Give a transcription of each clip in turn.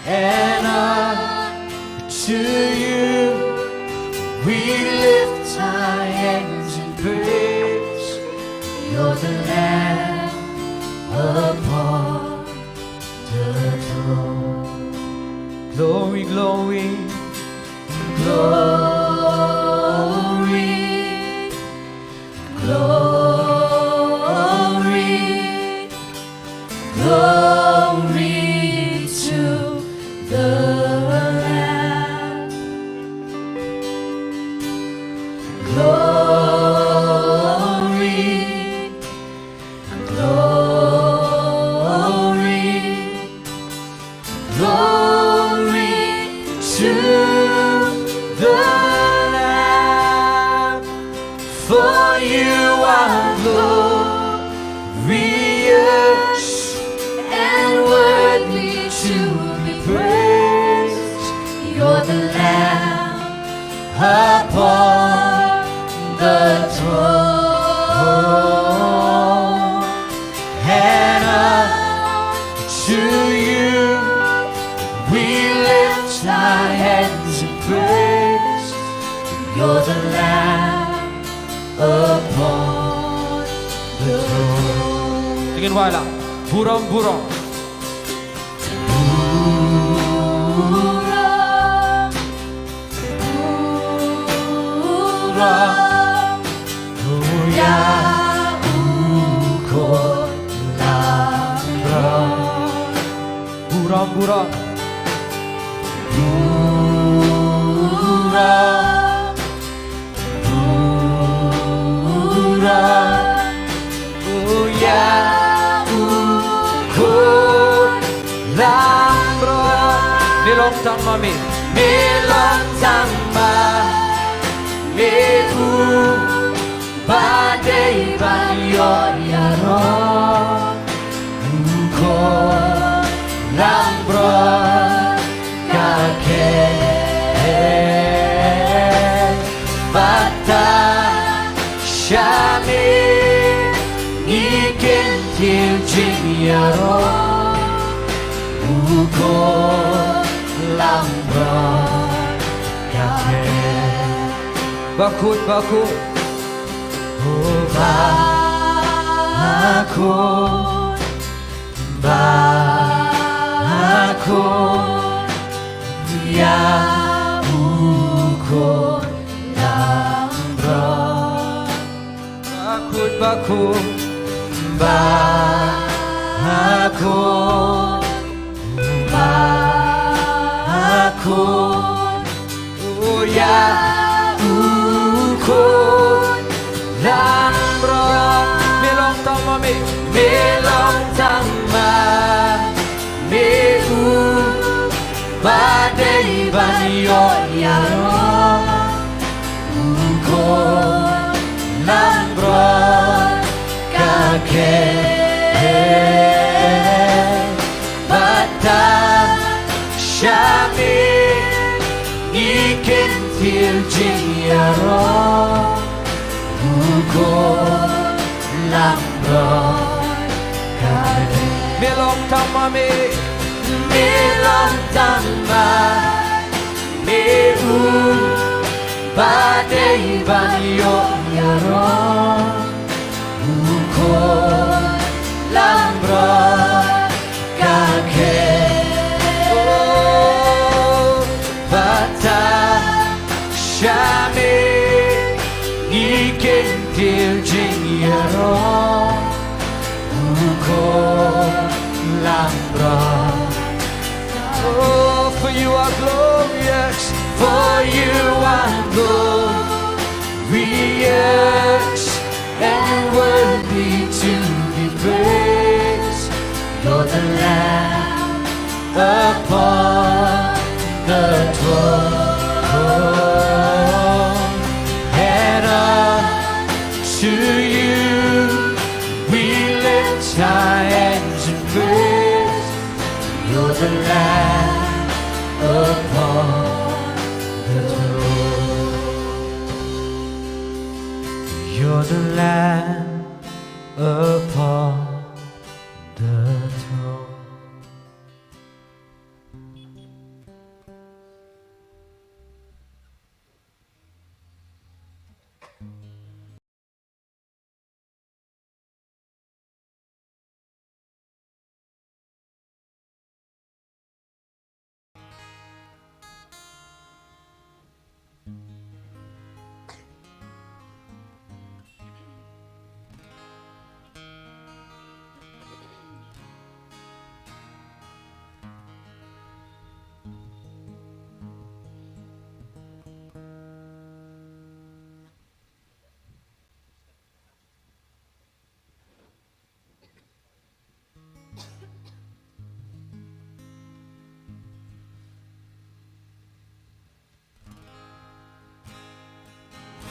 and unto you we lift our hands in praise. You're the Lamb upon the throne. Glory, glory, glory, glory, glory to the Lamb. Glory, glory, glory to the Lamb. For you are glorious and worthy to be praised. You're the Lamb upon the throne, and unto you we lift our hands in praise. You're the Lamb upon the throne. Tingin wala, buram buram. Buram buram, buram, buram, uya ukun lambro. Nilong tang mami, nilong tang ma, miu badai banyor yaron ukun lambro kakek bata shami ikin til jinyaro uko lambro kakek bakut bakut bakut bakut ya ukun lambro bakut bakut bakut bakut ya ukun lambro melong tamami melong tama miu badai banyor yaron ukun lambro kakek bata shami ikin til jinyaro ukun lambro kakek melong tamami melong tama miu badai banyor yaron ukun lambro kakek bata shami ikin til jinyaro ukun lambro. Oh, for you are glorious, for you are glorious and worthy to be praised. You're the Lamb upon the throne, and unto you we lift our hands in praise. You're the Lamb upon the throne. You're the Lamb upon the throne.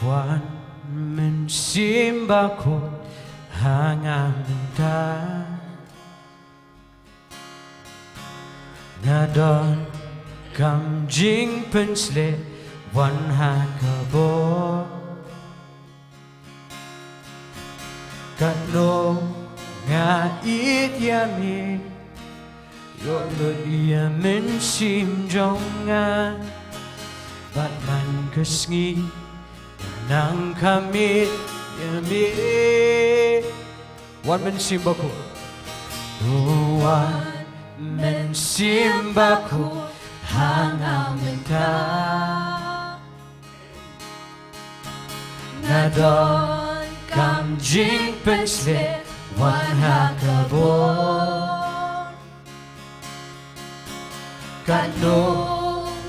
Wan mensimbako hangang Bynta Ngadon kam jing pensle wan hakabo Kano nga it yami Yo lo iya mensim jonga Batman kesngi Nang kamit yami Wan mensimbako Wan mensimbaku hangang Bynta Ngadon kam jing pensle wan hakabon Kano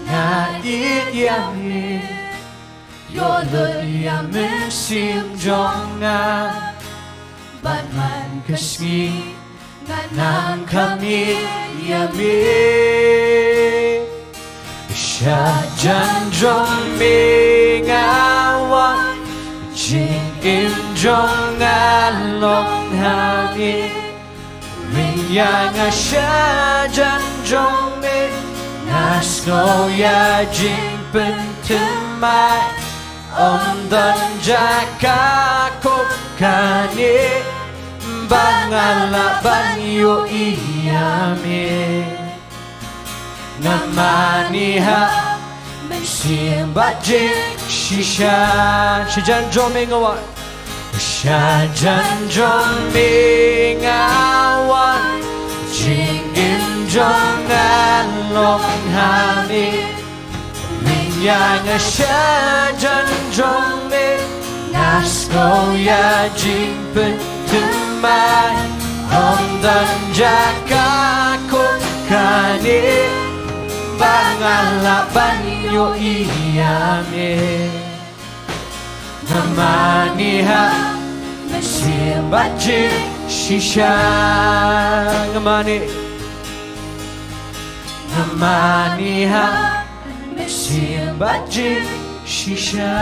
nga it yami Yo lo iya mensim jonga Batman kesngi Nang kami yami Syajan jong mengawan Jing im jong along hami Ringyang syajan jong me Nasko ya jing pentemai Om dan jaka kokani Bangala banyo iyami Namaniha Simbat jing shisha Syajan jong mengawan Syajan jong mengawan Jing im jong along hami Minyang syajan jong me Nasko ya jing pentemai Om dan jaka kokani Bangala banyo iyami Namaniha Simbat jing shisha Namaniha Simbat jing shisha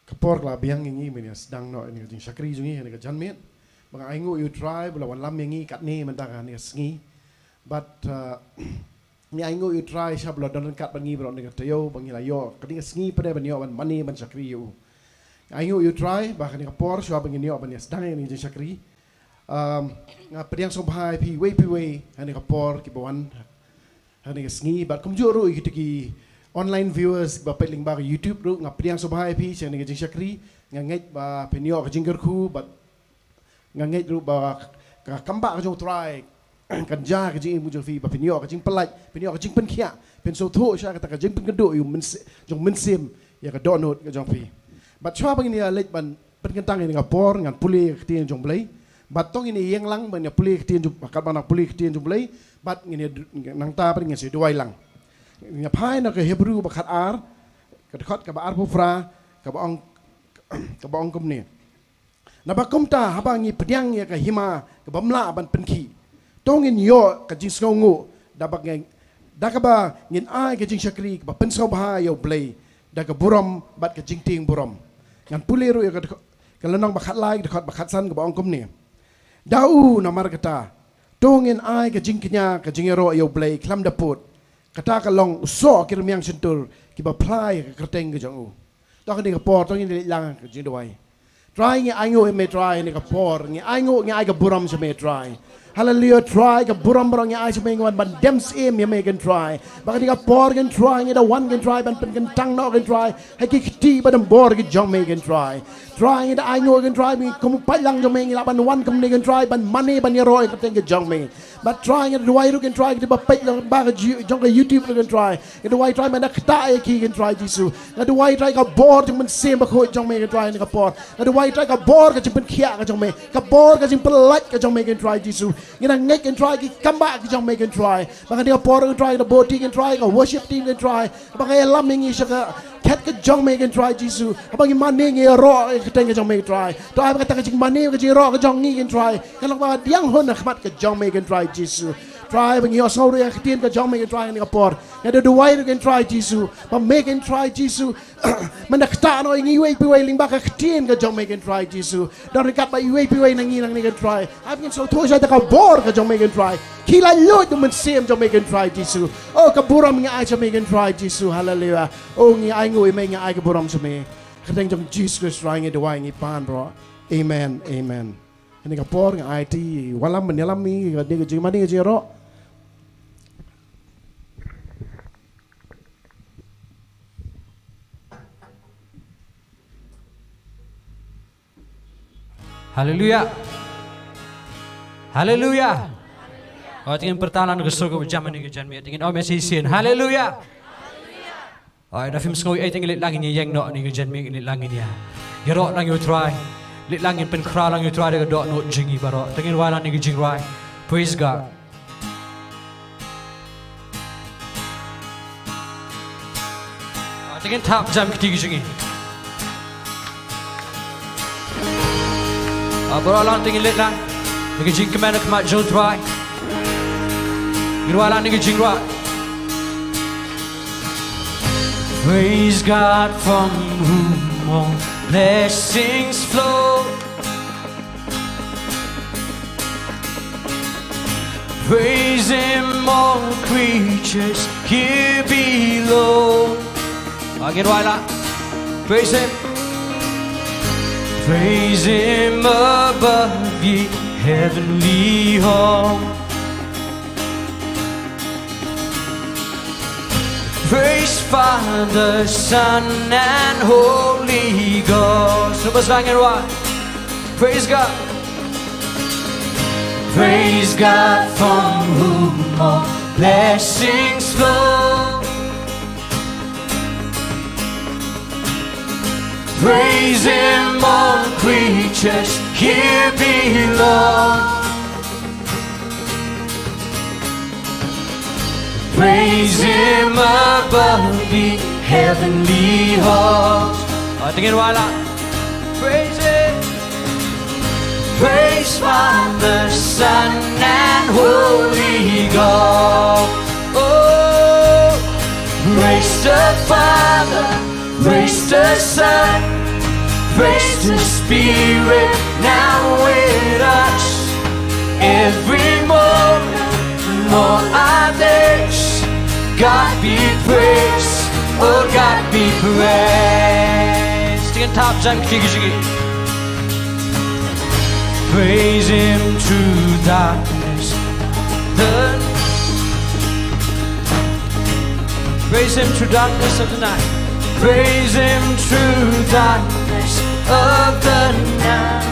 Kapor la biang ngi meni sedang no ni jing syakri jungi ni jan met bang aingu you try bula wan lam ngi kat ni mentang ni sngi but ni aingu you try sha bula don kat bangi bro ni tayo bangi la yo kadi sngi pada ban yo ban mani ban syakri you aingu you try bah ni kapor sha bangi ni yo ban sedang ni jing syakri pediang sobhai pi we ni kapor ki bawan ni sngi but kum juru ki online viewers ba peling ba YouTube ru ngap priang sobhai pi chen ngi syakri ngait ba penyo ka jinggerku ba ngait ru ba ka kamba ka jong try kan ja ka jing mu fi ba penyo ka jing pelaj penyo ka jing pen khia pen so tho sha ka ta ka jing pen kedo yu men jong men sim ya ka donut ka jong fi ba chwa bang ni lej ban pen kentang ni ngapor ngan puli ka tien jong blai ba tong ini yang lang ban ya puli ka tien jong ka ba nak puli ka tien jong blai ba ngini nang ta pen ngi se Jowai lang nya pai na ke Hebrew ba khat ar ka khat ka ba ar pufra ka ba ong kum ni na ba kum ta ha ba ngi pediang ya ka hima ka bamla ban penki tongin yo ka jing sngongu da ba ngi da ka ba ngin ai ka jing syakri ka ba pen so ba yo blai da ka buram bat ka jing ting buram ngan puleru ya ka lenong ba khat lai ka khat ba khat san ka ba ong kum ni dau na mar kata tongin ai ka jing knya ka jing ro yo blai klam da put kata kalong so kir miang sentur ki ba plai ka kerteng ke jong to ka ni ka por to ni lang ka jing Jowai try ngi aingo me try ni ka por ngi aingo ngi ai ka buram se me try Hallelujah, try ka buram buram yang aja mengan ban dems em yang mengan try. Baka di ka por kan try, yang ada one kan try, ban pen kan tang no kan try. Hai ki ti ban bor kan jong mengan try. Try yang ada ayo kan try, mi kamu palang jong mengan ban one kamu kan try, ban money ban yero kan teng jong mengan. But try yang ada dua itu kan try, kita bapak baka jong ka YouTube kan try. Yang dua try mana kita ki kan try jisu. Yang dua try ka bor jong men sem bako jong mengan try ni ka por. Yang dua try ka bor ka jong pen kia ka jong mengan. Ka bor ka jong pelat ka jong mengan try jisu. Kita ngek can try, come back jong make can try. Baka dia por can try, the boat team can try, the worship team can try. Baka lam yang isa ka cat ka jong make can try jisu. Baka money ngi ro ka teng ka jong make try. Try baka ta ka money ka ro ka jong ngi can try. Kalau baka diang hon na khmat ka jong make can try jisu. Try bang yo sauri ka tien ka jong make can try ni ka por. Ada dua can try jisu. But make can try jisu. Manakta no ngi wei pi wei ling baka tien ka jong make can try jisu. Dan rekat ba wei pi wei nang ngi nang ni can try. Abin so tu sa ta ka bor ka jong make can try. Kila lo tu men sem jong make can try jisu. Oh ka buram ngi ai jong make can try jisu. Hallelujah. Oh ngi ai ngui me ngi ai ka buram sa me. Kateng jong Jesus Christ rai ngi dawai ngi pan bro. Amen. Amen. Ini ka por ngi ai ti walam men yalam mi ka de ka jing mani ka jero. Haleluya. Haleluya. Oh, tingin pertalan ng gusto ko jaman ng Jan mi. Tingin oh mesisin. Haleluya. Oh, na film skoy ay tingin litangin niya yang no ng Jan mi litangin niya. Yaro lang you try. Litangin pen kra lang you try de do no jingi baro. Tingin wala ng Jingrai. Praise God. Oh, tingin tap jam kiti jingi. Beralang tinggi lit lang, nigi jing kemana kemat jauh try, girwalang nigi jing right. Praise God from whom all blessings flow. Praise Him, all creatures here below. Girwalang, praise Him. Praise Him above ye heavenly hall. Praise Father, Son, and Holy Ghost. Lepas langit wah. Praise God. Praise God from whom all blessings flow. Praise Him, all creatures here below. Praise Him above the heavenly halls. Tingin wala. Praise Him. Praise Father, Son, and Holy God. Oh, praise the Father, praise the Son, praise the Spirit now with us. Every moment, all our days, God be praised, oh God be praised. Tingin top jam kikishigi. Praise Him through darkness. Praise Him through darkness of the night. Praise Him through darkness of the night.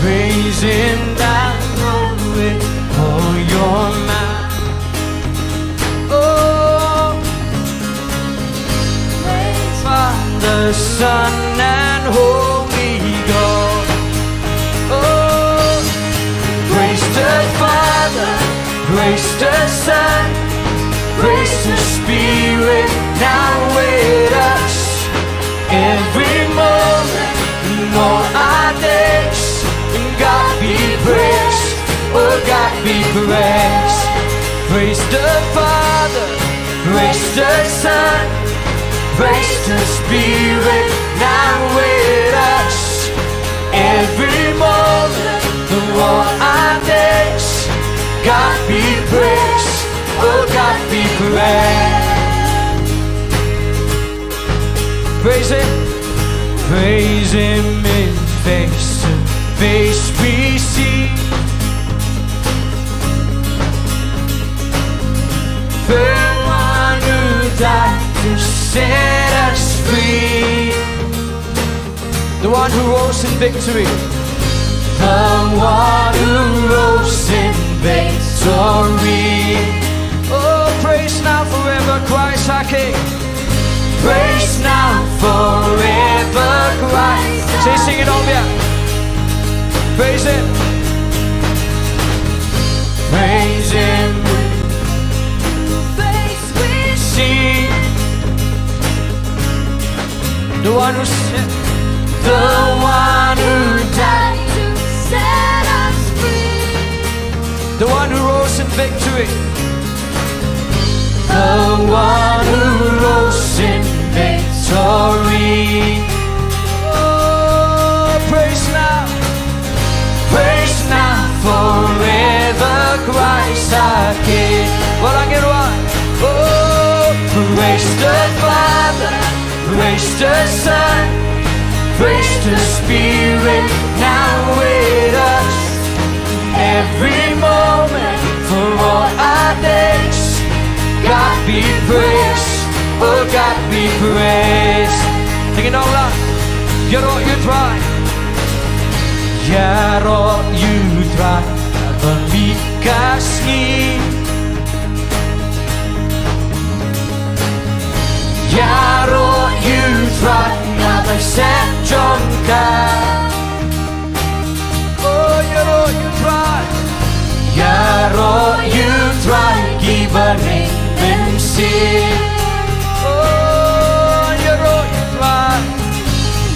Praise Him down with all your might. Oh, praise Father, Son, and Holy Ghost. Oh, praise the Father, praise the Son, praise the Spirit now with us. Every moment, in all our days, God be praised, oh God be praised. Praise the Father, praise the Son, praise the Spirit now with us. Every moment, in all our days, God be praised, oh God be praised. Praise Him in face to face we see. The one who died to set us free. The one who rose in victory. The one who rose in victory. Oh, praise now forever Christ our King. Praise now forever Christ. Say, sing it on me. Praise Him. Praise Him. Face we see. The one who said, the one who died to set us free. The one who rose in victory. The one who rose in victory. Oh, praise now forever Christ our King. Well, I get one. Oh, praise the Father, praise the Son, praise the Spirit now with us. Every moment for all our days. God be praised, oh God be praised. Sing it Nonglam. Yaro you try. Yaro you try. Berlikasih. Yaro you try. Never set Jong. Oh Yaro you try. Yaro you try. Gibaning Bensir. Oh, Yaro, you try.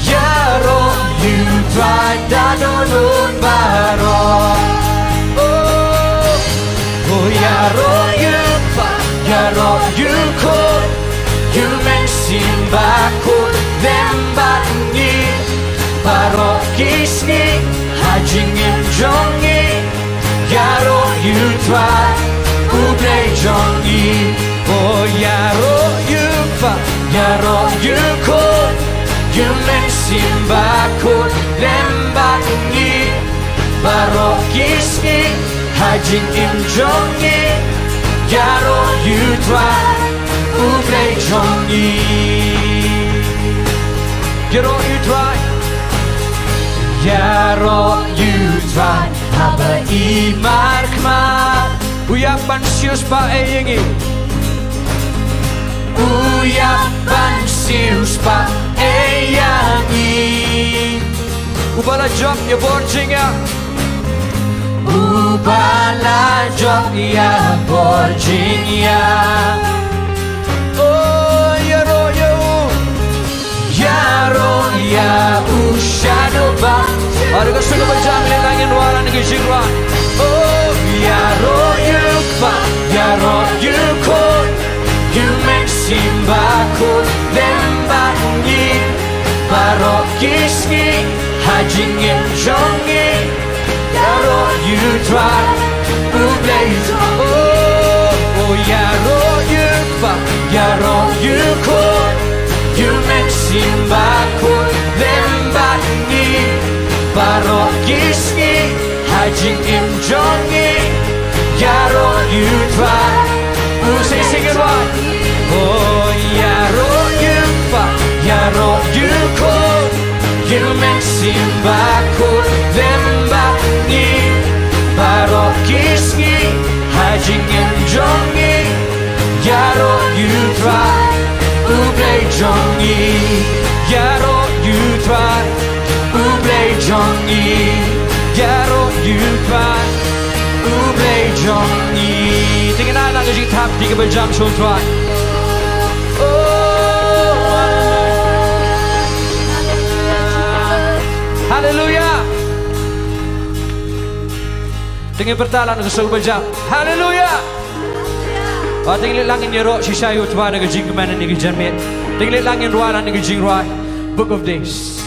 Yaro, you try. Dadonun Baro. Oh, Yaro, you try. Yaro, you could. You mention bakut. Lembat ni. Baro kisni. Hajingin jongi. Yaro, you try. Ublay jongi. Oh, Yaro, you fa, Yaro, you could. You mention bakut, lembat ni. Barokisni, hajing im jongi. Yaro, you try, ublay jongi. Yaro, you try. Yaro, you try. Haba imarkma. Uyapan sius pa eyengi. Uyapan sius pa eyangi. Ubala job ya borjinga. Ubala job ya borjinga. Oh yaro yo. Yaro ya ushado ba. Ada ka suka berjam lelangin wala ngi jingwa. Oh yaro you pa. Yaro you could. You make simbakut lembangi. Barokisni hajingin jongi. Yaro you try. Ublaze. Oh yaro you fa. Yaro you could. You make simbakut lembangi. Barokisni hajingin jongi. Yaro you try. Say sing it right. Oh, Yaro, you fa, Yaro, you could. You make simbakut lembangi. Barokisni hajingin jongi. Yaro, you try. Ublay jongi. Yaro, you try. Ublay jongi. Yaro, you try. Ublay jongi. Tingin na lang ang Jingtip, di ka ba jump show try. Hallelujah. Tingin bertalan ang gusto berjam. Hallelujah. Tingin langin yero si sayo twa na gajing kemanan ni Jingngeit. Tingin langin ruanan ni Jingrai. Book of Days.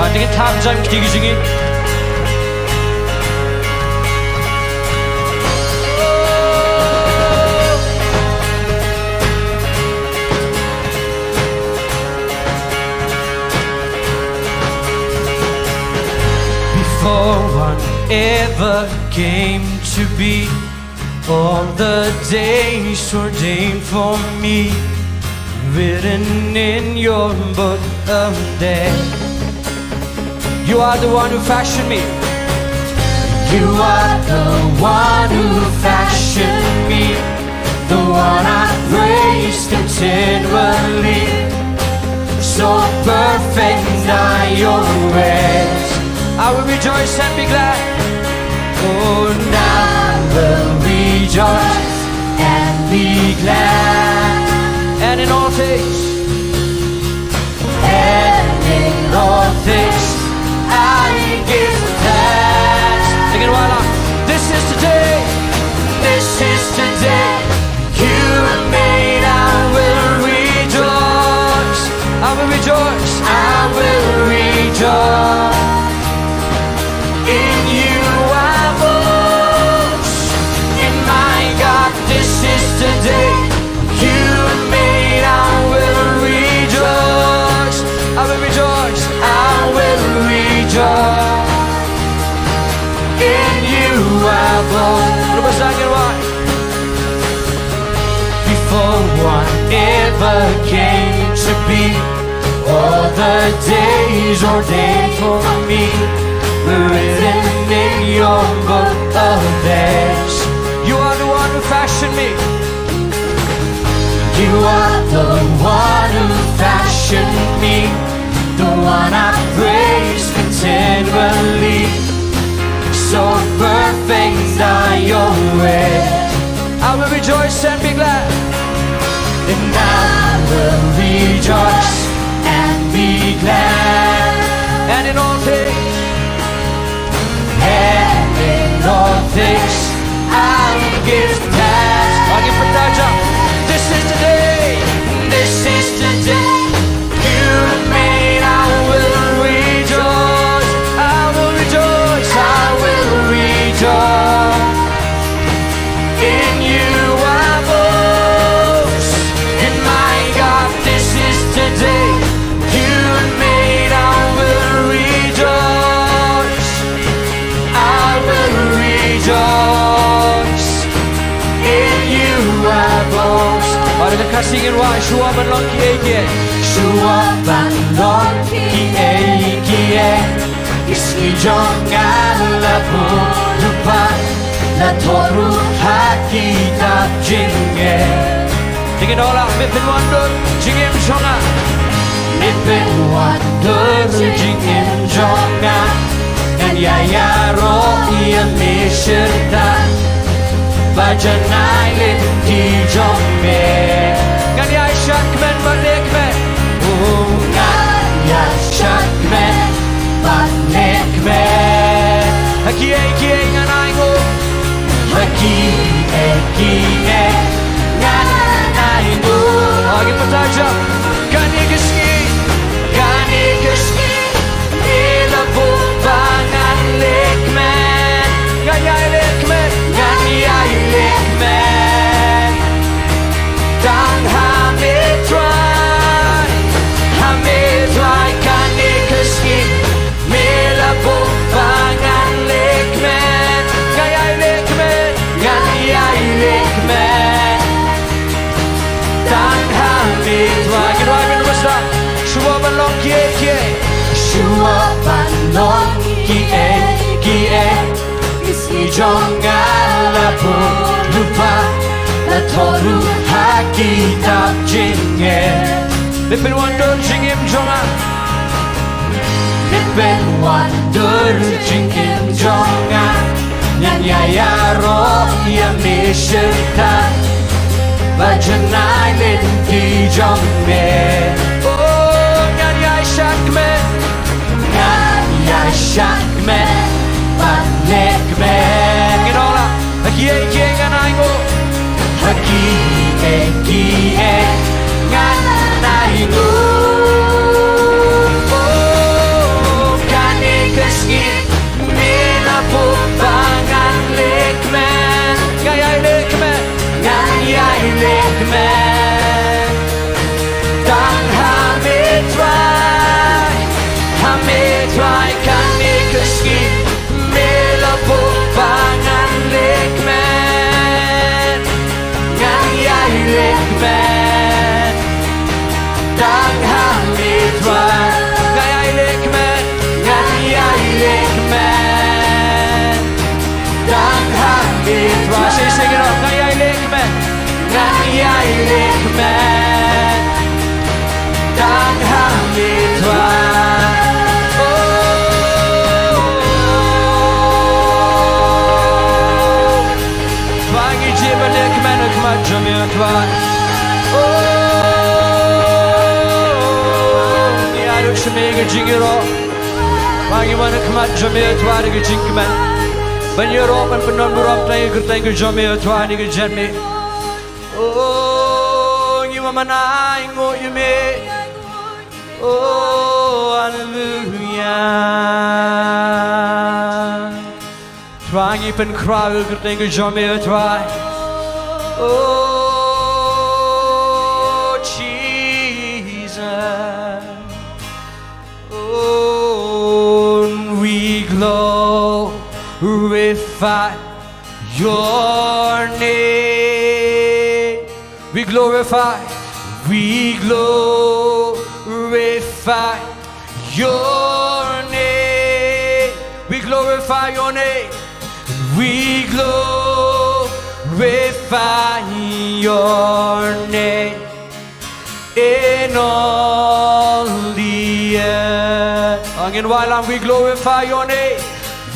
Tingin tam jam kiti Jingngeit. one ever came to be, all the days ordained for me, written in your book of death. You are the one who fashioned me. You are the one who fashioned me, the one I praise continually. So perfect are your ways. I will rejoice and be glad. Oh, now I will rejoice and be glad. And in all things, I give thanks. Sing it while this is the day you made. I will rejoice, I will rejoice, I will rejoice. In you I boast, in my God, this is the day you made. I will rejoice, I will rejoice, I will rejoice. In you I boast. Before one ever came to be, all the days ordained for me, written in your book of days. You are the one who fashioned me. You are the one who fashioned me, the one I praise continually. So perfect are your ways. I will rejoice and be glad. And I will rejoice and be glad. And in all things, I give thanks. I give thanks. This is the day you made. I will rejoice, I will rejoice, I will rejoice. In you I boast, in my God, this is the day you made. I will rejoice, I will rejoice. In you I boast. Mari kita singin wa shua balong kie, shua balong kie. Iski Jong la lupa la toru hakita Jingngeit. Tingin olah mipin wonder jingim jonga, mipin wonder jingim jonga. Ngan ya roh ia miserta, bajanai di jongme. Ngan ya shakmen badekmen, ngan ya shakmen badekmen. Haki ngan aingo, haki ngan aingo. Lagi pertaja, gani keski, ila bubangan lekmen, gani lekmen, lekmen. Dan hamid try, gani keski, ila bubangan lekmen, gani lekmen. Dan hamid try, gani basta, shua balong kie, shua balong kie. Jong la lupa la toru hakita Jingngeit. Mipin wonder jingim jonga, mipin wonder jingim jonga. Nyan ya roh ya miserta, bajanai di jongme. Oh, nyan ya shakmen, lekmen. Ginola, haki ngan aingo, haki ngan aingo. Oh, kani keski, mila bubangan lekmen, gaya lekmen. Dan hamid try, kani keski, semega jingiro. Wangi mana kemat jamir tuan ke jingkeman. Banyero man penon burap tang ke jamir tuan ke janme. Oh, you mana ingo yume. Oh, hallelujah. Twangi pen crowd ke jamir tuan. Oh, Jesus. Oh, we glorify your name. We glorify your name. We glorify your name. We glorify your name in all the earth. Again, while we glorify your name,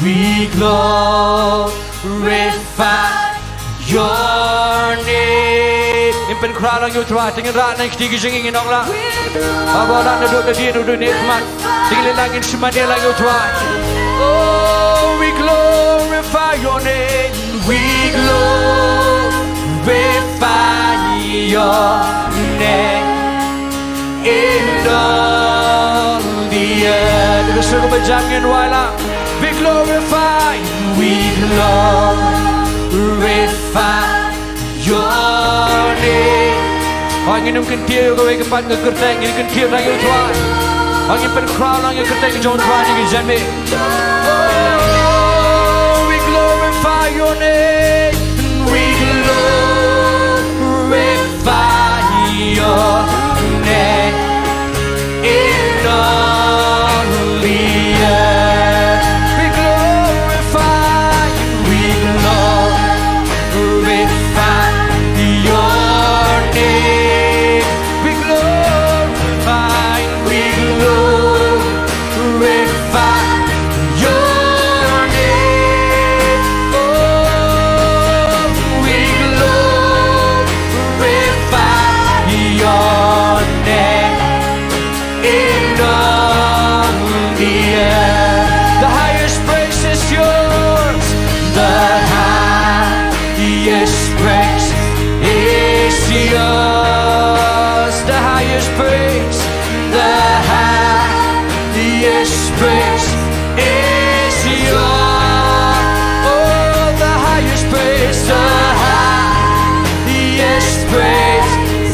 we glorify your name. Impen kral ang yutra, tingin rat na ikhtigi jinging in Nonglam. Abalan na duk na dia duk nikmat, tingin langin simadya lang yutra. Oh, we glorify your name. We glorify your name in all the earth. Gusto ko bajangin wala. We glorify your name. Ang inum kentir ko ke pat ngekerteng ini kentir lang yo tuan. Ang impen crown lang yo kerteng Jong tuan ni janme. We glorify your name. We glorify your name in all the earth. We glorify your name. We glorify your name. Oh, we glorify your name in all the earth. The highest praise is yours. The highest praise is yours. The highest praise. The highest praise is yours. Oh, the highest praise. The highest praise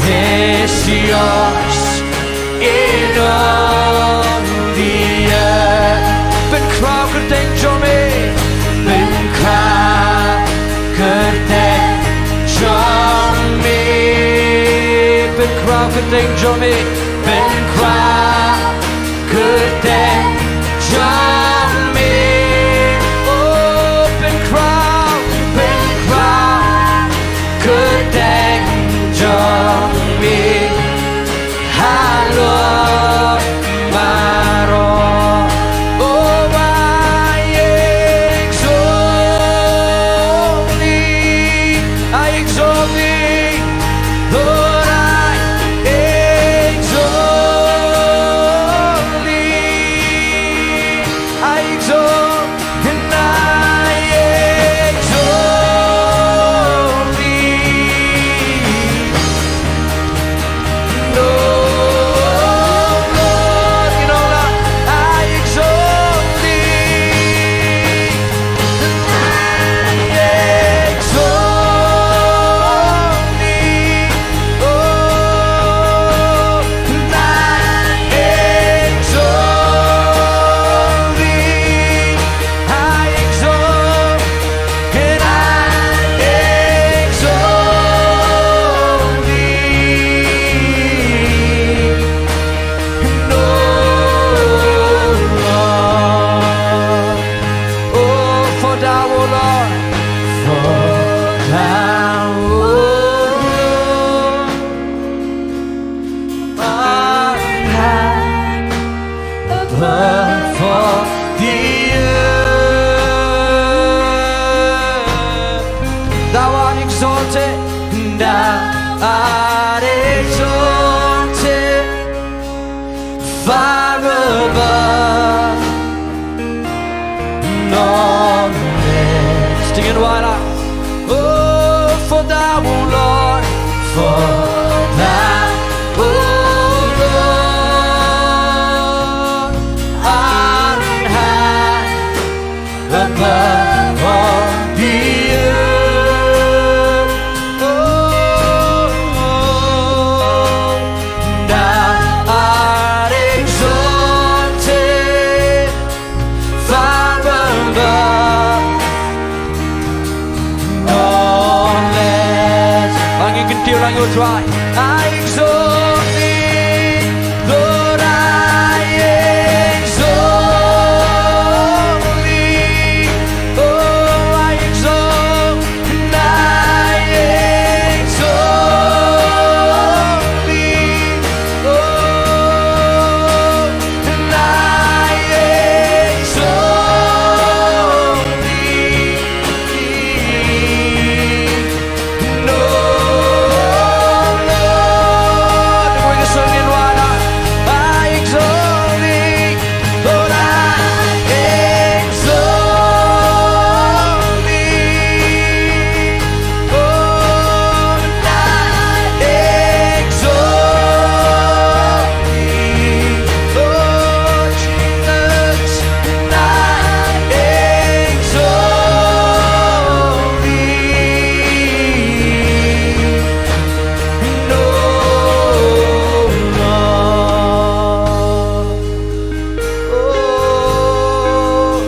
is yours in all the earth. Ben crowd could thank Johnny. Ben crowd could thank Johnny. Ben crowd could thank Johnny. Ben crowd could thank Johnny. Oh, Ben crowd could thank Johnny. Hello, Maro. Oh, I exalt thee. I exalt thee. Lord, I exalt thee. I exalt and I exalt thee. Lord, you know that I exalt thee. I exalt thee. Oh, and I exalt thee. I exalt and I exalt thee. No, Lord. Oh, for thou, O Lord, for thou, O Lord, art high above for the earth. Thou art exalted, thou art exalted far in wala. Oh, for thou, O Lord, for thou, O Lord, art high above all the earth. Oh, thou art exalted far above all lands. Ang ikintil lang yung try. I exalt thee, Lord, I exalt thee. Oh, I exalt, and I exalt thee. Oh, and I exalt thee. No, Lord, we're gonna sing in one. I exalt thee, Lord, I exalt thee. Oh, and I exalt thee. Lord Jesus, and I exalt thee. No, Lord. Oh,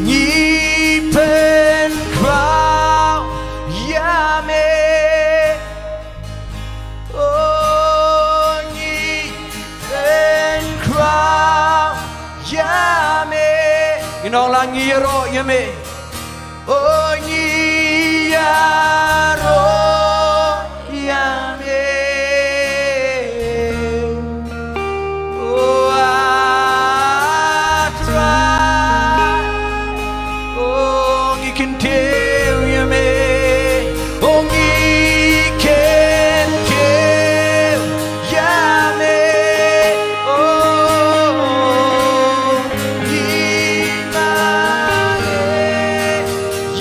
Nyipen Crown Yame. Oh, Nyipen Crown Yame. Inolang Yero Yame. Oh, Nyaro Yame. Oh, I try. Oh, you can tell Yame. Oh, you can tell Yame. Oh,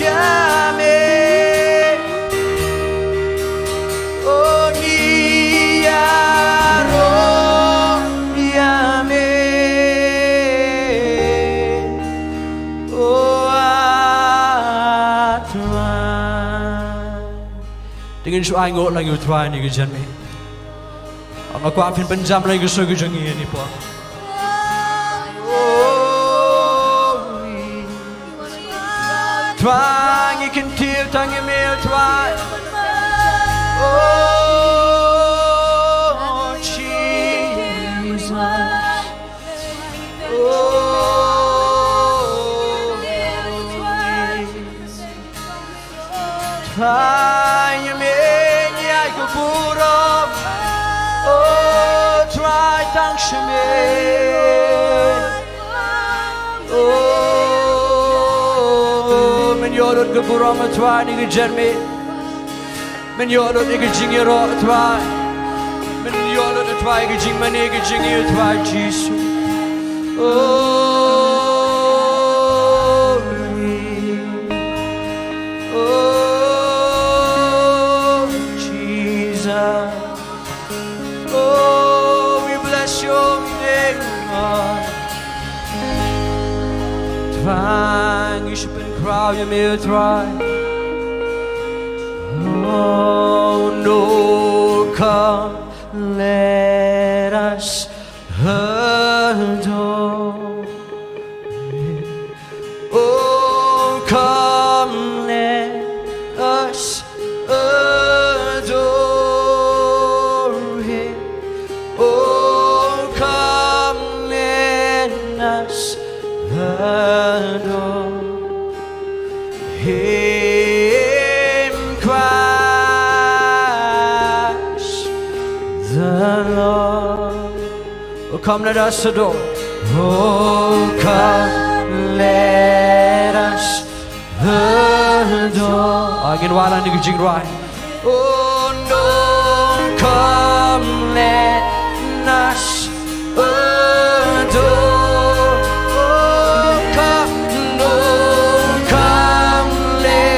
Yame. Oh, Nyaro Yame. Oh, atwan. Tingin siya ay ngot lang yung try ni Gajan me. Ang ako apin panjam lang yung gusto ko dyan ngayon ni po. Oh, try, you can tell, tang yung mail, try. Oh, Jesus. Oh, try, you may, yeah, go puro. Oh, try, tang shame. Oh, men yorot go puro ma try, ni Gajan me. Men yorot ni Gajing yoro try. Men yorot na try, Gajing mani, Gajing you try, Jesus. Oh, oh, Jesus. Oh, we bless your name, Lord. Trying, you should been crowd, you may try. Oh, no, come, let us adore. Oh, come, let us adore Him. Oh, come, let us adore Him, Christ the Lord. Oh, come, let us adore. Oh, come, let us adore. Again, while I'm doing right. Oh, no, come, let us adore. Oh, come, no, come, let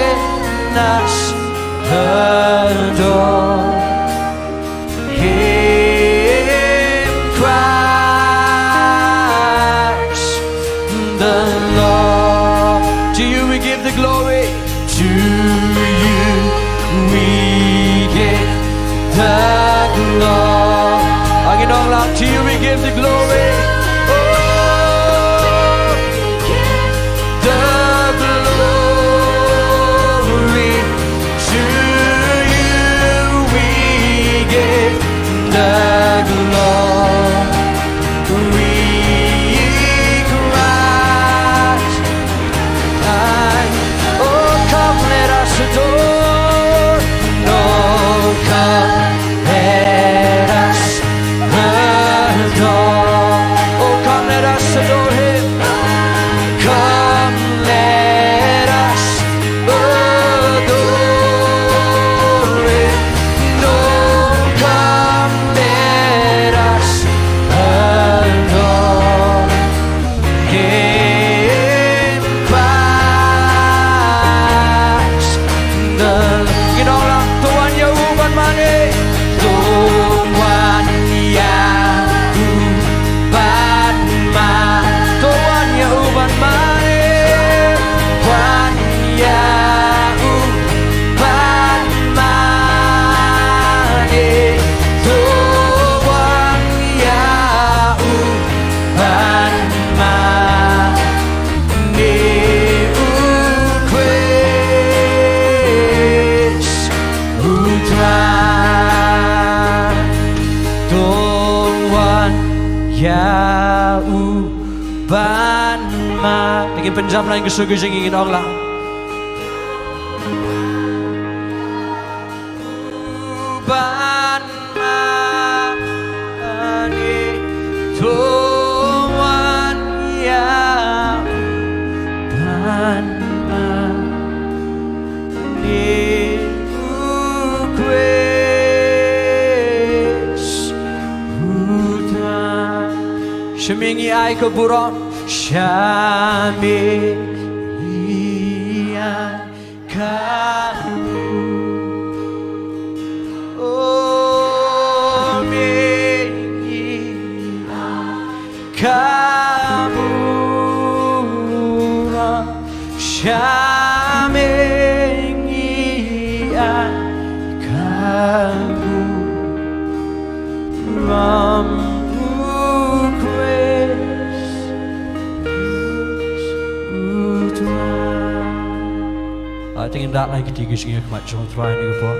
uban ma. Tingin Punjab lain gusto ko singingin ong lang. Uban ma ani tuan ya uban ma ni Shemingi ai keburon, shemingi ai kamu, oh mingi ai kamu, shemingi ai kamu, tingin dak lagi ketiga singa kemat Jong Tuan ni kepo.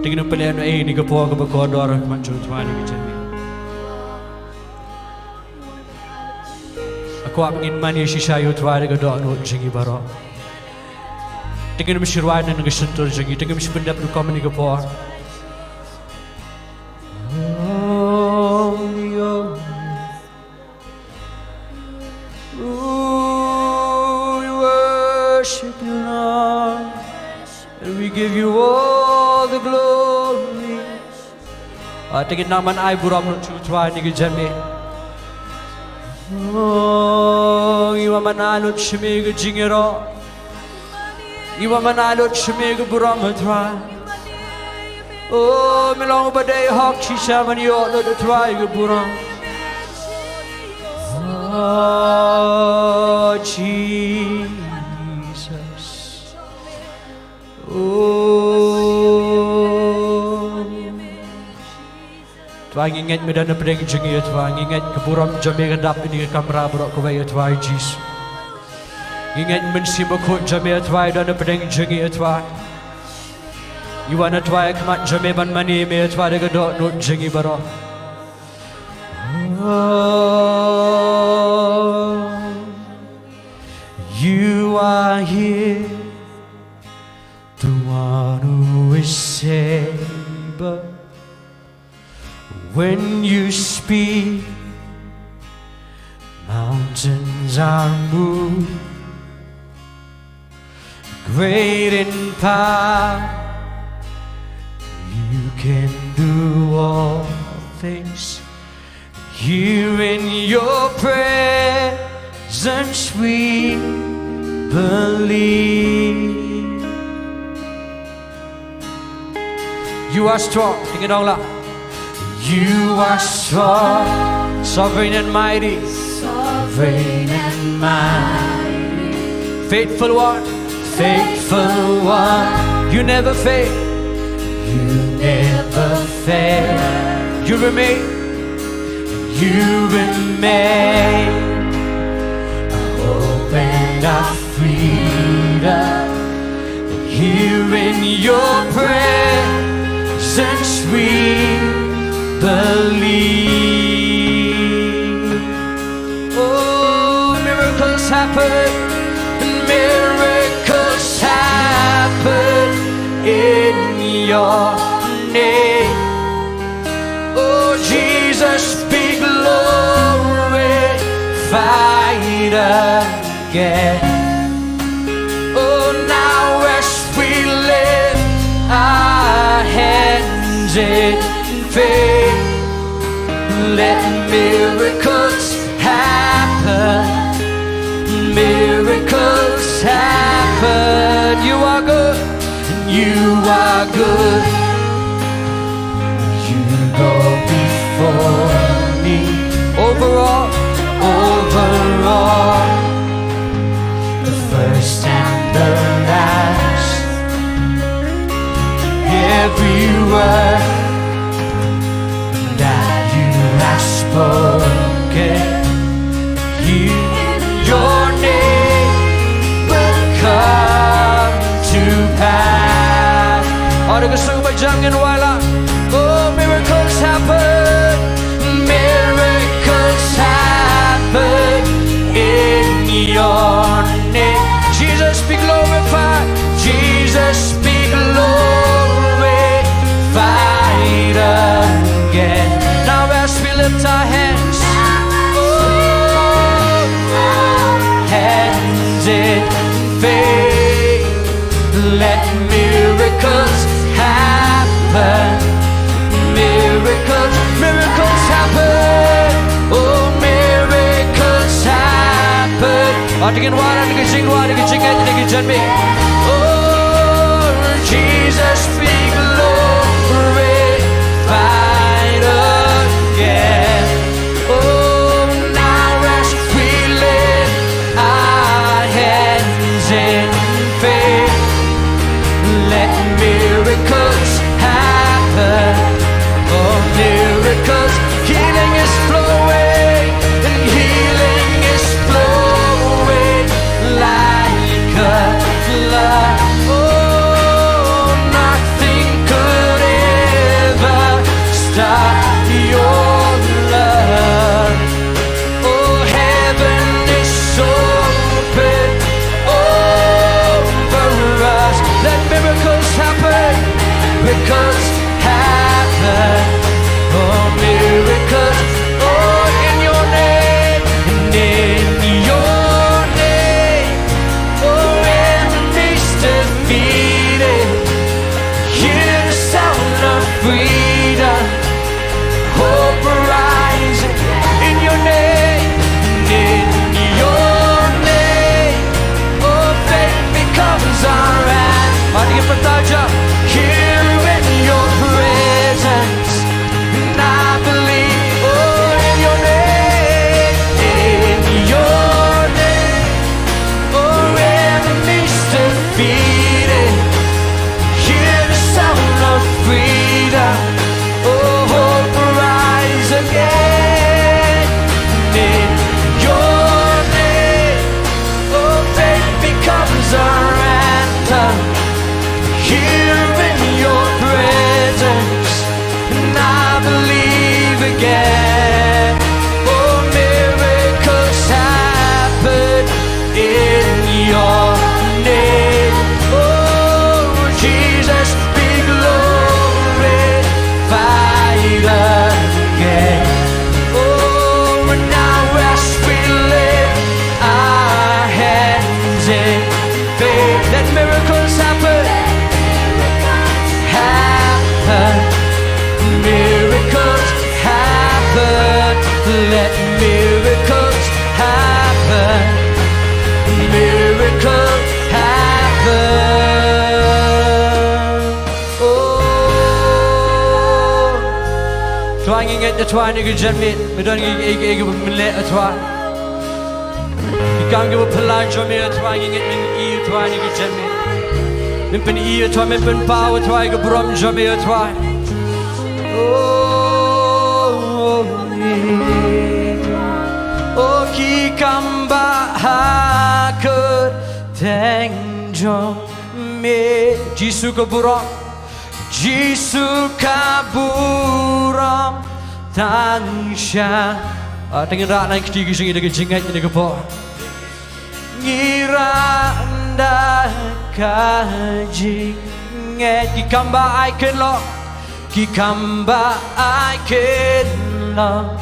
Tingin pelian ni kepo ke berkodor kemat Jong Tuan ni kecami. Aku ingin mani sisa yu Tuan ni kedok nut jingi baro. Tingin mesti ni kesentul jingi. Tingin mesti benda berkom ni kepo. Give you all the glory. Tingin naman ay buram ng Tuan ni kejami. Oh, iwa manalot shimi ke jingero. Iwa manalot shimi ke buram Tuan. Oh, melong badai hok shisha manyo lo Tuan ke buram. Oh, Jesus. Tuan ingat medan pedang jengi Tuan ingat keburam jami kedap ini ke kamera berok kawai Tuan Jesus. Ingat mensimakut jami Tuan dan pedang jengi Tuan. Iwan Tuan kemat jami ban mani me Tuan de kedok nut jengi berok. Oh, you are here, the one who is able. When you speak, mountains are moved. Great in power, you can do all things. Here in your presence we believe. You are strong. Sing it all out. You are strong, sovereign and mighty, sovereign and mighty. Faithful one, faithful one. You never fail, you never fail. You remain, you remain. Our hope and our freedom. Here in your presence we believe. Oh, miracles happen, miracles happen in your name. Oh, Jesus, be glorified again. Oh, now as we lift our hands in faith, let miracles happen. Miracles happen. You are good. You are good. You go before me. Overall, overall, the first and the last. Every word that you have spoken, your name will come to pass. Ada kesukaan jangan wala. Oh, miracles happen, miracles Dengan wala dengan jingwa dengan jingait dengan janmi. Oh Jesus be glorified again. Oh now as we lift our hands in faith, let miracles happen. Oh miracles, healing is flowing and healing is flowing like a flood. Oh, nothing could ever stop your love. Oh, heaven is open over us. Let miracles happen, miracles happen. Oh, miracles, oh, in your name, and in your name. Oh, enemies defeated. Hear the sound of freedom. Hope rising in your name, and in your name. Oh, faith becomes our anthem. Mari kita bertaja, here in your presence. And I believe, oh, in your name, in your name. Oh, enemies defeated. Hear the sound of freedom. Oh, hope rise again. In your name, oh, faith becomes our anthem. Here in your presence, and I believe again. Oh, miracles happen in your name. Oh, Jesus be glorified again. Oh, and now as we lift our hands in faith, let miracles happen. Happen. Miracles happen. Let miracles happen. Miracles happen. Oh, Tuhan ingat Tuhan yang kejamin, medan ege melet Tuhan. Ikan ege pelajar melet Tuhan ingat mengiu Tuhan yang kejamin. Mimpen iu Tuhan, mimpen power Tuhan ege beram jamir Tuhan. Oh, ki kamba hakut Diengdoh me Jisu keburam, Jisu kaburam tangsha. Dengan rak naik ketiga sini dengan Jingngeit ini kepo. Ngiranda kajingngeit ki kamba I can lo, ki kamba I can lo.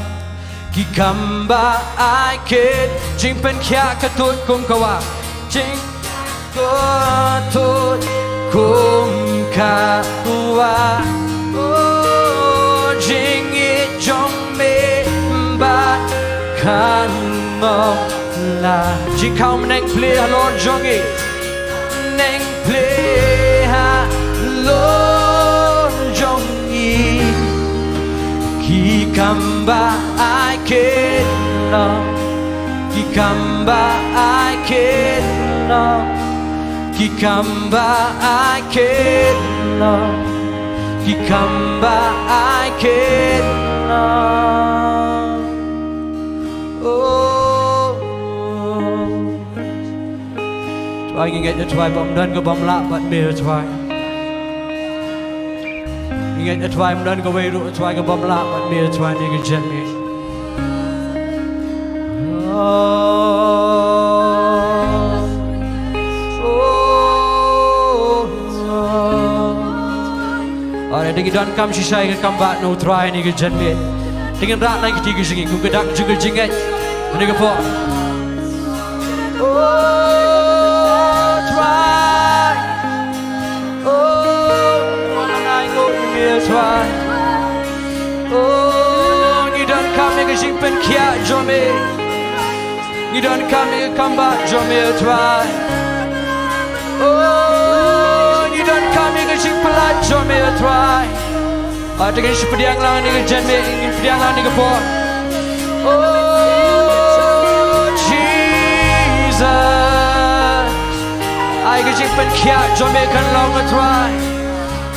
Ki kamba I can jing pen kya katut kum kawa, jing katut kum kawa. Oh, Jingngeit Jong me ba kan Mawlai. Jing kau meneng play Lord Jongngeit, neng play Lord Jongngeit. Ki kamba I can love, ki kamba I can love, ki kamba I can love, ki kamba I can love. Oh, Tuhan ingat Tuhan bom dan ke bom lak bat ber Tuhan. Ingat Tuhan dan ke weru Tuhan ke bom lak bat ber Tuhan yang kejamin. Dengan dan kam sisai ke kambat no try ni ke janmet. Dengan rak naik tiga segi ku kedak juga Jingngeit. Ini ke po. Oh try. Oh naik go ni try. Oh ni dan kam ni ke simpen kia jome. You don't come back, John me try. Oh, you don't come, you can ship polite, John me try. I take a ship for the young land, you can jen me, for the young land, you can pour. Oh, Jesus. I can ship and cat, John me can long try.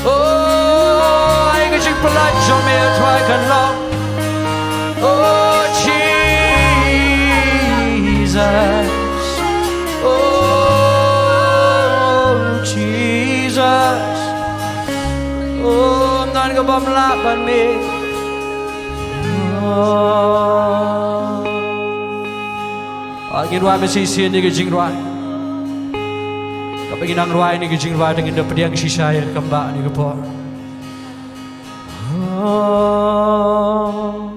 Oh, I can ship polite, John me try, can long. Oh, Jesus. Oh, Jesus. Oh, I'm not going to laugh on me. Oh, I get why I see nigga Jingwai. Kapag inang ruay nigga Jingwai dengan dapat yang sisaya kembali nigga po. Oh,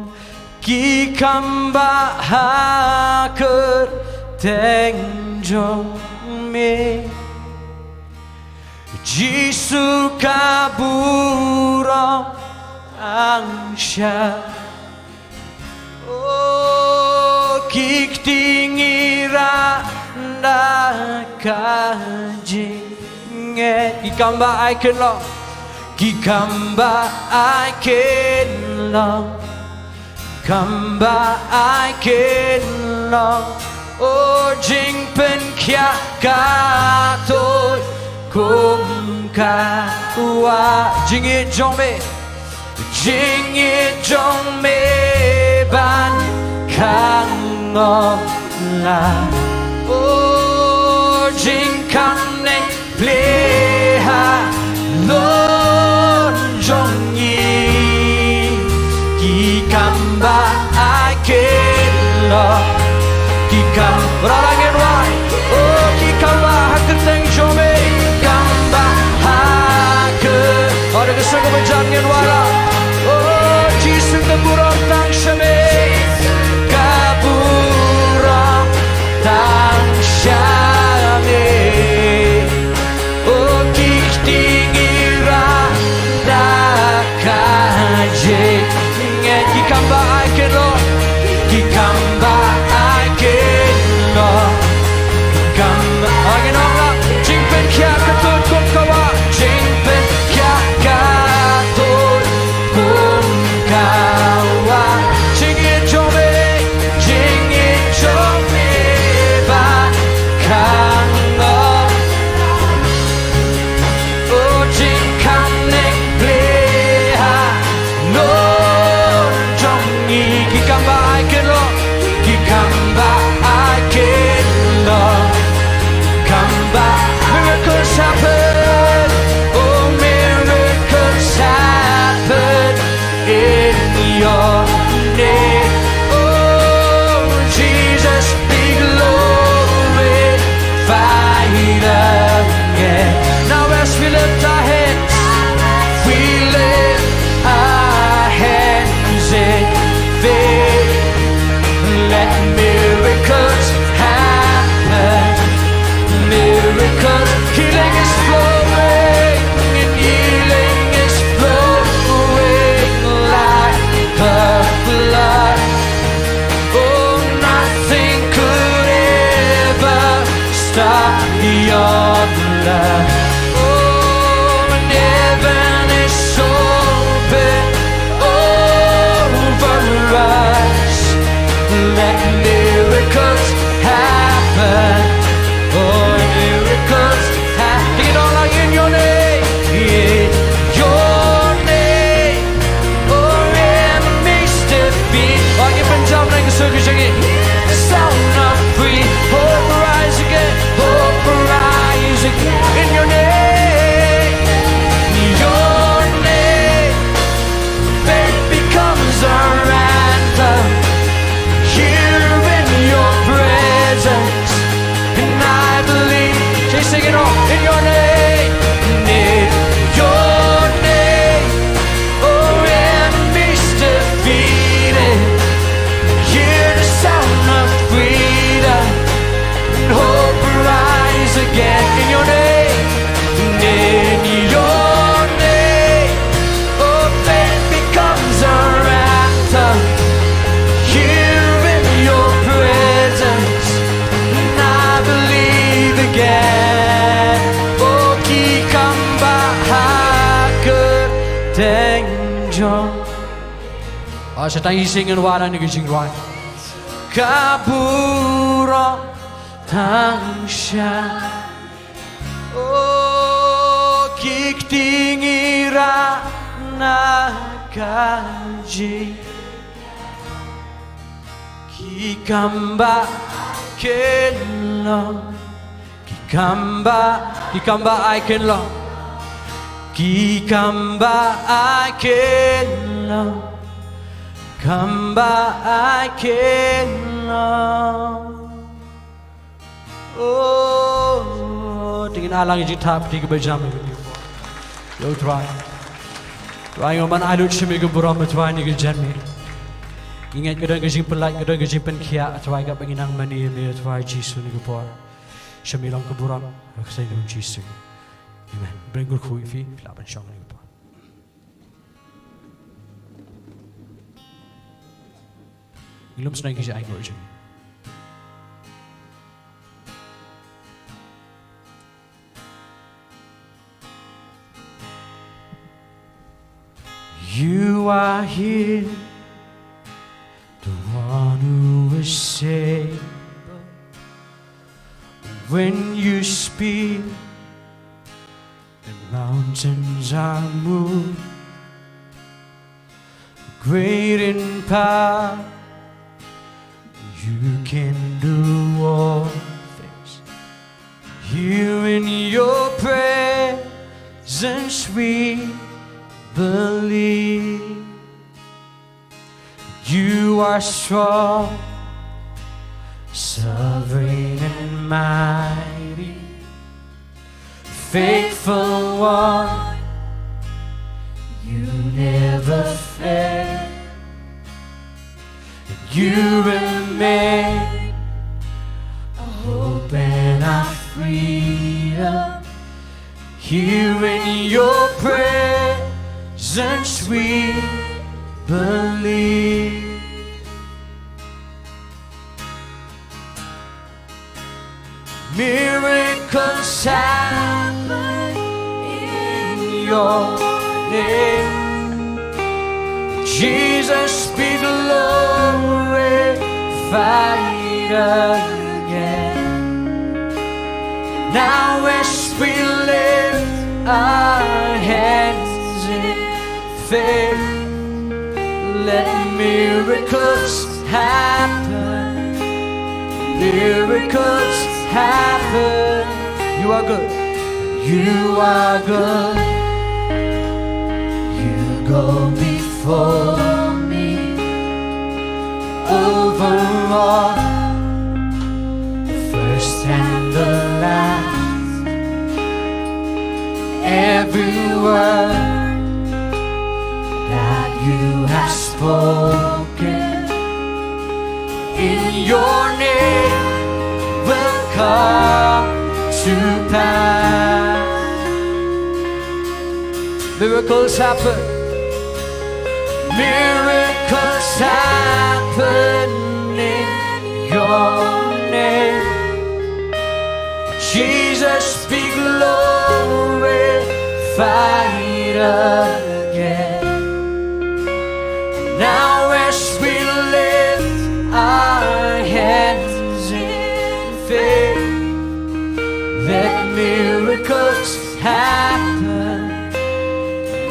ki kamba haker Diengdoh me Jisu kabura angsha Oh kik tingira Jingngeit Kikamba I can love Kikamba I can love Kamba I can love Oh Jing pen kya katoi kum ka wa Jingngeit Jong me Jingngeit Jong me ban kang la Oh Jing Khambniah play ha lon Jong yi ki kamba I can love Kikam Ralangin wai Oh kikamba haker Diengdoh me Kamba haker Ada kesang kemenjangin wala Oh Jisu keburang tang syame Kaburang tang syame Oh kik tingira Dakaje Nget kikamba aiken lo Kikamba Again on up, Jing pen kya katut kum kawa Jing pen kya katut kum kawa Jingngeit Jong me ba kang Oh Jing Khambniah play ha non Jong yi Kikamba I can lo Kikamba I can lo Miracles happen, oh miracles happen in your name. Oh Jesus, be glorified again. Now as we lift our hands, we lift our hands in faith. Let miracles happen. Miracles, healing is flowing, and healing is flowing like the blood. Oh, nothing could ever stop your blood. Oh, and heaven is open over us. Let miracles happen. Oh, miracles happen. Take it all out in your name. In your name. Oh, enemies defeat. Oh, give them time like a circus again. Sound of free. Hope rise again. Hope rise again. In your name. Your name. Faith becomes our anthem. Here in Sa tayo singin wala ni Jingtip. Kaburo tang siya. Oh, kiktingira na kaji. Kikamba kenlo. Kikamba I can love. Kikamba I can love. Kamba I can love. Oh, tingin alang Jingtip tiga berjam ni. Yo try. Try ngaman alut simi ke buram try ni ke janmi. Ingat kadang gajing pelai kadang gajing penkia try kat penginang mani me try Jisu ni ke por. Shillong ke buram saya dengan Jisu. Amen. Bring good kui fi laban syang ni ke por. Ilum senang kisah aing urgent. You are here, the one who is saved. When you speak, the mountains are moved. Great in power, you can do all things. Here in your presence we believe. You are strong, sovereign and mighty, faithful one, you never fail. You remain a hope and our freedom. Here in your presence we believe. Miracles happen in your name. Jesus be glorified again. Now as we lift our hands in faith, let miracles happen. Miracles happen. You are good. You are good. You go before me. Over all, the first and the last. Every word that you have spoken in your name will come to pass. Miracles happen. Miracles happen in your name. Jesus be glorified again. Now as we lift our hands in faith, let miracles happen.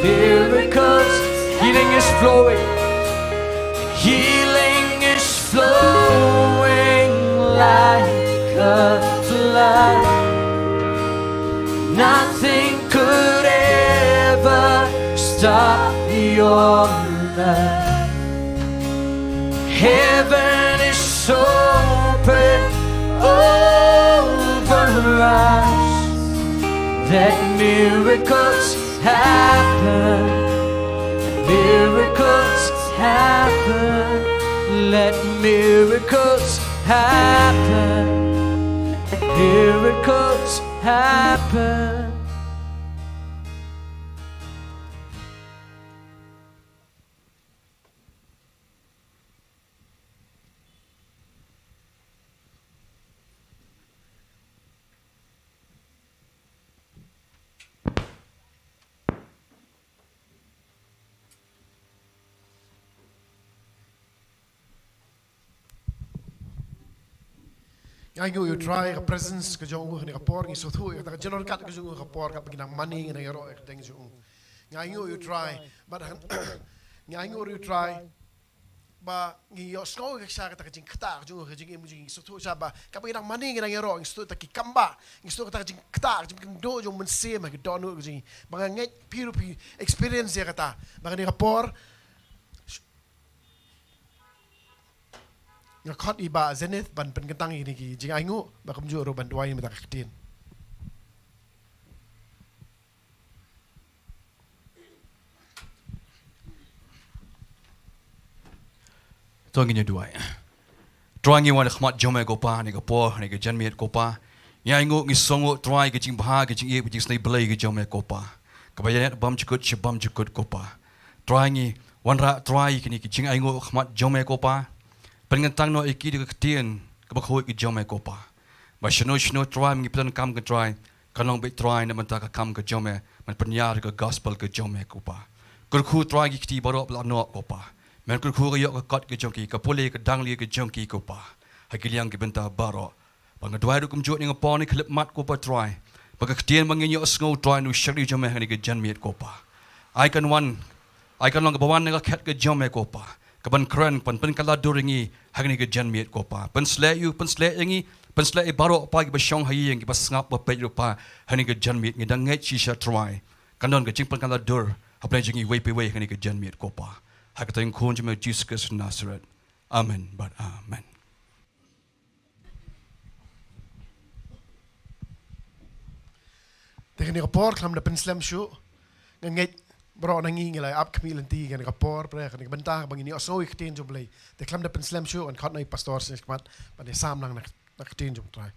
Miracles, healing is flowing. Healing is flowing like a flood. Nothing could ever stop your love. Heaven is open over us. Let miracles happen. Miracles happen. Let miracles happen. Miracles happen. Ngai ngu you try ka presence ka Jong ni ka por ni so thu ka general kat ka Jong ka por ka pagina money ni ro ka teng Jong. Ngai ngu you try but ngai ngu you try ba ngi yo sko ka sa ka jing kta Jong ka jing jing so thu sa ba ka pagina money ni ro ngi so ta ki kamba ngi so ka jing kta jing do Jong mun se ma ka do no ka jing ba ngai piru pi experience ya kata ba ni ka por nga khot iba zenith ban pen kentang ini ki jing aingu ba kam ju ro ban dwai mi ta ktin Tuangin Jowai. Tuangin wan khmat jome ko pa ni ko po ni ko janmiet ko pa. Ya ingo ngi songo try ke jing bha ke jing e jing snai blai ke jome ko pa. Ka ba ya bam chukut ko pa. Tuangi wan ra try ke ni ke jing aingo khmat jome ko pa. Pengen tang no iki de ktien ka ba khoi ke jome ko pa. Ba shno try ngi plan kam ke try. Kanong be try na man ta ka kam ke jome man penyar ke gospel ke jome ko pa. Kur khu try ki ti baro la no ko pa. Men kur khu yo ka kot ke jongki ka pole ka dangli ke jongki ko pa hakiliang ke Bynta baro bang dwai du kum jo ni ngapa ni klip mat ko pa try bang ktien bang yo sngo try nu shari jome hani ke janmiet ko pa I can long ka bawan ni ka khat ke jome ko pa ka ban kran pan kala duringi hani ke janmiet ko pa pan sle yangi pan sle e baro pa ki ba shong hayi yang ki ba ngap ba pe pa hani ke janmiet ngi dang ngai chi sha try kanon ke jing pan kala dur haplai jingi we pe we hani ke janmiet ko pa Hakatain kun jeme Jesus Christ Nazareth. Amen. But amen. Tegen ni ka por klam na pen slam shu ngai bro nangi ngi lai up kamilan ti kan ka por pre kan ka Bynta bang ni so ik tin jo blai te klam na pen slam shu an khat nai pastor sin kmat pa de sam nang na tin jo try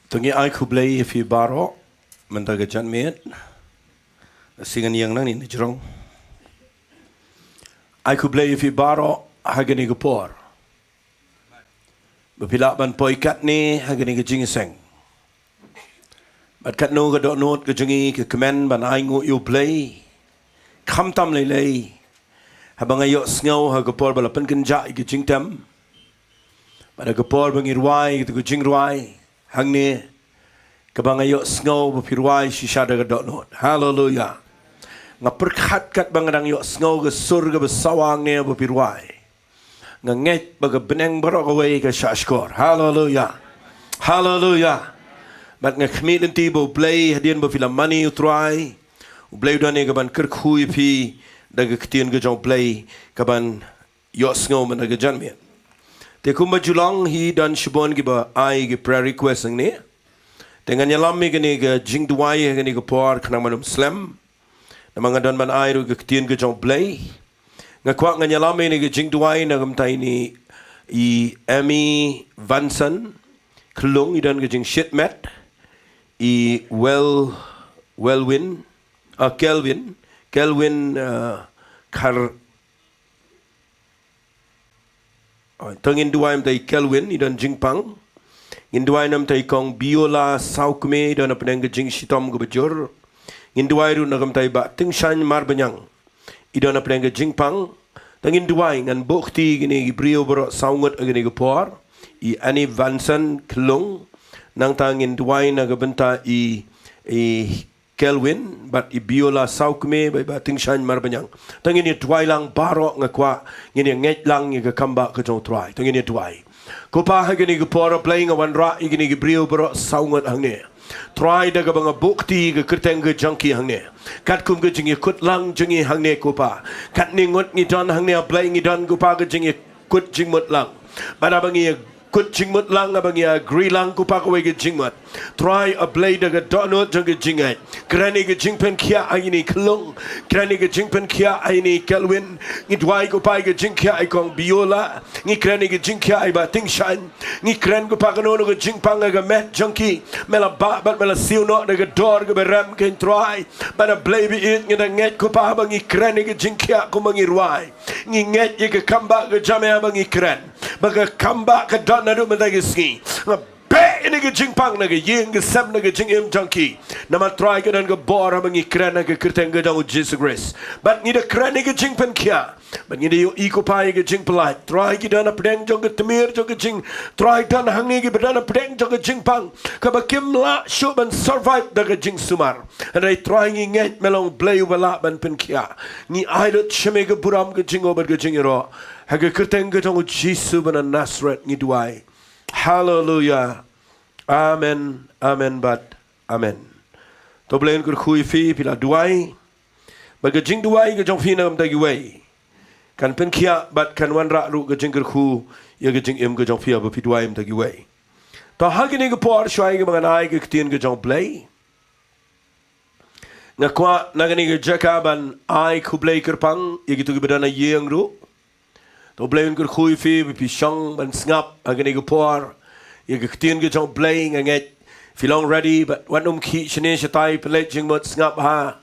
Tungi ai kublai if you baro mendaga janmiet singan yang nang ni Jong ai kublai if you baro hagani gopor bapila ban poikat ni hagani ke jingseng bat kat no ga do not ke jingi ke comment ban ai ngu you play kham tam lei habang ayo sngo ha gopor balapan kenja ke jingtam pada gopor bangi ruai ke jing ruai hang ni kabang ayo sngo bapirwai shisha daga dot not hallelujah nga perkhat kat bangadang yo sngo ke surga besawang ni bapirwai nga nget baga beneng barok away ke shashkor hallelujah hallelujah bat nga khmit ti bo play hadien bo filam money utrai play dane kaban kerkhui pi daga ktien ke jong play kaban yo sngo man daga janmiet te kumba julang hi dan shibon ki ba ai ki prayer request ni dengan nyalam mi gani ke Jingdoh gani ke por kana manum slam namanga dan man ai ru ke tien ke jong play ngakwa nyalam ni ke Jingdoh na gamtai ni I Amy Vanson klung idan ke jing shitmat I Kelvin kar tengin dua am tai Kelvin idan jingpang in dua nam tai kong biola saukme idan apneng ke jing shitom ke bejur in dua ru nagam tai ba ting shan mar banyang idan apneng ke jingpang tengin dua ngan bukti gini brio bro saungot gini ke por I Annie Vanson klung nang tangin dua na ke Bynta I Kelvin but I biola saukme ba ting shan mar banyang tengin ni dua lang baro ngakwa ngini nget lang ke kamba ke jong try tengin ni dua ko pa gini ke por playing awan ra gini ke brio bro saungot hang ni try daga banga bukti ke kerteng ke jangki hang ni kat kum ke jingi kut lang jingi hang ni ko pa kat ni ngot ni don hang ni play ngi don ko pa ke jingi kut jingmut lang bada bangi kut jingmut lang abang ya grilang ku pak we ge jingmut try a blade ga donut jong ge Jingngeit krani ge jingpen kia aini klung krani ge jingpen kia aini kelwin ni dwai ku pai ge jing kia ai kong biola ni krani ge jing kia ai ba ting shan ni kran ku pak no ge jing pang ga met junkie mela ba bat mela siu no de ge dor ge beram ken try but a blade it ni da nget ku pa bang ni krani ge jing kia ku mangi ruai ni nget ye ge kamba ge jame abang ni kran baga kamba ka don na du mendag ski be ni ge jing pang na ge ying ge sam na ge jing im junkie na ma try ge dan ge bor abang ni kran na ge kirteng ge dong Jesus grace but ni de kran ni ge jing pen kia but ni de yo iko pai ge jing polai try ge dan apdeng jong ge temir jong ge jing try dan hangi ge dan apdeng jong ge jing pang ka ba kim la shu ban survive da ge jing sumar and I try ngi nget melong blay wala ban pen kia ni ai dot sheme ge buram ge jing over ge jing ro Haga kerteng ke tong Jesus bana Nazareth ni duai. Hallelujah. Amen. Amen but amen. To blain kur khui fi pila duai. Baga jing duai ke jong fi nam dagi wei. Kan pen kia but kan wan ra ru ke jing kur khu ya ke jing im ke jong fi ba fi duai im dagi wei. To hagi ni ke por shwai ke bangai ke tien ke jong blai. Ngakwa nagani ke jakaban ai ku blai kerpang ya gitu ke badana yeng ru. To blain kur khui fi pi shong ban ngap agani go por ye ge tien ge jong blain nget filong ready but wan ki shne shatai play jing mot ngap ha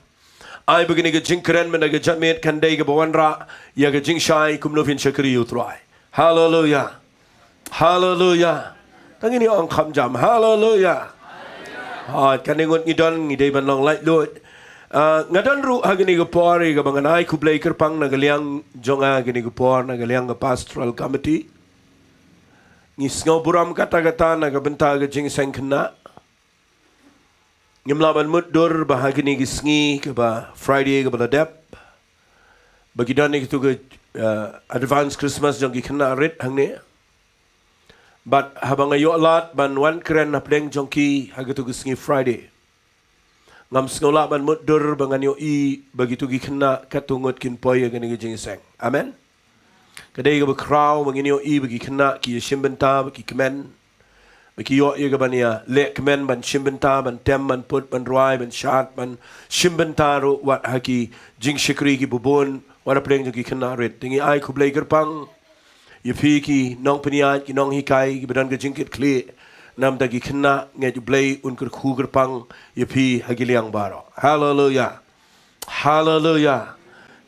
ai begini ge jing kren men ge jamet kan dei ge bawan ra ye ge jing shai kum no fin shakri utrai hallelujah hallelujah tangini ong kham jam hallelujah ha kan ngot ni don ni dei ban long lai lut ngadan ru hagini go por ga banganai ku play kerpang na galiang jonga gini go por na galiang pastoral committee ni sngo buram kata kata na ga Bynta ga jing sang kena ngim laban mudur bahagini gi sngi ke ba Friday ga bala dep bagi dan ni tu ga advance Christmas jong gi kena rit hang ne but habang ayo lat ban wan kren na pleng jong ki hagatu gi sngi Friday ngam sengola ban mudur bangan yo I begitu gi kena katungot kin poi gani gi jing sang amen kadai ga kraw bangin yo I bagi kena ki Bynta bagi kemen bagi yo ga ban ya le kemen ban Bynta ban tem ban put ban ruai ban shat ban Bynta ro wat haki jing shikri gi bubun wala pleng gi kena ret tingi ai ku blai kerpang ye pi ki nong peniat ki nong hikai gi badan ga jingkit kle nam dagi kena ngai blay unkur khuger pang yepi hagiliang baro hallelujah hallelujah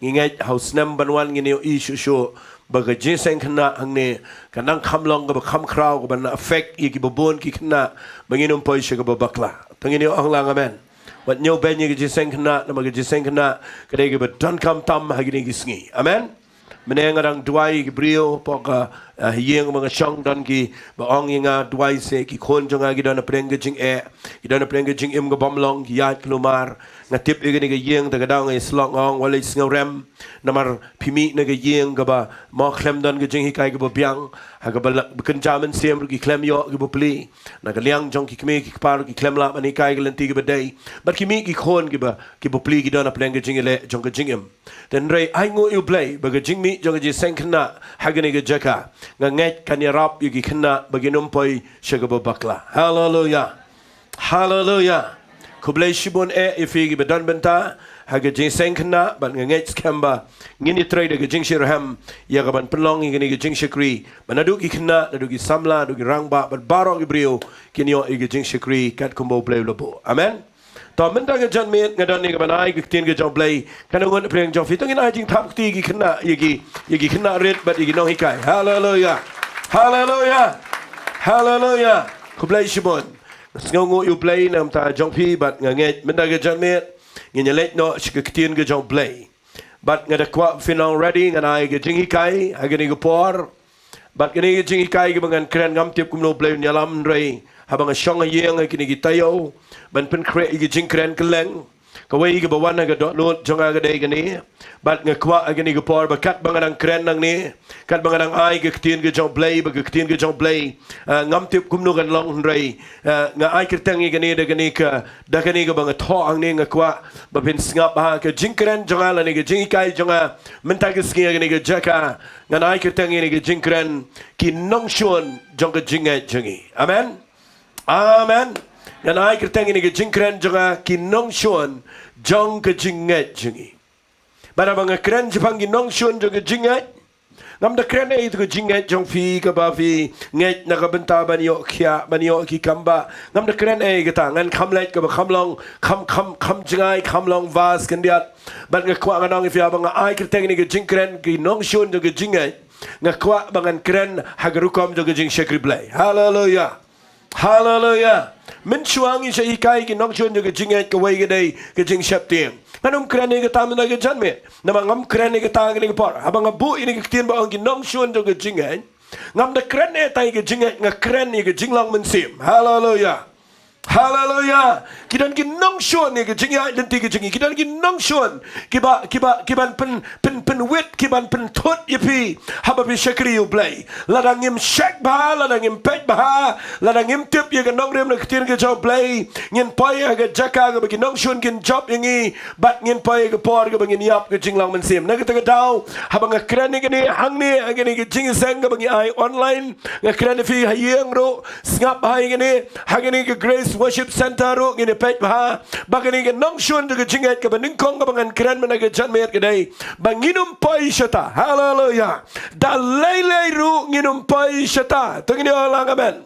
ngai house nam banwan ngini issue show baga jeseng kena hangne kanang khamlong ga kham kraw ga ban affect yiki bobon ki kena banginum poi shega babakla tangini ang lang amen wat nyo ben yiki jeseng kena na maga jeseng kena kadai ga don kam tam hagini gisngi amen menengarang duai ki brio poka hiyeng mga syong don ki baong inga duai se ki kon jonga ki don apreng jing ki don apreng jing im ga bomlong ki yat klumar ngatip igani ga yeng daga daw ngai slong ong walai sngrem namar pimi na ga yeng ga ba mo klem don ga jing hikai ga ba biang ha ga ba kenjamen sem ki klem yo ga ba pli na ga liang jong ki kme ki par ki klem la mani kai ga lenti ga ba dei but ki mi ki kon ki ba pli ki don apreng jing le jong ga jing im den rei ai ngo you play ba ga jing mi jong ji seng kena hagani ga jaka nga nget kan yarap yugi kena bagi numpoi shagaba bakla hallelujah hallelujah kublai shibun ifigi bedan Bynta haga jing seng kena ban nga nget skamba ngini trade ga jing shirham ya ga ban pelong ngini ga jing shikri banadu ki kena nadu ki samla nadu ki rangba ban barong ibrio kinyo igi jing shikri kat kumbo play lobo amen to Bynta ga jan met ngadon ni ga banai ga tin ga jong play kanangon preng jong fitong ina jing thap ti gi kena yigi kena red but yigi nong hikai hallelujah hallelujah hallelujah ku play shibon ngongo you play nam ta jong pi but nga nget Bynta ga jan met nginya let no shika tin ga jong play but ngada kwa finong ready nganai ga jing hikai agani ga por but gani ga jing hikai ga bangan kren ngam tip kum no play nyalam rei habang syong yeng kini gi tayo ban pen kre igi jing kren keleng Kawai ke bawan ke dok not jonga ke dai ke ni. Bat ngekwa ke ni ke por bakat bangadang keren nang ni. Kat bangadang ai ke ketien ke jong play ba ke ketien ke jong play. Ngam tip kumnu kan long rai. Nga ai kertang ke ni ke da ke ni ke bang tho ang ni ngekwa ba pin ngap ha ke jingkren jonga la ni ke jingikai jonga mentag ke skia ke ni ke jaka. Nga ai kertang ni ke jingkren ki Nongshun jong ke Jingngeit jongi. Amen. Amen. Nga ai kertang ni ke jingkren jonga ki Nongshun jong ke Jingngeit jongi. Bara mga keren Jepang ki Nongshun jong ke Jingngeit. Ngam da keren itu ke Jingngeit jong fi ke ba fi ngeit na ka Bynta banyo kia banyo ki kamba. Ngam da keren kata ngan Khambniah ke ba Khamlong kham Jingngeit Khamlong vas kendiat. Bat ngakwa nganong if ya mga ai kerteng ni ke jingkren ki Nongshun jong ke Jingngeit. Ngakwa bangan keren hagarukom jong ke Jing Shakri Blay. Hallelujah. Hallelujah. Mencuangi sa ikai ki Nongshun jong ke Jingngeit ke wai ke day ke Jing Shapting. Kanum keren ni kita mana ke janme, nama ngam keren ni kita ni ke por. Abang abu ini ke tian baang ki Nongshun jong ke Jingngeit. Ngam da keren ni tai ke Jingngeit ngak keren ni ke Jinglang mensim. Hallelujah. Hallelujah. Kidan ki Nongshun ni ke Jingngeit dan tiga Jinggi. Kidan ki Nongshun kiban pen wit kiban pen tut yepi haba bi Shakri Blay. Ladang im shak bah, ladang im pet bah, ladang im tip ye ke Nonglum ke tian ke Jow Blay. Ngin poi ke jaka ke bagi Nongshun kin job yengi bat ngin poi ke por ke bagi niap ke Jinglang mensim. Nak kita tahu haba ngak keren ni ke ni hang ni ke Jing seng ke bagi ai online ngak keren ni fi hayeng ro ngap hai ke ni hang ni ke Grace Worship Center ro ngini pet bah bagani ke Nongshun ke Jingngeit ke beningkong ke bangan keren menaga janmer ke dai banginum pai syata. Hallelujah. Da lei ru nginum pai syata tengini orang amen.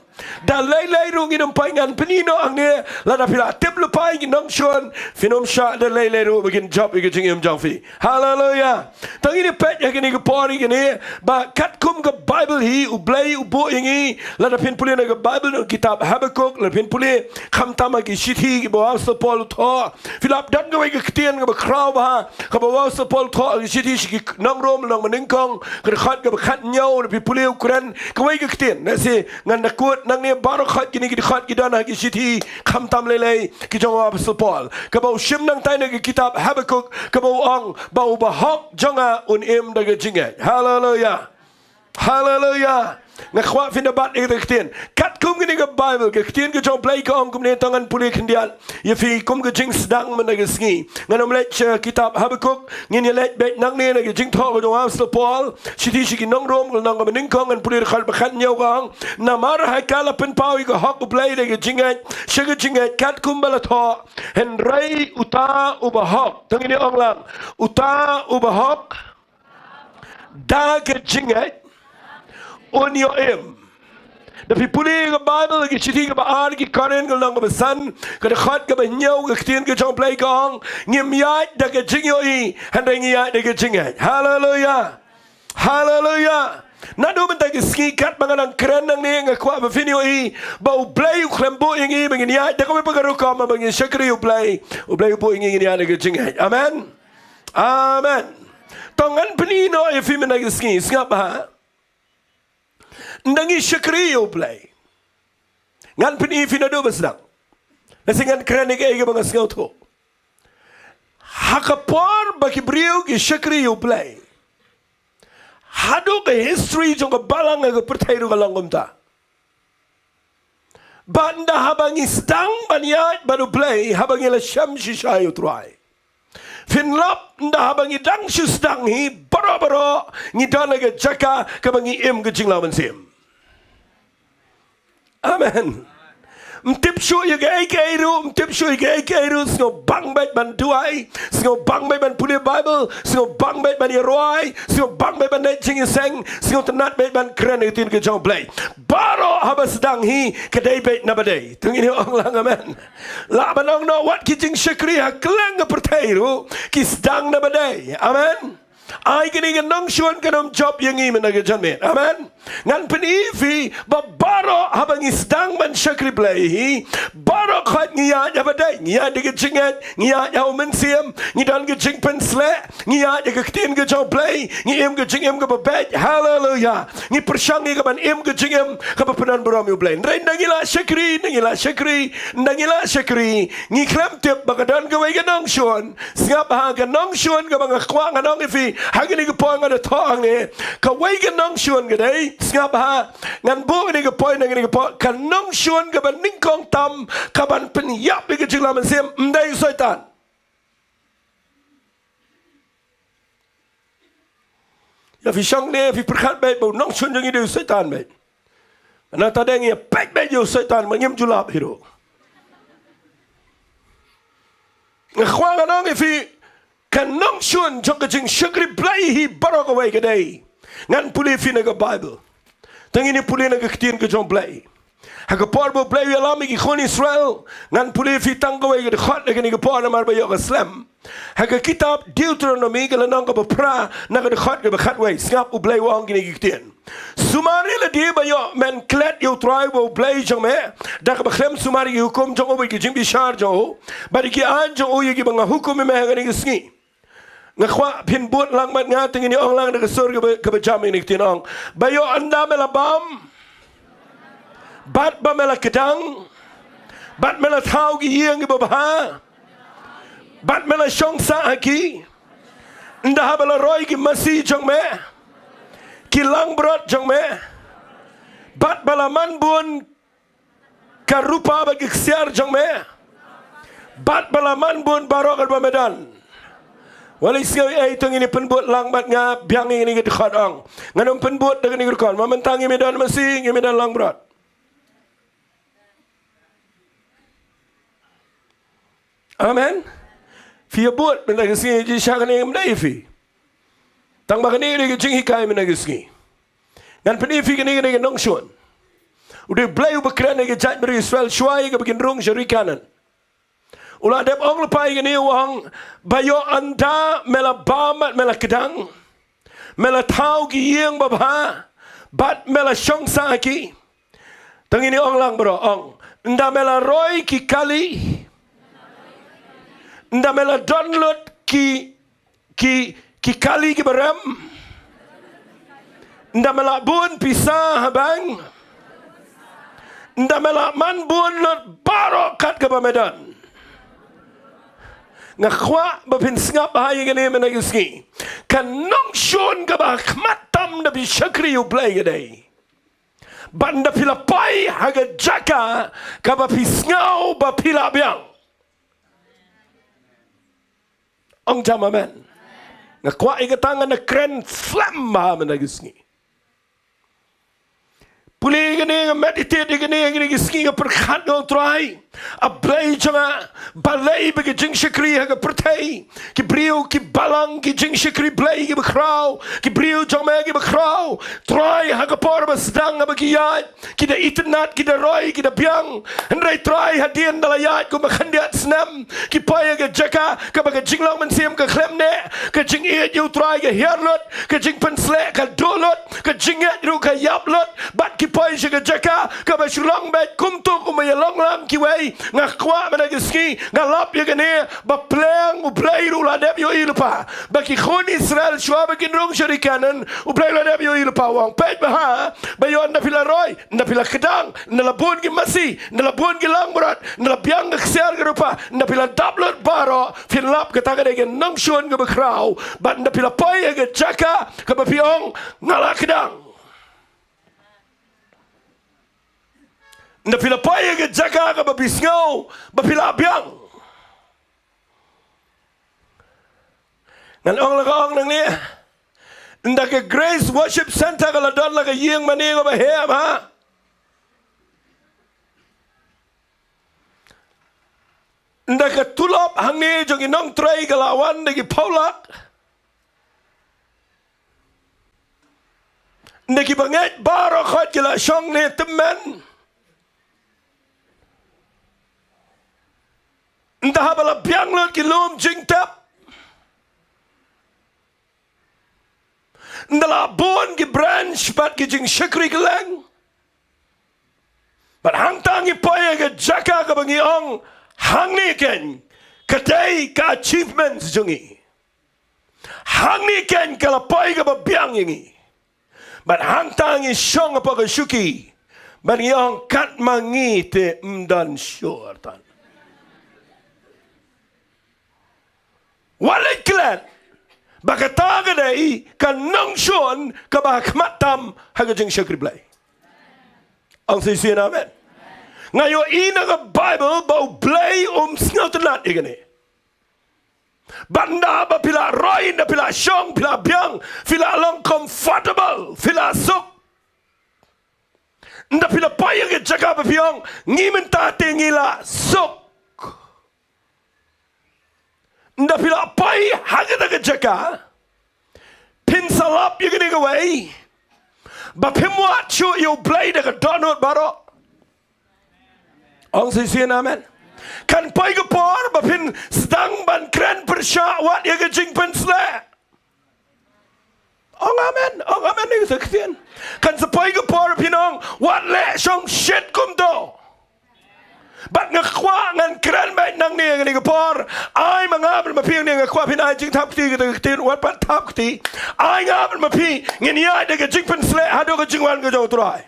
Da lei ru nginum pai ngan penino angne lada pila tip lu pai ki Nongshun finom sha da lei ru begin job ke Jingim jangfi. Hallelujah. Tengini pet ya kini ke pori kini ba kat kum ke Bible hi ublay ubo ingi lada pin puli na ke Bible kitab Habakuk lada pin puli khamtama ki shithi ki bawa sepol tho filap dan ke ke ketien ke kraw ba ke bawa sepol tho ki shithi ki Nongrum nong meningkong ke khat ke khat nyau lada pin puli ukuran ke ke ketien nasi ngan nakut nang ni baru khat kini ki khat ki dana ki shithi khamtam lele ki jawa sepol ke bawa shim nang tai na ke kitab Habakuk ke bawa ong bawa bahok jonga un im daga Jingngeit. Hallelujah. Hallelujah. Ngakwa findabat ni ketien. Kat kum kini ke Bible ke ketien ke Jow Blay ke ong kum ni tangan pulih kendial. Ya fi kum ke Jing sedang menaga sengi. Nganam lech kitab Habakuk ngin ya lech bet nang ni naga Jing tho ke Jow Sepol. Siti siki Nongrum ke nang meningkong ngan pulih khal bakhat nyau ke ong. Namar hai kala pen pau ke hok Blay naga Jingngeit. Syaga Jingngeit kat kum bala tho. Henrai uta ubahok. Tengini ong lang. Uta ubahok. Da ke Jingngeit. On your aim. Tapi pulih ke Bible ke cerita ke baar ke Koran ke lang ke besan ke dekat ke benyau ke ketien ke Jow Blay ke ong ngimiat dah ke Jingyoi hendak ngiat dah ke Jingngeit. Hallelujah. Hallelujah. Nado bentak skikat mangalang keren nang ni ngakwa befinio i bau Blay uklembo ingi benginiat dah kami pengaruka mabengin Shakri Blay bu ingi ngiat dah ke Jingngeit. Amen. Amen. Tongan penino ifi menag ski ngap ha Nangi Shakri Blay. Ngan peni finado besdang. Nasi ngan keren ni kaya bang asngau tu. Hakapor bagi beliau ke Shakri Blay. Hado ke history jong ke balang ke pertai ru kalangom ta. Banda habangi sedang baniat baru Blay habangi la syam shishayu try. Finlap nda habangi dang sedang hi baro ngidana ke jaka ke bangi im ke Jinglang mensim. Amen. Mtip syu ye ke ru, mtip syu ye ke ru sngo bang bet ban duai, sngo bang bet ban puli Bible, sngo bang bet ban yeroi, sngo bang bet ban net Jing seng, sngo tenat bet ban keren tin ke Jow Blay. Baro haba sedang hi kedai bet nabadai. Tungini ong lang amen. La banong no wat ki Jing Shakri ha klang ke pertai ru ki sedang nabadai. Amen. Ai kini ke Nongshun ke nom job yang i menaga janmet. Amen. ngan penifi babaro habang isdang man syakri blai baro khat ngia ya badai ngia de jinget ngia ya mensiam ngi dan ge jing pen sle ngia de ge tin ge jo blai ngi em ge jing em ge babet hallelujah ngi persyangi ge ban em ge jing em ke penan brom yu blai ndai nangila syakri nangila syakri ngi klam tip bagadan ge wei ge nongshun ngap ha ge nongshun ge bang kwa nga nong ifi ha ge ni ge po nga de thong ne ka wei ge nongshun ge dai ngap ha ngan bu ni ge po ni ge po kan nongshun ge ban ning kong tam ka ban pen yap ge jing la man sim ndai syaitan ya fi shang ne fi perkhat bai bu nongshun jeng ide syaitan bai na ta deng ye pek bai yo syaitan ma ngim julap hiro khwa ga nong ifi kan nongshun jong ge jing shagri blai hi barok away ge dai ngan puli fi na ge bible tang ini puli na ge ktin ge jong blai ha ge por bo blai ya lam gi khon Israel ngan puli fi tang ge ge khot ge ni ge por na mar ba yo ge slam ha ge kitab Deuteronomy ge la nong ge pra na ge khot ge be khat wei ngap u blai wang gi ni ge ktin sumari la di ba yo men klet yo try bo blai jong me da ge khlem sumari hukum jong o ge jing bi shar jo ba gi an jong o ye gi ba hukum me ge ni ge sngi ngakwa pin but lang mat nga tingini ong lang de sur ke bejam ini tinong bayo anda mela bam bat ba mela kedang bat mela thau gi yeng gi ba bat mela shong sa aki nda habala roy gi masi jong me ki lang brot jong me bat bala man bun karupa ba gi ksiar jong me bat bala man bun barok ba medan walai sekali itu ini penbuat langbat ngap biang ini kita khadang nganum penbuat dengan ini kan mementangi medan masing medan langbat amen fi buat benda kesini jadi syakan yang mendai fi tang bakan ini ke jing hikai benda kesini ngan penifi kini ke nongshun udah belai ubakran ke jat beri Israel Jowai ke bikin rung jari kanan ulah dep ong lepai gini wang bayo anda mela bamat mela kedang mela tau gi yeng babha bat mela shong sa ki tang ini ong lang bro ong nda mela roy ki kali nda mela download ki kali ki baram nda mela bun pisah bang nda mela man bun lot barokat ke medan ngakwa bapin sngap bahaya gini menagisni kan nongshun ka ba khmatam na bi shakri u play gede banda pila pai haga jaka ka ba pisngau ba pila biang ong jam amen ngakwa igatangan na kren flam ba menagisni puli gini meditate gini gisni ga perkhat no try ablay changa balay bagi jing shakri ha ga pertai ki brio ki balang ki jing shakri blay ki bakrau ki brio jama ki bakrau try ha ga por basdang ba ki yat ki da itnat ki da roy ki da biang ndrai try hadien dalayat ko makhandiat snam ki paya ga jaka ka ba ga jinglang man siam ka khlemne ka jing e you try ga herlot ka jing pensle ka dolot ka jinget ru ka yaplot bat ki paya ga jaka ka ba Shillong bet kumtu ko may long ki wei ngakwa managiski ngalap ya gane ba pleng u plairu la deb yo ilpa ba ki khon Israel shwa ba kin rong sharikanan u plairu la deb yo ilpa wang pet ba ha ba yo na pila roy na pila kedang na labun ki masi na labun ki langmurat na labyang ksiar grupa na pila dablot baro fin lap kata ga gen nongshun ga bakrau ba na pila pai ga jaka ka ba piong ngala kedang nda pila paya ke jaka ka babisngau bapila biang ngan ong la ong nang ni nda ke Grace Worship Center ka la don la ka yeng mani ko ba he ha nda ka tulop hang ni jong inong tray ka lawan de ki paulak nda ki banget baro khot ki la shong ni temen entah bala biang lot ki lum Jingtip ndala bon ki branch bat ki jing shakri kelang. But hang tangi poya ke jaka ke bangi ong hang ni ken kadai ka achievements jungi. Hang ni ken kala poya ke babiang yengi. But hang tangi shong apa ke shuki bangi ong kat mangi te mdan sure tan. Walay klan bakata ke dai kan Nongshun ke bakmatam hagajing shakri blay. Ang say amen. Ngayon ina ka Bible bau play snautenat igani. Banda ba pila roy na pila shong pila biang pila long comfortable pila suk. Nda pila paya ke jaga ba biang ngimenta tingila suk. Nda pila pay hagada ke jaga pin salap igani gawai. Ba pimwa chu you play the donut baro. Ang say amen. Kan pay ke por ba pin sedang ban kren persya wat ya ke jing pen sle. Ang amen ni saktian. Kan sa pay ke por pinong wat le shong shit kum do. Bat ngakwa ngan kren ba nang ni ke por ai mangabel maping ni ngakwa pin ai jing tap ti ke tin wat pat tap ti ai ngabel mapi ngin ya de ke jing pen sle hado ke jing wan ke jo trai.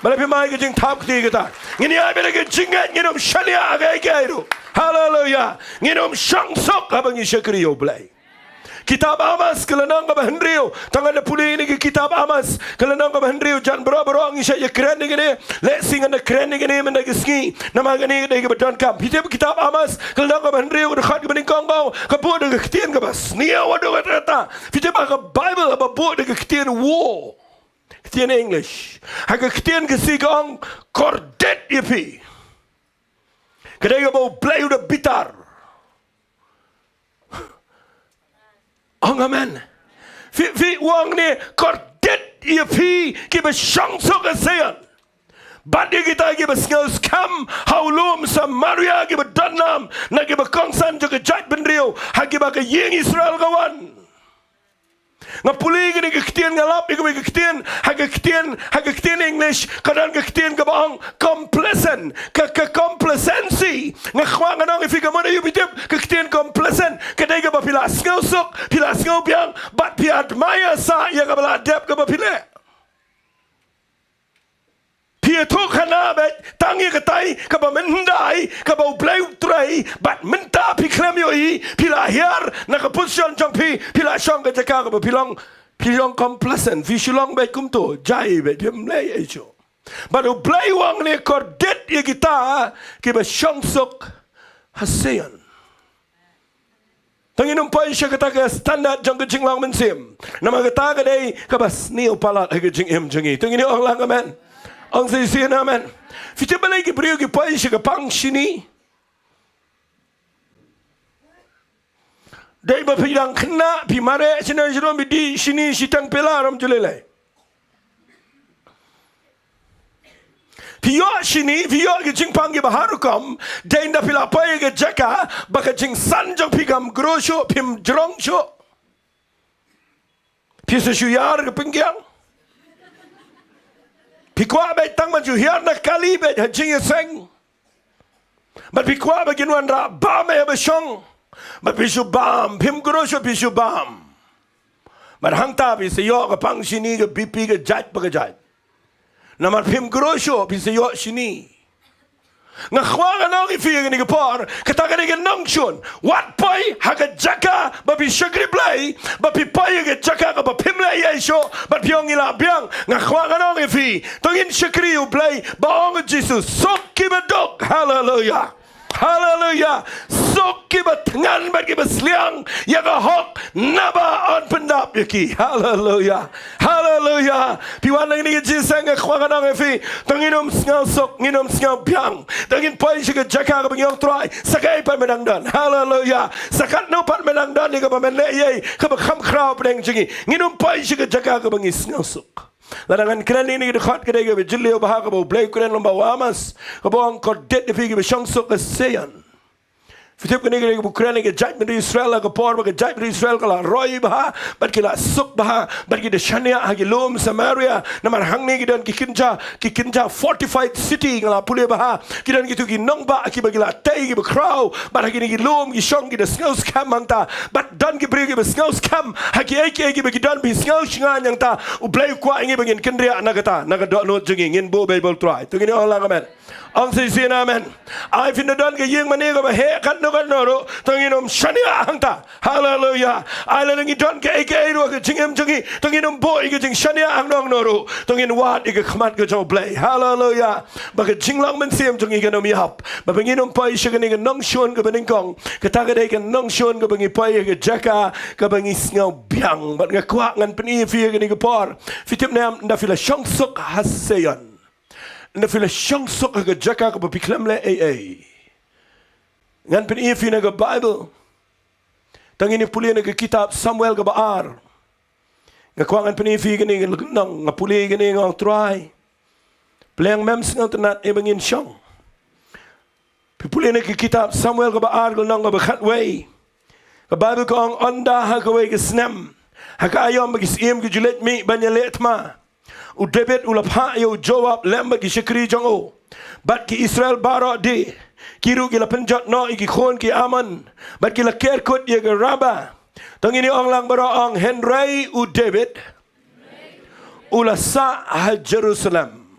Malapi mai ke jing tap ti ke ta. Ngin ya be ke Jingngeit nginom shalia ga gairu. Hallelujah. Nginom shang sok abang shakri yo blai. Kitab Amas kelenang ka Henrio tangan na puli ni kitab Amas kelenang ka Henrio jan bro ang isa ya kren ni le singan na kren ni men na gisngi na magani ni ke badan kam kitab Amas kelenang ka Henrio ka khat ka ning kong bau ka bu de ktien ka bas ni wado ka ta fitem ka Bible ba bu de ktien wo ktien English ha ka ktien ke si kong kordet yepi kadai ka bau play de bitar. Ang amen. Vi wang ni kordet ia pi ki be chance ke sean. Badi kita ki be skills kam haulum Samaria ki be danam na ki be kongsan jo ke jat benrio ha ki ba ke yeng Israel kawan. Ngapuli ki ke ktien ngalap ki ke ktien ha ke ktien English kadan ke ktien ke bang complacent ke complacency ngakwa nganong ifika mo na yubitip ke ktien complacent kadai ke ba pila skill sok pila skill biang but pi admire sa ya ka bala dep ke ba pila pi to khana be tangi ke tai ke ba mendai ke ba play trai but menta pi klem yo i pila hier na ke position jong pila shong ke jaka ke ba pilong complacent vi Shillong be kum to jai be dem le echo but o play wang ne kordet ye kita ke ba shong sok hasean tanginum pa siya kata ka standard jong ke jinglang mensim na magata ka dai ka bas ni upalat ke jing em jingi tangini ong lang amen ang say amen fite balay ke brio ke pa siya ka pang shini dai ba pilang kena pi mare sinan jero bi di sini sitang pelaram julele Pio sini pio ke jing pang ke bahar kam dai na pila pa ke jaka ba ke jing san jong pigam grosho pim jrong sho pi se shuyar ke pingyang pi kwa ba tang man ju hiar na kali be jing seng ba pi kwa ba ginwan ra ba me ba shong ba pisu bam pim grosho pisu bam ba hang ta bi se yo ka pang sini ke bp ke jat ba ke jat namar pim grosho bi se yo sini nga khwa na ngi fi ngi por kata ka ngi Nongshun wat poi ha ka jaka ba bi shagri blai ba pi poi ke jaka ka ba pim la ye sho ba pyong ila byang nga khwa na ngi fi to in shagri u blai ba ong Jesus sok ki ba dok hallelujah hallelujah sok ki ba tangan ba ki ba sliang ya ka hok naba on pendap yaki hallelujah hallelujah piwan nang ni jisang khwa ka nang fi tanginom sngal sok nginom sngal byang tangin pai shi ka jaka ka bang try sakai pa menang dan hallelujah sakat no pat menang dan ni ka ba men le ye ka ba kham khrao preng jingi nginom pai shi ka jaka ka bang sngal sok larangan kren ini ke khat ke dege jilio bahag bo blay kren lomba wamas ko bon ko det de figi be changsok ke seyan Fitip kini kini bukan ni kejat dari Israel lah kepor, kejat dari Israel kalau Roy bah, bat kita suk bah, bat kita Shania hagi Lom Samaria, nama hang ni kita kikinja fortified city kalau pulih bah, kita gitu ki Nongba ki bagila tay ki crowd, bat hagi ni ki Lom ki Shong kita snow scam mangta, bat dan ki beri ki snow scam, hagi ki bagi dan bi snow shingan yang ta, ublay kuat ini bagin kendria nagata, nagadok not jenging in bo Bible try, tu kini orang amen. Ang sisian amen. Ay finadan ke yeng mani ko he kan no ro tanginom shania hangta. Hallelujah. Ay lang idon ke ro ke jingem jingi tanginom boy ke jing shania hang nong no ro tangin wat ke khamat ke jo play. Hallelujah. Ba ke jinglang men sim jingi ke no mi hap. Ba banginom pai shi ke ni ke nongshun ke bening kong. Ke ta ke dei ke nongshun ke bangi pai ke jaka ke bangi ngau biang bat ke kwak ngan peni fi ke ni ke por. Fitip nam nda fila shong sok haseyon. Na fila shang sok ke jaka ke bapiklam le ngan pen ifi na ke Bible tangini puli na ke kitab Samuel ke baar nga kwangan pen ifi gani nang nga puli gani nga try pleng mems nga tenat bangin shang puli na ke kitab Samuel ke baar ke nang ke way ke Bible ko ang onda ha ke way ke snem ha ka ayom bagi sim ke julet mi banyalet ma u David ulapha yo jawab lamba ki shakri Jong bat ki Israel baro di kiru ki la penjat no ki khon ki aman bat ki la ker kot ye ke raba tangini ong lang baro ong Henry u David ula sa ha Jerusalem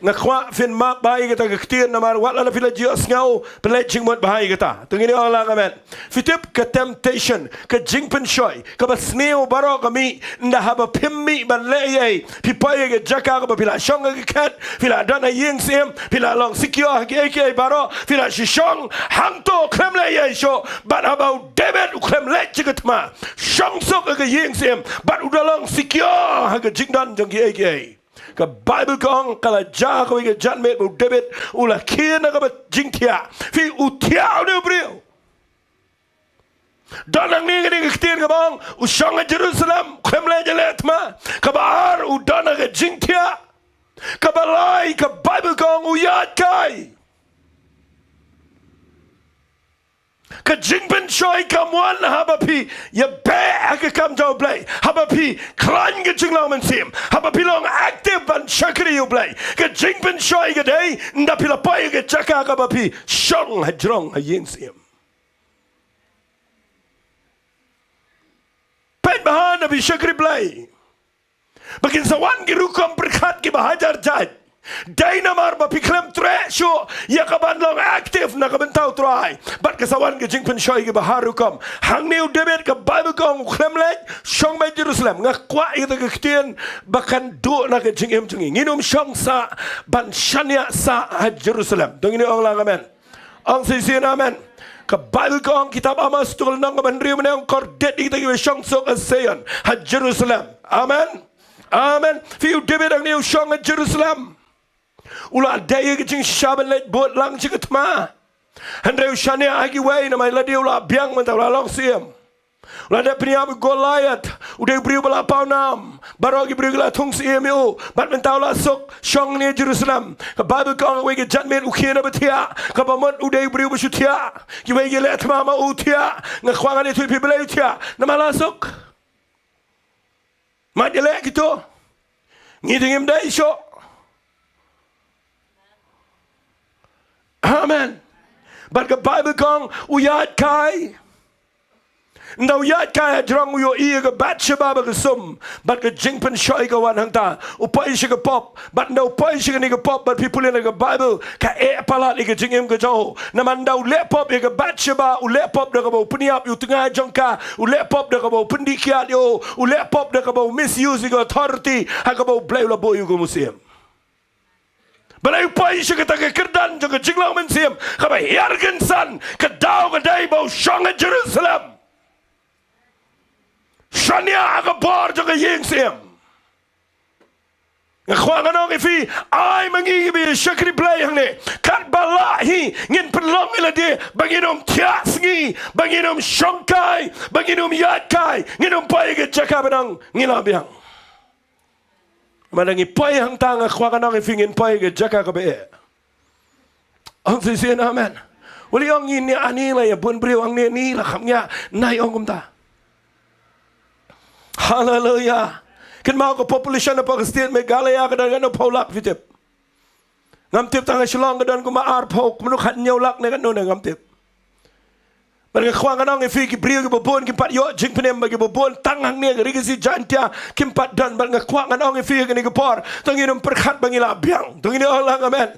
ngakwa fin mak bayi kita kektian namar wala la fila jios ngau pelajing mot bayi kita tungini Allah amen fitip ke temptation ke jingpen shoy ke basneo baro kami nda haba pimmi ban leye pipaye ke jaka ke pila shong ke kat fila dana yeng sem fila long sikyo ke baro fila shishong hangto krem leye sho bat haba David krem le chikatma shong sok ke yeng sem bat udalong sikyo ke jingdan jong ke ke Bible kong kala ja ko ke janmet bu David ula kina ka jingtia fi utia ne brio danang ni ke ktir ka bang usang Jerusalem kremle jelet ma ka bar u dana ke jingtia ka balai ka Bible kong uyat kai ka jingben shoy kamwan haba pi ya be ka kam jaw play haba pi klan ke jinglang men sim haba pi long active ban shakri you play ka jingben shoy ke dei nda pila pai ke chaka ka ba pi shong ha jrong ha yin sim pen bahan na bi shakri play bakin sawan ki rukom berkat ki bahajar jaj Dynamar ba piklem tre sho ya kaban long active na kaban tau try bat kasawan ke jingpen shoy ke baharukom hang new David ke Bible kong klem lek shong ba Jerusalem ngakwa ita ke ktian bakan do na ke jingem jingi nginum shong sa ban shania sa ha Jerusalem dong ini ong lang amen ong sisian amen ke Bible kong kitab Amos tukul nang kaban riu menang kordet ita ke shong sok asean ha Jerusalem amen amen fiu David ang new shong ha Jerusalem ula daya ke jing shaban let bot lang chikat ma handai shania agi way na mai ladi ula biang man ula long siam ula da pniam Goliath udah beri bala paunam barogi beri la thung siam yo bat man ula sok shong ni Jerusalem ka Bible kong we ke janmen ukhina batia ka bamon udah beri busutia ki we ke let mama utia ngkhwangan itu pi belai utia na mala sok ma dele gitu ngidingim dai sho amen but the Bible kong uyat kai nda uyat kai drang uyo iya ke batsheba ba ke sum but ke jingpen shoy ke wan hangta upai shi ke pop but no upai shi ke ni ke pop but people in the Bible ka palat ke jingem ke jo na man dau le pop ke batsheba u le pop de ke bau peniap yu tengah jongka u le pop de ke bau pendikiat yo u le pop de ke bau misuse ke authority ha ke bau blai la boy ke musim balai pai shi ke tak kerdan jo ke jinglang men sim ka ba yargen san ke dau ke dai bau shong Jerusalem shania ka bor jo ke yeng sim ngkhwang anong ifi ai mangi bi shakri play hang ne kat balahi ngin pelong ila de banginom tias ngi banginom shongkai banginom yatkai nginom pai ke jakabanang ngila biang manangi pai hang tanga khwang anong ifi ngin pai ke jaka ka be ang sisian amen Wali ong ini ani lah ya bun beriu ang ni lah Khambniah nai ong kumta. Hallelujah. Kan mau ke population apa ke state Meghalaya ke dan Paulak fitip. Ngamtip tang Shillong ke dan kuma arpok menuk hat nyolak ne kan no ngamtip. Barang khwang anong ifi ki beriu ki bobon ki pat yo jing penem bagi bobon tangang ne ri si jantia kim pat dan barang khwang anong ifi ki ni por tangin perkhat bangila biang tangin Allah amen.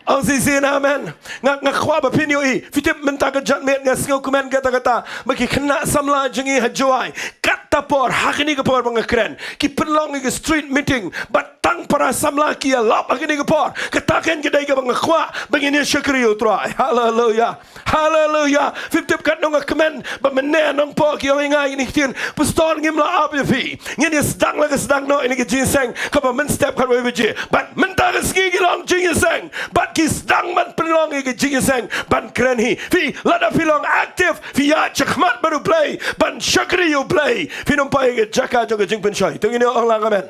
Ang sisi na amen. Ngak khwa ba pinyo i. Fitip menta ka janmet nga singaw kumen kata-kata. Bagi kena samla jengi ha Jowai. Kata por hakini ka por mga kren. Ki penlong i street meeting. Batang para samla ki lap hakini ka por. Kataken kedai ka mga khwa. Bagi ni syakriyo try. Hallelujah. Hallelujah. Fitip kat nung kumen ba menne Nongpoh ki oi ngai ni tin. Pastor ngimla ab fi. Ngini sedang la sedang no ini ki jinseng. Ka ba men step kan we je. But menta ka ski ki long jinseng. But ki sedang man penlong ke jingseng ban keren hi fi lada filong aktif fi ya chakmat baru play ban syakri you play fi nompai ke jaka jo ke jingpen shoi tungini orang amen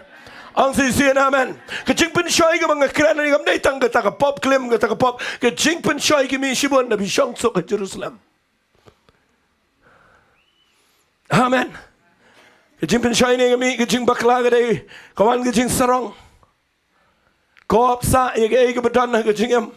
ang si amen ke jingpen shoi ke bang keren ni gam dai tang ke tak pop klim ke tak pop ke jingpen shoi ke mi shibon nabi shong sok ke Jerusalem amen ke jingpen shoi ni ke mi ke jing bakla ke dai kawan ke jing sarong Koop sa ke bedan ke jingem.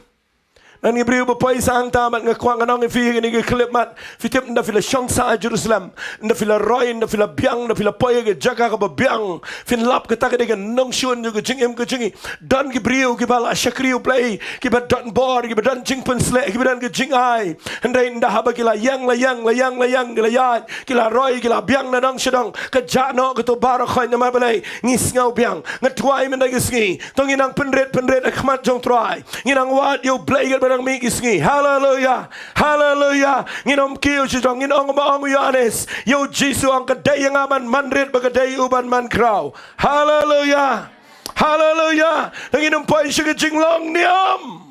Dan ni beriu berpai sang tamat ngakuang anong ifi ni ke klip mat fitip nda fila shong sa Jerusalem nda fila roy nda fila biang nda fila poy ke jaga ke biang fin lap ke tak ke Nongshun ke jingem ke jingi dan ke beriu ke bala syakriu play ke badan bor ke badan jingpen slek ke badan ke jingai ndai nda haba kila yang kila yat kila roy kila biang na dong sedong ke jano ke to bar khoy na balai ngis ngau biang ngatwai men dai sngi tonginang penret akmat jong try nginang wat you play barang mi kisngi hallelujah hallelujah nginom kiyo sidong nginong maong yanes yo jisu ang kadai yang aman manrit bagadai uban man kraw hallelujah hallelujah nginom poy siya jinglong niam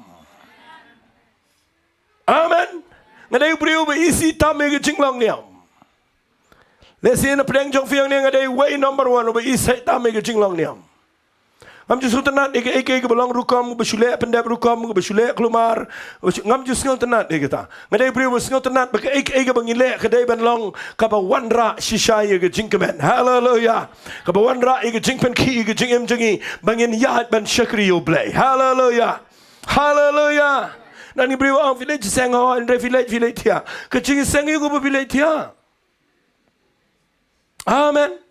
amen ngadai beriu ba isi tame ke jinglong niam lesin na pedang jong fiang ni ngadai way number 1 ba isi tame ke jinglong niam ngam justru tenat eke ke belong rukam besulek pendap rukam besulek kelumar ngam justru tenat dia kata ngadai beri justru tenat beke eke bangilek kedai ban long ka ba wanra shisaya ke jingkemen hallelujah ka ba wanra eke jingpen ki ke jingem jengi bangin yat ban syakri yo play hallelujah hallelujah nani beri wa village sang ho andre village dia ke jing sang yo go village dia amen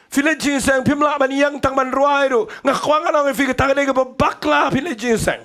Village sang pimla ban yang tang ban ruai do ngakwang anong fi ka tagane ka bakla village sang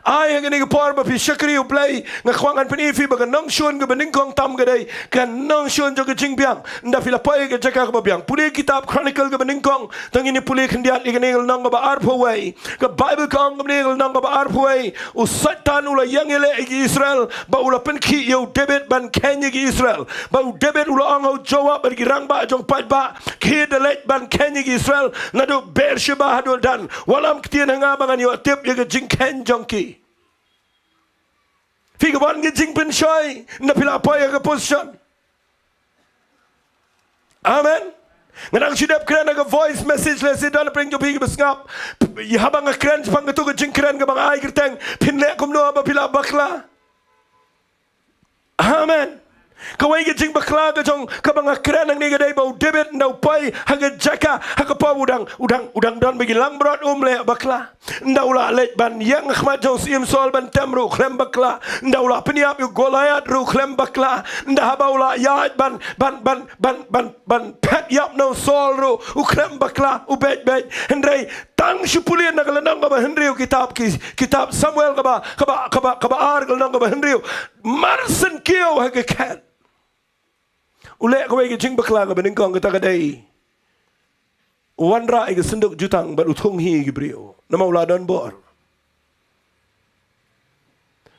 ay ngani ka por ba fi syakri play ngakwang an pini fi ba Nongshun ka beningkong tam ka dai ka Nongshun jo ka jingbiang nda fi la pai ka jaka ka biang puli kitab chronicle ka beningkong tangini puli khndiat iganel nang ba arpaway ka bible kong ka beningel nang ba arpaway u satan ula yang ele Israel ba ula pen ki yo debit ban kenya ki Israel ba u debit ula ang ho jawab ba girang ba jong pat ba ki delet ban kenya ki Israel nadu Beersheba hadul dan walam ktian nga bangan yo tip ye ka jingken jongki Figa ban ke jingpen shoy na pila poy ke position amen ngadang sidap kran ke voice message le sidon bring jo big besngap ya habang kran pang tu ke jingkran ke bang ai kerteng pinle kumno ba pila bakla amen kawai ke jing bakla ke jong ka bang kran ang ni ke dai bau debit ndau pai haga jaka haga pa udang don bagi lang brot le bakla ndaula let ban yang khmat jong sim sol ban tamru khlem bakla ndaula peniap yu golayat ru khlem bakla ndahabaula yat ban pet yap no sol ru u khlem bakla u bet hendrai tang shupulian na kalanang ba hendriu kitab Samuel kaba ar kalanang ba hendriu marsen kio haga kat ulek kawai ke jing bakla ka beningkong kata kadai wanra ke senduk jutang baru thung hi ke brio nama ula don bor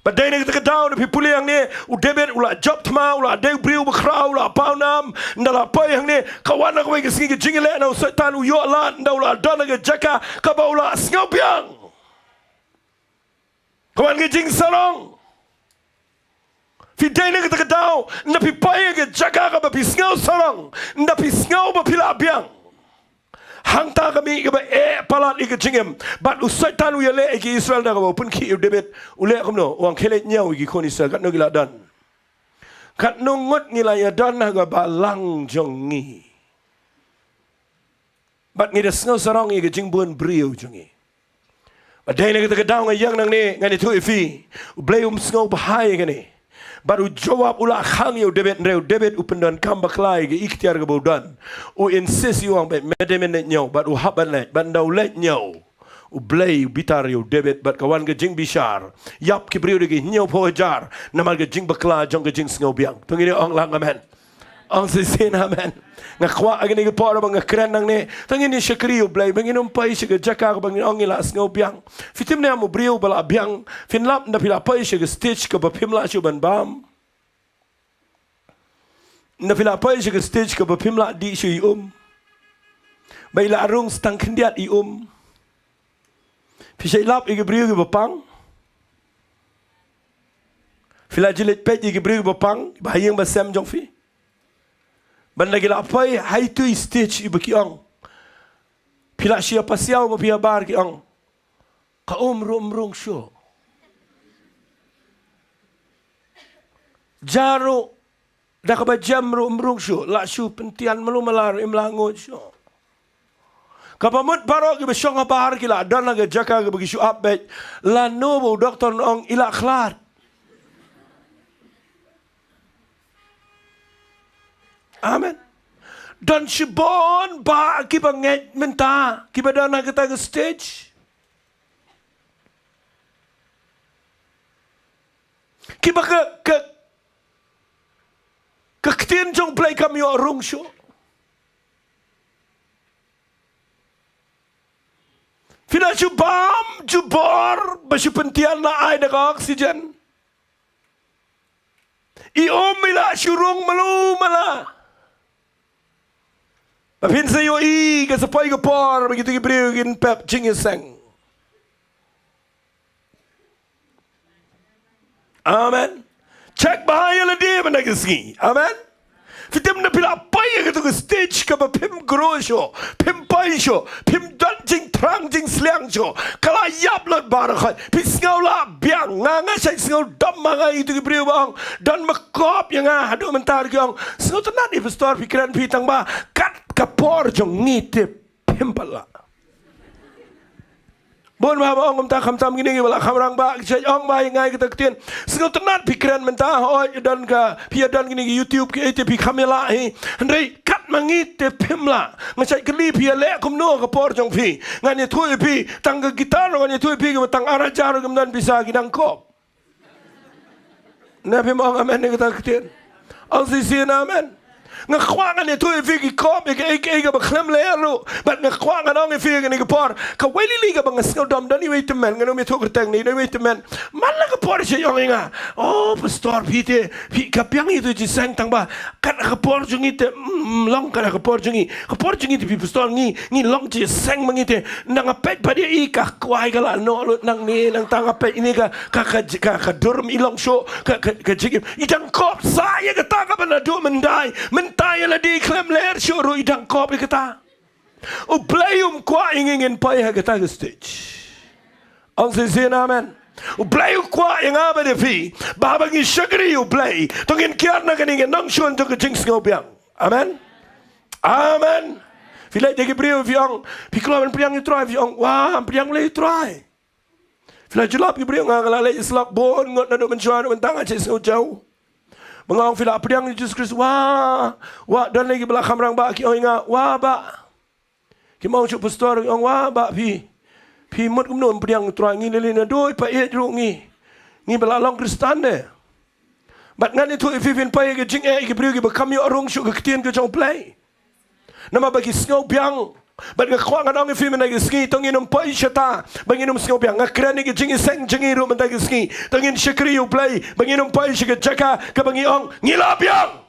badai ni kita down pi puli yang ni u debit ula job tma ula dei brio bakra ula paunam ndala pai yang ni kawan kawai ke singi jing le na setan u yo la ndala don ke jaka ka ba ula sngau biang kawan ke jing sarong Fidei ni kita tahu, napi payah ke jaga ka bapi sengau sarang, napi sengau bapi labiang. hang ta kami ke ba palat ike jingem but usai tan u yale ike Israel da ba pun ki David ule kamno wang kele nyau ike kon Israel kat no gila dan kat no ngot ngila ya dan ga ba lang jongi but ngi de sngo sarong ike jingbun brio jongi badai ne kita daw ngayang nang ni ngani tu ifi blay sngo bahai ngani baru jawab ula khang yo David upendan kam baklai ge ikhtiar ge bodan u insist yo ang medemen nyau baru haban let bandau let nyau u blay bitar yo David bat kawan ge jing bishar yap ki brio ge nyau pojar namal ge jing bakla jong ge jing sngo biang tungini ong lang amen ong sisin amen ngakwa agni ge por bang kren nang ne tangini shakri yo blay banginum pai shige jaka bang ong ila sngo biang fitim ne amu brio bala biang finlap na pila pai shige stage ke bapimla shu ban bam na pila pai shige stage ke bapimla di shu baila arung stang kendiat fisai lap ige brio ge bapang fila jilet pet ige brio bapang bahayang basam jong fi ban lagi la pai hai tu stage ibu ki ong pila sia pasiau mo pia bar ki ong ka rung sho jaro da ka ba jam rung sho la shu pentian malu malar imlango sho ka pamut baro ki besong bar ki la dan la jaka ki bagi shu update la no bo doktor ong ila khlat amen. Dan sibon ba kiba nget menta kiba dana kita ke stage kiba ke ketien jong play kami orang show fina jubam jubor basu pentian la ai daga oksigen iomila syurung malu mala Bapin sayo ke sapay ke por begitu ke beriu gin pep jingiseng. Amen. Cek bahaya la dia benda kesengi. Amen. Fitim na pila pay ke tu ke stage ke bapim grosho, pim pay sho, pim dan jing trang jing sliang sho. Kala yap lot barakat. Pis ngau la biang nganga say ngau dam manga itu ke beriu bang dan makop yang adu mentar kyong. Ngau tenan ni pastor pikiran pitang ba kat kapor jong ngitip pimpala. Bon ba ong ta kham gini bala khamrang ba sai ong ba ngai kita ketien. Singau tenat pikiran mentah oi dan ka pia dan gini YouTube ke pi kamera hi. Ndai kat mangitip pimla. Ngasai keli pia le kum no kapor jong pi. Ngani thui pi tang ka gitar ngani thui pi ke tang arajar kum dan bisa gidang kop. Na pi ong amen kita ketien. Ong si amen. Ngakwangan itu ifigi kom ika bakhlem lero but ngakwangan ong ifigi ni kapor ka weli liga bang ngau dom dani wait man ngano mi tok tang ni wait man man la kapor si yong inga oh pastor pite pi kapyang itu ji sang tang ba kan kapor jungi te long kan kapor jungi pi pastor ni long ji sang mangite nang apet pada ika kwai kala no nang ni nang tang apet ini ka durm ilong sho ka jigim idang kop saya kata ka bana do mendai tayo la di klem ler syuru idang kop kita. O playum kwa ingin pay kita ke stage. Ang sisin amen. O playu kwa yang apa de fi. Babang isagri o play. Tongin kiar na kaning Nongshun to ke jing sngobiang. Amen. Amen. Filai de brio viang. Piklo priang you try viang. Wah, priang le try. Filai julap brio ngala le islak bon ngot na do menjuan mentang aja jauh. Mengang fila priang Jesus Kristus wah dan lagi belah kamrang ba ki inga wah ba ki mau cu pastor ong wah ba pi mut kumnon priang truang ngi lelina doi pa e ru ngi belah long Kristan de bat ngani tu ifin pa ke jing e ki priu ki ba kam yo rong shu ke tien ke jong play nama bagi sngo biang bat ngakwa ngadong ifin na ski tongin pa ishata bangin sngo biang ngakran ni ke jing seng jing ru man ta ski tongin shakri yo play bangin pa ishika jaka ka bangi ong ngila biang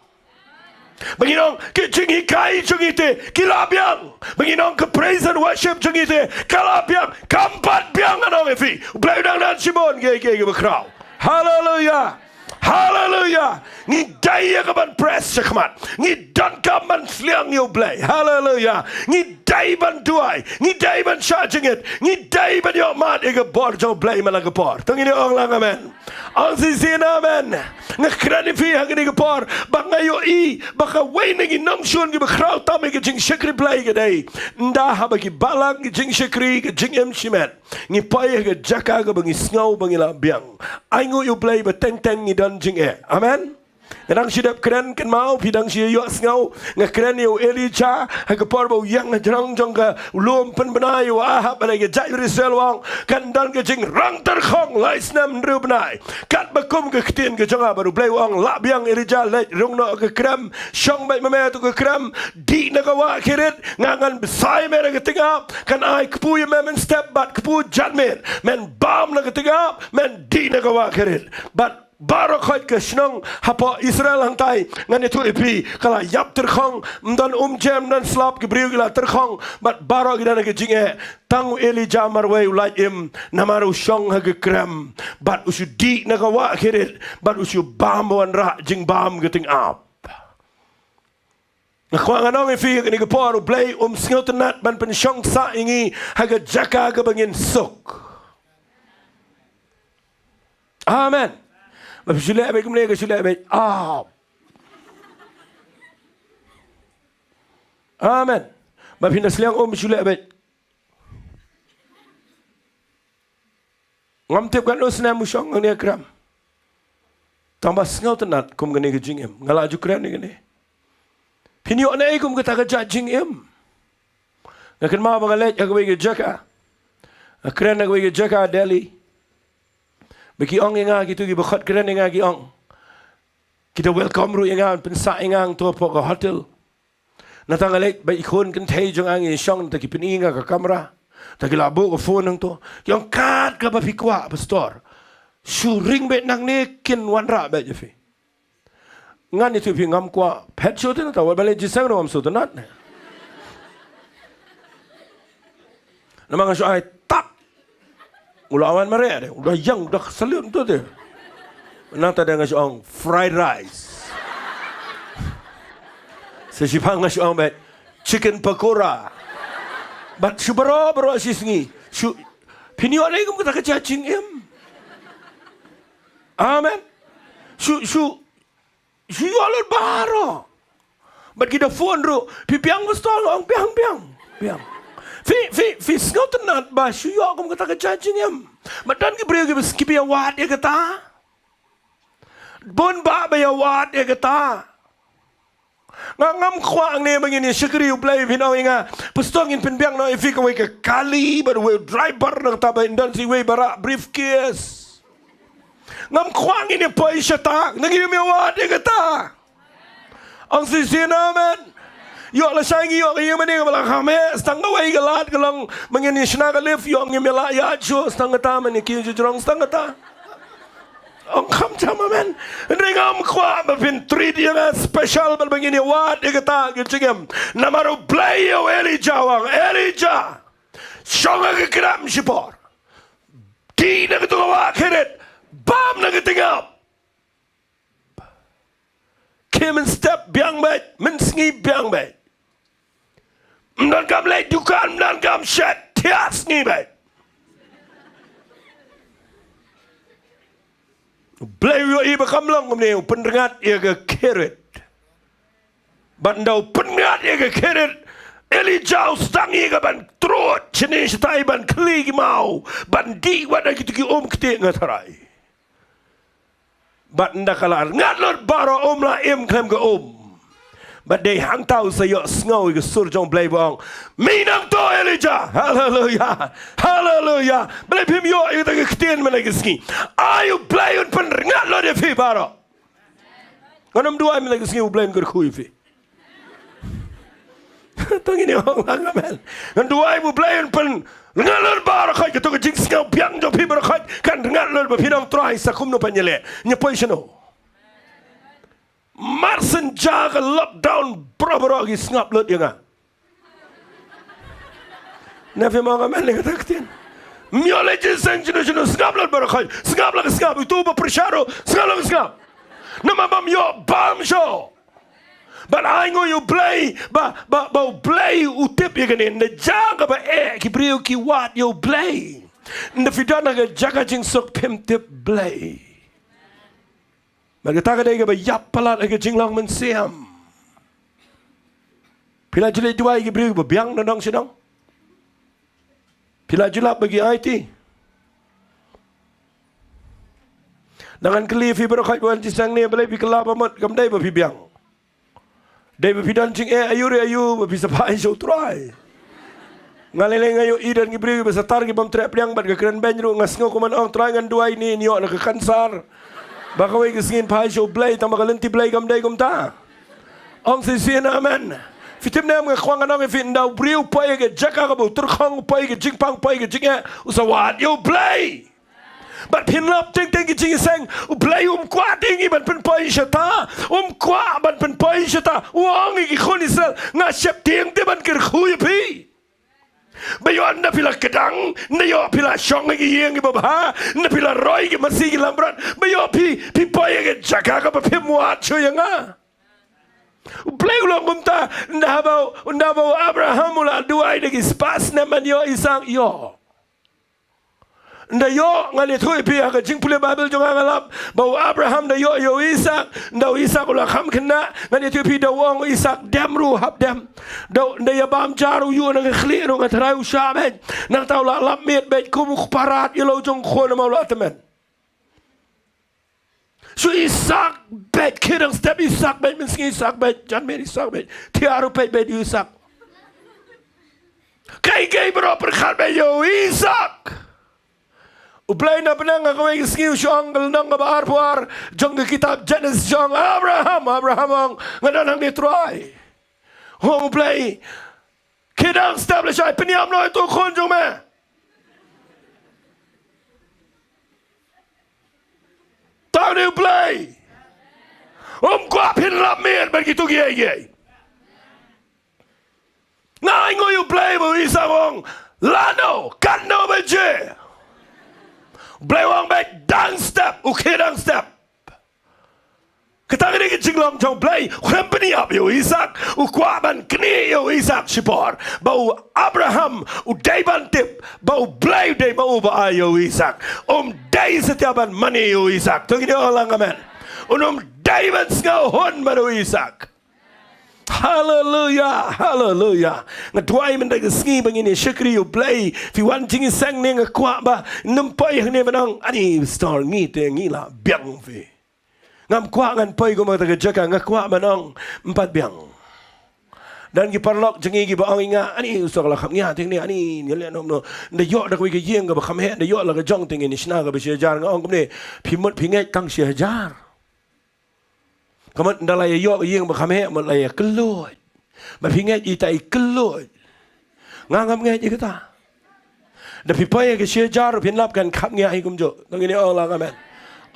bangin ong ke jing kai jungite kila biang bangin ong ke praise and worship jungite kala biang kampat biang ngadong ifi play dang dan simon ge bakrau hallelujah Hallelujah. Ni daya ka ban press sakmat. Ni dan ka man sliang yo blay. Hallelujah. Ni day ban tuai, ngi day ban sha jingit, ngi day ban yo mat e gepor jo blai malang gepor. Tong ini ong lang amen. Ang sisin amen. Ngekrani fi hang ini gepor, bangayo I, baka way ngi Nongshun gi bekrau tam gi jing shikri blai ge dai. Nda ha bagi balang gi jing shikri gi jing em shimet. Ngi pai ge jaka ge bangi snau bangi la biang. Ai ngu yu blai ba teng teng ngi dan jing e. Amen. Kadang sidap keren kan mau pidang si yo ngau ngakeren yo Elijah ha ka porbo yang jang jong ka lom pen benai yo ahab ba ge jai risel wang kan dan ge jing rang ter khong lai snam ru benai kat ba kum ge ktien ge jong ba ru blai wang la biang Elijah le rung no ge kram shong ba me to ge kram di na ka wa kiret ngangan besai me ge tinga kan ai kpu ye men step bat kpu jadmen men bam na ge tinga men di na ka wa kiret but Barakot ke Shillong hapa Israel hang tai ngan itu ipi kala yap terkhong mdan jam dan slap ke briu gila terkhong bat barok gida ke jinge tangu Elijah marway ulai im namaru shong ha ke kram bat usu di na ka wa khirit bat usu bam wan ra jing bam getting up na kwa nganong ifi ke ni ke por blai sngotenat ban pen shong sa ingi ha ke jaka ke bangin suk amen. But if you let me come here, you let me. Amen. But if you let you let me. Ngamtip kan usna musyong ngani kram. Tambah ngau tenat kum ngani ke jingem. Ngalaju kran ni ngani. Pinyo na kum ke tak jingem. Ngakan ma bangalet agwe ke jaka. Kran agwe ke jaka Delhi. Bagi orang yang gitu gi bakhat keren yang gi ong. Kita welcome ru yang pensa yang tu pok hotel. Natang alek ba ikon kan thai jong ang shong ta ki pininga ka kamera. Ta ki labo ko phone nang to. Yang kat ka ba fikwa pastor. Shuring bet nang ne kin wan ra ba je fi. Ngan itu pi ngam kwa pet show te na ta wa bale jisang ro am so to nat. Namang so ai tak ulawan mereka deh, udah yang udah selim tu deh. Nanti ada ngasih orang fried rice, sesipang ngasih orang bet chicken pakora, bat subaro baro sisngi, pinio lagi kamu kata cacing em, amen, alur baro, bat kita phone ru, piang bestol orang piang. Fi sngotenat ba shuyo kum kata ke judging em. Madan ki brio ki skipi awat ya kata. Bon ba ba ya wat ya kata. Ngam khwang ne bangini shikri uplay pinau inga. Pustong in pinbiang no ifi ka we ke kali but we driver na kata ba indan si we bara briefcase. Ngam khwang ini poi shata nagi mi awat ya kata. Ang sisina man. Yok la sai yok ye mani bala khame stang wai galat galang mangeni shna ga lef yok ngemela ya jo stang ta mani ki jurong stang ta ong kham chama men ringam khwa ba pin 3 dia special bal mangeni wat e ta ge chigem namaru play yo Elijah shonga ge gram shipor ti na ge to wa kheret bam na ge tingap Kim step biang bet men sngi biang bet dan kam lek dukan dan kam shat tias ni bet blai yo iba kamlang ni pendengat ia ke keret bandau pendengat ia ke keret Elijah stangi ke ban trot chini stai ban kli mau bandi wada gitu ki kete ngatarai banda kalar ngatlor baro la im klem ke but they hang tau sayo snow ke surjong blai bong minang to Elijah hallelujah blai pim yo yu ta ke ktien mena ke ski ayu blai un pen ngatlor de fi baro nganam dua mena ke ski blai ngur khu fi tong ini orang amen ngan dua ibu blai un pen ngalor baro khai ke to ke jing skau piang jo pi baro khai kan ngalor ba pinang trai sakum no panyele nyepoi seno Marsen jaga lockdown bro gi ngap lot yang Nafi mga men ni kataktin miole jiseng jino ngap lot bro khai ngap itu ba pressure ngap nama bam yo bam show But I know you play, but play utip ya kanin. Na jaga ba kibriu ki wat you play. Na fidana ka jaga jing sok pim tip play. Magkataga na ba yap palat ka jing lang man siyam. Pila juli dua kibriu ba biang na nong sinong. Pila julap bagi IT. Dengan kelifi berkat wan cisang ni balai pikelap amat kamdai ba biang. Dai berpidan cing ayu bisa pakai show try. Ngaleleng ayu idan gibri bisa tar gibam trap liang bat keren benru ngasngo kuman ong try ngan dua ini niok nak kansar. Bakawai kesingin pakai show play tambah kalenti play kam dai ta. Ong sisian amen. Fitim nam ngakwang anong ifin daw briu pay ke jaka ka bu turkhong pay ke jingpang pay ke jinga usawat you play. But pinlap ting jing seng play kwa ting ban pen poi shata kwa ban pen poi shata wang i khoni sel nga shep ting te ban ker khuy pi bayon na pila kedang na yo pila shong gi yeng gi baba na pila roy gi masi gi lambran bayo pi poi ge jaka ka ba pi muat chu yanga play ulong kumta ndabau Abraham ula duai de gi spas na man yo isang yo nda yo ngali thui pi ka jing pule Bible jong ngalap bau Abraham da yo Isaac nda Isaac ula kham khna ngali thui pi da wong Isaac dem ru hab dem nda ya bam jaru yu na khli ru ngatrai u shabe nang tau la lap met bet kum parat yo lo jong khon ma la temen so Isaac bet kidang step Isaac bet miskin Isaac bet jan met Isaac bet tiaru bet Isaac kai bro perkhat bet yo Isaac Uplay na penang kawai skill Jong nang kabar puar Jong ke kitab Genesis Jong Abraham ang nganang ni try Hong play kidang establish ay peniam no itu kon Jong me Tahu ni play kwa pin lap mer begitu gay Nah ingo you play bo isa wong lano kan no beje Play wang back down step, down step. Ketang ini Shillong jong play, Khambniah yo Isaac, Ukwaban kini yo Isaac shipor, bau Abraham, Jingtip, bau play day bau ba yo Isaac, day setiapan money yo Isaac. Tunggu dia orang amen. Day ban ngau hon baru Isaac. Hallelujah, hallelujah. Ngadwai mendag ski bangini syukri you play. Fi wan jing sang ne ngakwa ba nempai hne banang ani star ngi te ngi la biang fi. Ngam kwa ngan pai ko mata jaka ngakwa banang 4 biang. Dan ki parlok jengi ki ba ang inga ani usok la Khambniah ting ni ani nyele nom no. Nda yo da ko ki yeng ga ba kham he nda yo la ga jong ting ni shna ga ba she jar ngong kom ne phi mot phi ngai kang she jar. Kamu ndalai yo yeng ba khame ma lai kelot ma pingai i tai kelot ngam ngai ji kata da pi pai ke she jar pin lap kan khap ngai kum jo ngi ni ong la amen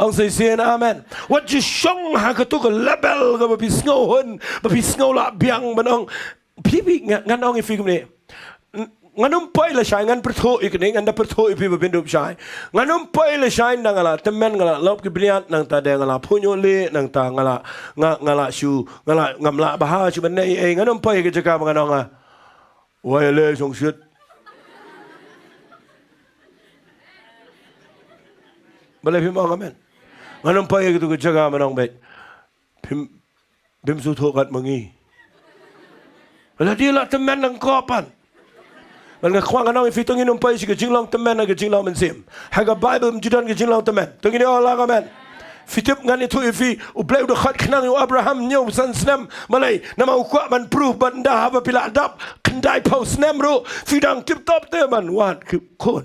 ong sai sen amen what ji shong ha ka tu ka label ga ba pi snow hon ba pi snow la biang banong pi ngan ong i fi kum ni nganum pai la shai ngan pertho ikne ngan da pertho ipi ba bindup shai nganum pai la shai nangala temen ngala lop ki briat nang ta de ngala phunyo le nang ta ngala shu ngala ngamla baha shu ban nei nganum pai ke jaka nganonga wai le song shit bale phim ong amen nganum pai ke tu ke jaka manong bet bim su tho kat mangi la dia la temen nang kopanมันก็ควางกันน้องฟิตตรงนี้นุ่มไปสิก็จิงลองตะแมนก็จิงลองมันเสียมให้กับไบเบิลจุดนั้นก็จิงลองตะแมนตรงนี้เอาละกันแมนฟิตงานนี้ทุยฟิอุเบลดูขัดขนังอยู่อับราฮัมเนี่ยสันสแนมมาเลยน้ำมันอุกวะมันพรูฟบันดาฮะพิลาดับขันได้เผาสแนมรู้ฟิดังทิปท็อปเตมันวาดคือคน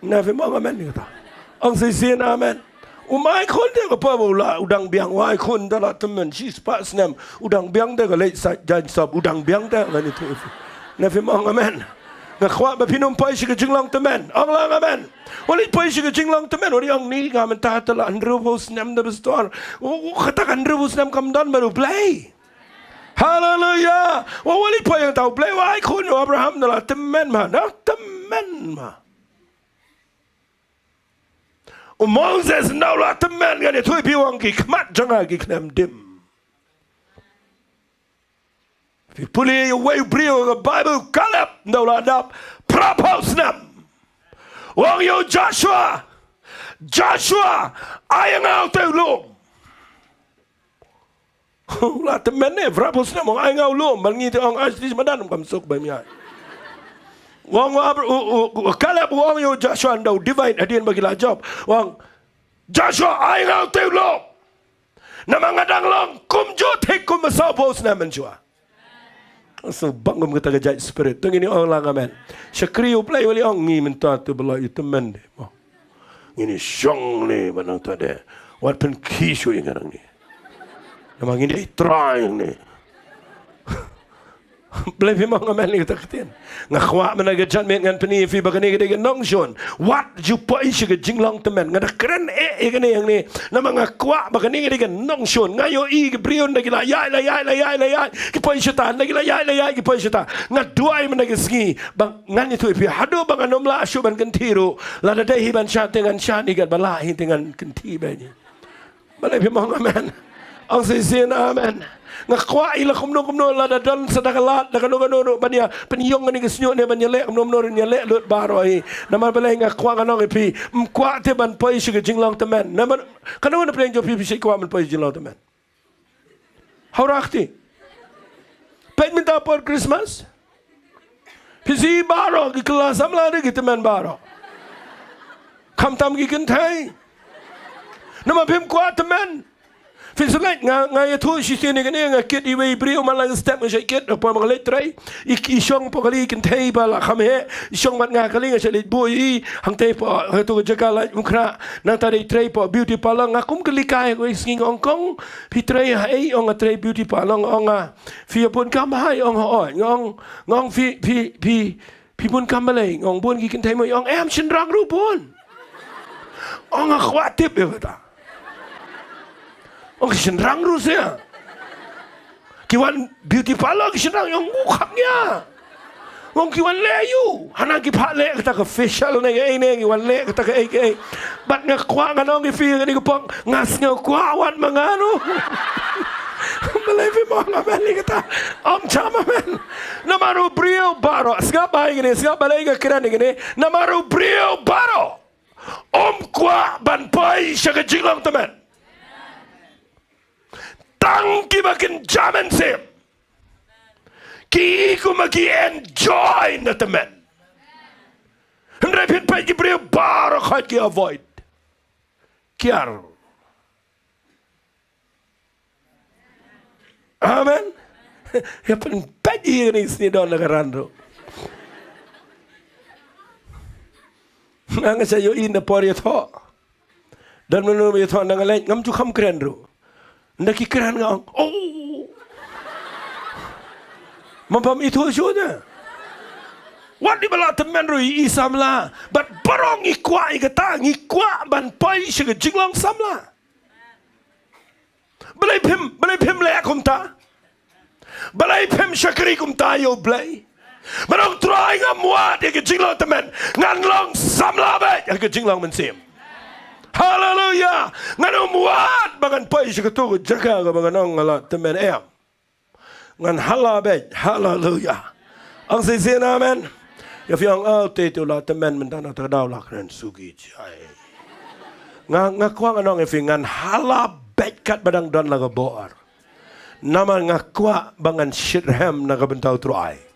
น่าฟิมองกันแมนนี่ก็ตาองเสียนะแมนอุไม้คนเดียวก็พอบุลาอุดังเบียงวายคนตลอดตะแมนชีสปาสแนมอุดังเบียงเดียวก็เลยใส่ยันสอบอุดังเบียงเดียวกันนี่ทุยฟิน่าฟิมองกันแมนngakwa ba pinum pai shi jing long temen ong lang amen wali pai shi jing long temen wali ong ni ga men ta ta andro bos nam da bestor kata andro bos nam kam dan baru play hallelujah wali pai yang tahu play wai kun Abraham da temen ma na temen ma Moses na la temen ga ni thui pi wang ki kmat janga ki knem dim Puli way brio the Bible kalap no ladap propose nam. Wang yo Joshua ayang out te lo. La te menne propose nam ayang out lo mangi te ong asli madan kam sok ba mi ai. Wang kalap wang yo Joshua no divine adin bagi la job. Wang Joshua ayang out te lo. Namangadang long kumjo tek kum masapos nam menjua. So bangum kita gajah spirit. Tunggu ni orang amen. Syakriu play wali orang ni minta tu bela itu men. Ini Shillong ni banang tu ada. Wat pen kishu yang orang ni. Nama ini try yang ni. Boleh memang amen ni kita katakan. Ngakwa mana gajah men ngan peni fi bagani kita Nongshun. Wat jumpa isu ke Jinglang temen. Ngada keren yang ni. Nama ngakwa bagani kita Nongshun. Ngayo ke brion lagi lah. Ya. Kipai syaitan lagi lah. Ya. Kipai syaitan. Ngaduai mana ke sengi. Bang ngan itu pi. Hadu bang anomla asyuk ban kentiru. Lada dehi ban syat dengan syat ni kan balahi dengan kenti banyak. Boleh memang amen. Ang sisian amen. Ngakwa ila kumno la dan sadakalat da kanu bania penyong ni kesnyo ne banyale kumno nyale lut baroi nama balai ngakwa kanong pi mkwa te ban poi suga Jinglang temen nama kanu na pleng jo pi si kwa man poi Jinglang temen haurakti pet minta por Christmas pisi baro ki kelas samla de temen baro kam tam ki kentai nama pim kwa temen Fisulek ngaya tu sisi ni kan yang kit iwe brio malang step macam kit apa malang letrai isong pokali kentai bala khamhe isong mat ngakali ngasa let boy hang tei po tu jaga la mukra nang tadi trai po beauty parlor ngakum kelikai ko sing Hong Kong pi trai hai ong trai beauty parlor ong fi pun kam hai ong oi ngong fi pun kam malai ngong bun ki kentai mo ong em sin rang ru pun ong khwatip ya kata Oh kesenrang rusnya. Kiwan beauty parlor kesenrang yang mukanya. Wong kiwan leyu. Hana ki pak le kata ke facial ni ini kiwan le kata ke ai. Bat ngakwa nganong ki feel ni kupang ngasnya kuawan mangano. Melebi malah beli kata om chama men. Namaru brio baro. Siapa ini? Siapa lagi keran ini? Namaru brio baro. Om kwa ban pai syaga Jinglang teman. Tangki makin jaman sim. Ki ku maki enjoy na temen. Hendrai pin pai ki brio baro khat ki avoid. Kiar. Amen. Ya pen pai ni sini don nagarando. Nang saya yo in na por yato. Dan menu yato nang lain ngam ju kham kren ro. Nak ikan ngong, oh, mampam itu saja. Wat di bala temen rui isamla, but barong ikwa ikata ikwa ban pai syaga Jinglang samla. Balai pim le akumta, balai pim syakri kumta yo balai. Barong try ngamwat ya Jinglang temen, nganlong samla baik ya Jinglang mensim. Hallelujah. Nganu muat bangan pai seketu jaga ke banganong ala temen em. Ngan halabet. Hallelujah. Ang sisi amen. Ya fiang te tu la temen mentana terdau la kren sugi jai. Ngakwa nganong e ngan halabet kat badang don la boar. Nama ngakwa bangan shirham na bentau truai.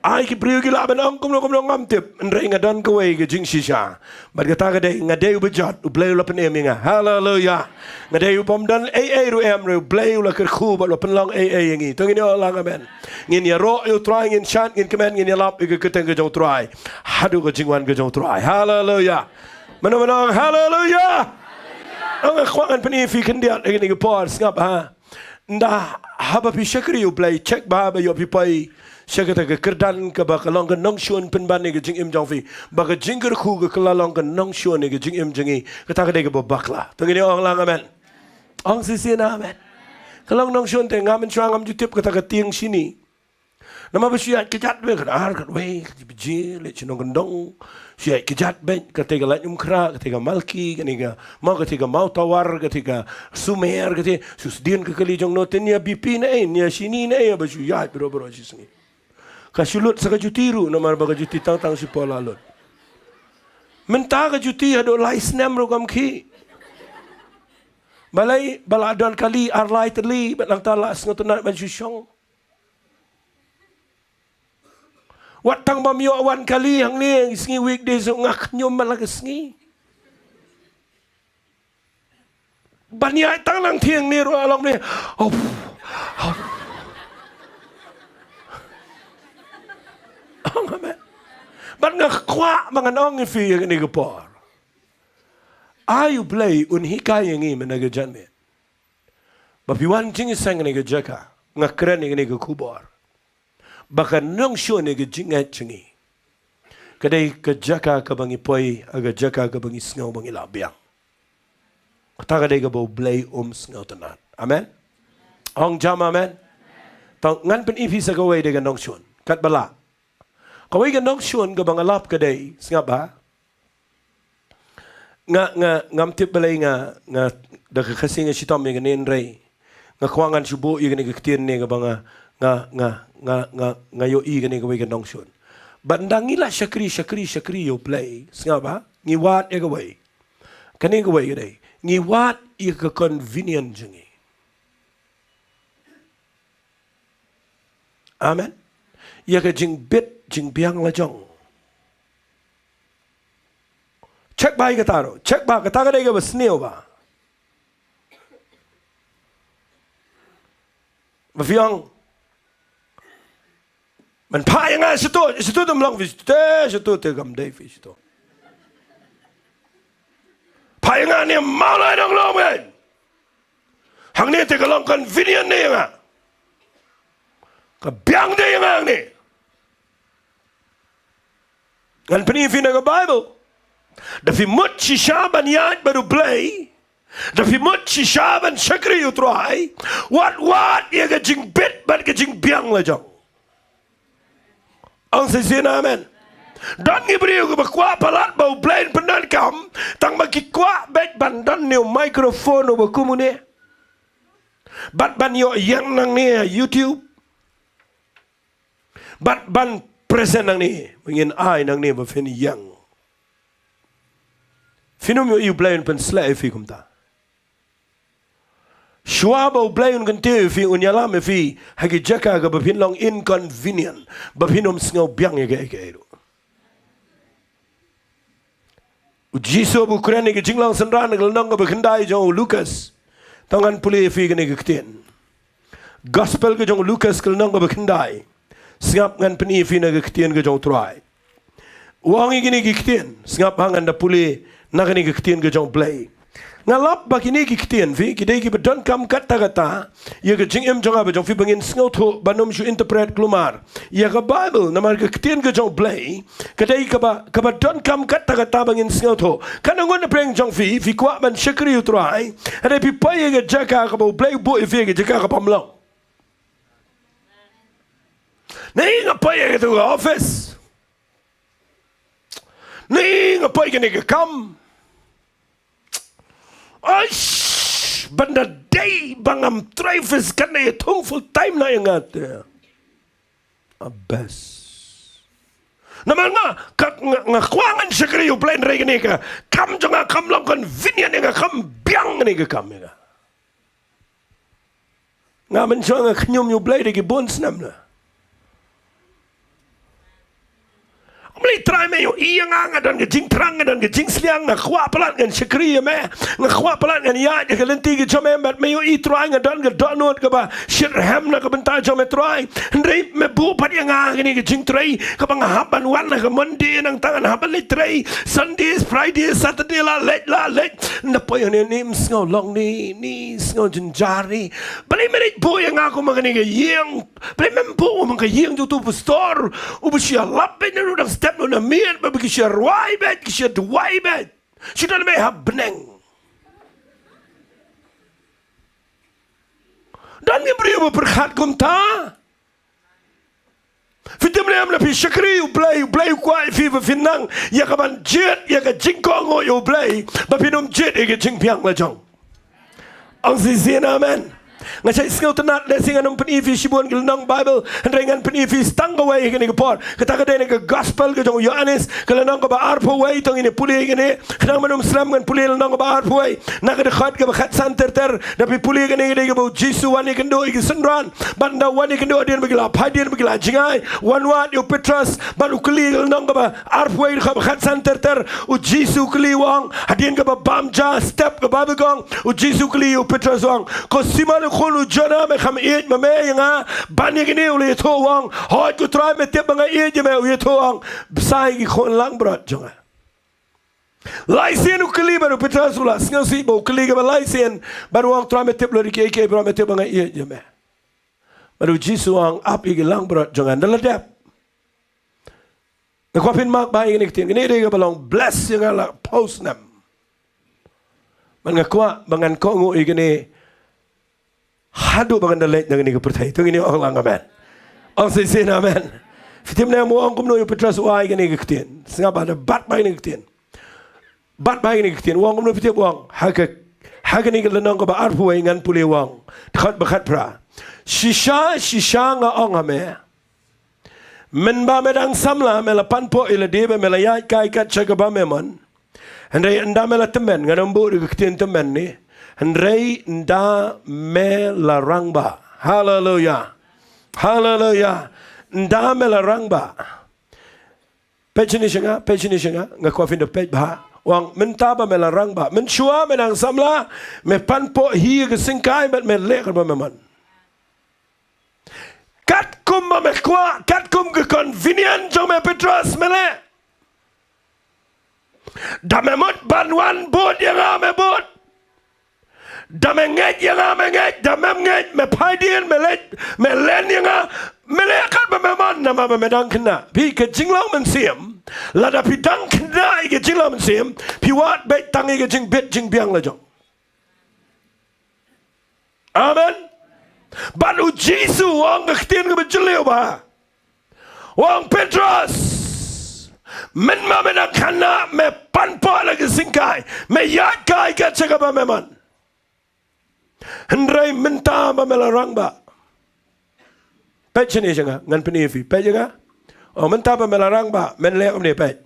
Ai ki priu gila benong kum ngam tip ndre ngadan ko we ge jing shisha bad kata gade ngade ubejat ublay la pen eminga hallelujah ngade upom dan ai ru em ru blay la ker khu ba la pen long ai ngi to ngi lang amen ngin ya ro you trying in chat ngin kemen ngin ya lap ge keteng ge jong try hadu ge jingwan ge jong try hallelujah menong hallelujah ang khwan pen fi kendiat ngi ge por ngap ha nda haba pi shakri ublay check ba ba yo pi pai saya kata ke kerdan ke bakalong ke Nongshun penban ni ke Jingim Jongfi baka jingger ku ke kelalong ke Nongshun ni ke Jingim Jengi kata ke babakla tengini orang lang amen orang sisi na amen kalau Nongshun te ngam chuang ngam Jingtip kata ke tiang sini Nama bersiat kejat be kat ar kat we biji le chinong gendong. Siat kejat be ketika lat umkra ketika malki ketika mau tawar ketika sumer ketika susdin ke kali jong notenya bipi na nya sini na ya bersiat bro sini. Kasulut sakajutiru nama bagajuti tang si pola lut. Mentah kajuti ado laisnem rogam ki. Balai baladon kali arlai terli batlang talas ngotonat ban Shillong. Watang bamyo awan kali hang ni singi weekdays ngak nyom malag singi. Banyak tang lang thiang ni ro along ni. Amen. Ban ngak kwa manganong fi ni gapor. Ayu play un hikay ngi menaga janme. Bapiwan jing sang ni gajaka ngakren ni gakubor. Bahkan Nongshun ni Jingngeit cungi. Kadai kejaka ke bangi poi, aga jaka ke bangi sengau bangi labiang. Kata kadai ke bau blay sengau tenat. Amen. Ong jam amen. Tang ngan pen ifi sagawai dengan Nongshun. Kat bala. Kawai ke Nongshun ke bangalap kadai sengap ba? Ngam tip balai nga dak kasing sitom yang nen rai. Nga kuangan subuh yang ni ketien ni ke banga nga yo i gani gawai ka Nongshun. Bandangila syakri yo play. Senga ba? Ngiwat ya gawai. Kani gawai gadai. Ngiwat i ka convenient jungi. Amen. Ya ka jing bit jing biang la jong. Cek ba i ka taro. Cek ba ka gadai ka ba snail ba. Mafiang man pa yang nga situ dum lang situ te gam dai fi situ. Pa yang nga ni Mawlai Nonglum kan. Hang ni te kalong convenient ni nga. Ka biang de yang ni. Ngan penifi na ka Bible. Da fi mut si Shaban yat baru play. Da fi mut si Shaban sakri you try. What ya ka jing bit ban ka jing biang la jong. Ang sisina amen. Dan ngibriyo ko bakwa palat bau blain pendan kam tang makikwa bet bandan new microphone o bakumune. Bat ban yo yang nang ni YouTube. Bat ban present nang ni mengin ai nang ni ba fin yang. Finum yo you blain pen slay fi kumta. Shwabo blayon ganti fi unyalam fi hagi jaka ga bapin long inconvenient bapinom sngau biang ya ga ero. Ujiso bu kurani ga jinglang sandran ga nang ga bakandai jong Lucas tangan puli fi ga ne gktien. Gospel ga jong Lucas ga nang ga bakandai sngap ngan peni fi na ga gktien ga jong try. Uang igini gktien sngap hangan da puli na ga ne gktien ga jong blay. Ngalap bakini kiktian fi kidai ki bedon kam kata-kata ya ke jing jong aba jong fi bangin sngau tho banom shu interpret klumar ya ke Bible namar ke kitian ke jong blay kadai ka bedon kam kata-kata bangin sngau tho kana ngon preng jong fi kwa ban shakri utrai ada pi pa ya ke jaka ka blay bo fi ke jaka ka pamlong nei ngapa ya ke tu office nei ngapa ya ke kam Aish, banda day bangam drivers kan na itong full time na yung ate. Abes. Naman nga kuangan siya kaya yung plan rin ni ka. Kam jo nga kam lang convenient nga kam biang ni ka kam nga. Nga man siya nga kanyom yung plan rin kibons nam na. Mali try me yo iya nga dan ke jing trang dan ke jing sliang nga khwa palat ngan shakri me nga khwa palat ngan ya ke lenti ke chome bat me yo i try nga dan ke donut ke ba shit ham na ke benta chome try ndrei me bu pat yang nga ni ke jing tray ke bang haban wan na ke monday nang tangan haban le tray Sundays Fridays Saturday la let na po yo ni msngau long ni sngau jinjari bali me bu yang nga ko magani ke yeng bali me bu mang ke yeng ju tu store u bu sia lap be na dang step no na mien ba bi sia roi bet ki sia duai bet si dan me ha beneng dan ni beri berkat kumta Fitim nem la pi shakri u play kwai fi finang ya ka ban jet ya ka jingko ngo u play ba pinum jet e ka jingpiang la jong. Ang si amen. Ngasay skill tenat lesing anong penifi sibon gelenang Bible henrengan penifi stang away kini kepor kata kada ni ke gospel ke jong Yohanes gelenang ke ba arpo way tong ini puli kini kenang manum Islam kan puli gelenang ke ba arpo way nak ada khat ke khat santer ter tapi puli kini ke ba Jisu wani kendo iki senran banda wani kendo adian bagila padian bagila jingai wan yo Petrus baru keli gelenang ke ba arpo way ke khat santer ter u Jisu keli wang adian ke ba bamja step ke babagong u Jisu keli u Petrus wang ko simal khunu jana me Khambniah me nga bani gini uli to wang hot ku try me tep nga je me uli to wang sai ki khon lang brat jonga laisen u kli baru Petrus ula sngal si bo kli ga laisen baru wang try me tep lo ke baru me tep nga je me baru Jisu wang up igi lang brat jonga ndaladap na kwapin mak ba igi niktin gini de ga balong bless nga la post nam man nga kwa bangan ko ngu igi ni hadu bangan dalet dengan ni kepercayaan. Itu ini orang amen. Orang sisi amen. Fitim na mo ang kumno yung Petrus uai gani kektian. Sengapa ada bat bayi ni kektian. Bat bayi ni kektian. Wang kumno fitim wang haga ni kelenang ko ba arpu ngan puli wang. Dekat bekat pra. Shisha nga ong ame. Men ba medang samla melapan po ila debe melayat kai kat cakap memon. Hendai anda mela temen ngan ambu kektian temen ni. Hendrai nda me larang ba. Hallelujah. Hallelujah. Nda me larang ba. Page ni singa. Nga ko fin do page ba. Wang minta ba me larang ba. Menshua menang samla me panpo hi ke singkai bet me lek ba memon. Kat kum ba me kwa, kat kum ke convenient jong me Petrus me le. Da me mut banwan bot yang me bot. Damenget yang amenget, damenget me padian me len yang me lekat be memon nama be medang kena. Pi ke jinglang mensim, lada pi dang kena ke jinglang mensim, pi wat be tangi ke jing bet jing biang la jong. Amen. Baru Jisu wang kektin ke bejeliu ba. Wang Petrus men ma medang kena me panpa lagi singkai, me yat kai ke cakap ba memon. Hendrai minta ba melarang ba. Page ni jangan ngan penifi. Page jangan. Oh minta ba melarang ba. Men lek ni page.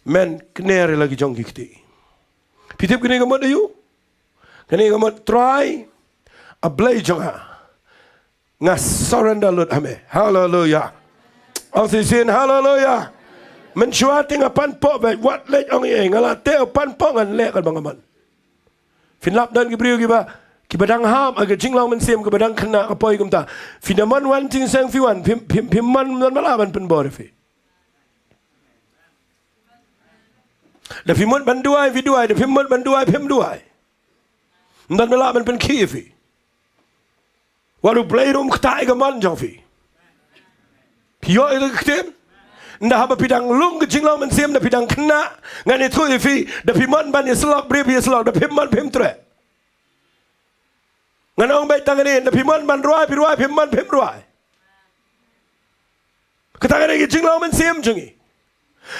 Men kner lagi jong kiti. Pitip kini kamot ayu. Kini kamot try a blay jangan. Ngas surrender lut ame. Hallelujah. Ang sisin hallelujah. Men syuati ngapan po ba wat lek ong ye ngalate pan po ngan lek kan bangaman. Finlap dan gibriu giba. Kibadang ham agak jinglang mensim kibadang kena apa ikum ta. Finaman wan ting sang fiwan pimman dan malaban penbor fi. Da pimman banduai viduai da pimman banduai pimduai. Dan malaban pen kifi. Walu playroom kta igaman jong fi. Pio itu ketem. Nda haba pidang lung ke jinglang mensim da pidang kena ngani tu fi da pimman ban yeslok bri yeslok da pimman pimtre. Nganong baik tangan ini, tapi man ruai, pimman ruai. Ketangan ini jinglau mensim jengi.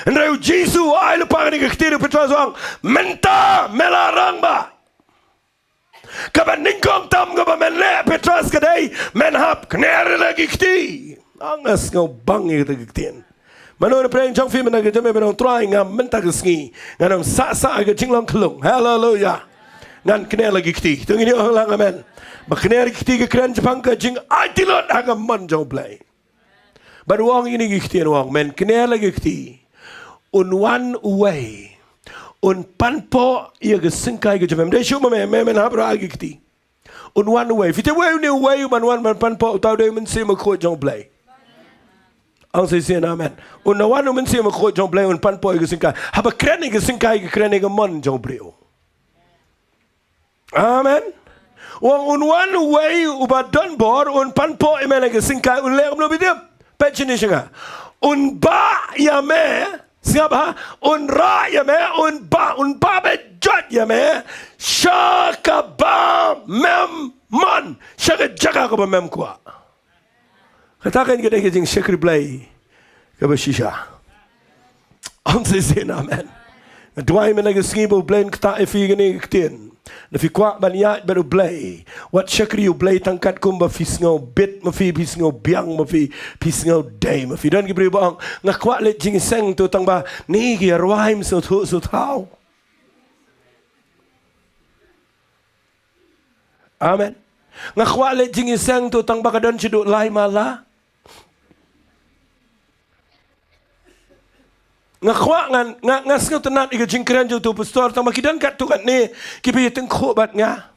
Andai Jisu ai lupa ini kektir Petrus wang menta melarang ba. Kaban ningkong tam kaban menle Petrus kadai menhap kner lagi kekti. Angas ngau bangi kektian. Mano praying jong fi menaga jame benong trying ngam menta kesengi. Nganong sa ke jinglau kelung. Hallelujah. Ngan kner lagi kekti. Tunggu ini orang amen. Bakner kiti ke keren Jepang ke jing atilot agam man jong play. Baru wang ini kitian wang men kner lagi kiti. Un one way. Un panpo ia ke singkai ke Jepang. Dia cuma men habra lagi kiti. Un one way. Fite way ni way man panpo tau dia men sima ko jong play. Ang sisi amen. Un one men sima ko jong play un panpo ia ke singkai. Haba keren ke singkai ke keren ke man jong play. Amen. Wang un one way ubat don bor un panpo imena ke singkai un lek belum bidip. Page ni singa. Un ba ya me siapa? Un ra ya me un ba be jot ya me. Shaka ba mem man. Shaka jaga ko ba mem kwa. Katakan kita ke jing shakri play. ke bershisha. Ang sesin amen. Dwai mana ke skibo blame kata efi gini ketien. Nafi kuat banyak baru blay. Wat syakri you blay tangkat kum ba fisngau bit mafi fisngau biang mafi fisngau day mafi dan gibri bang ngak kuat le jing seng tu tang ba ni ki arwaim so tu so tau. Amen. Ngak kuat le jing seng tu tang ba kadon chiduk lai mala. Ngakwa ngan ngau tenat iga jingkran jo tu pastor tang makidan kat tu kat ni kipi teng kho bat nga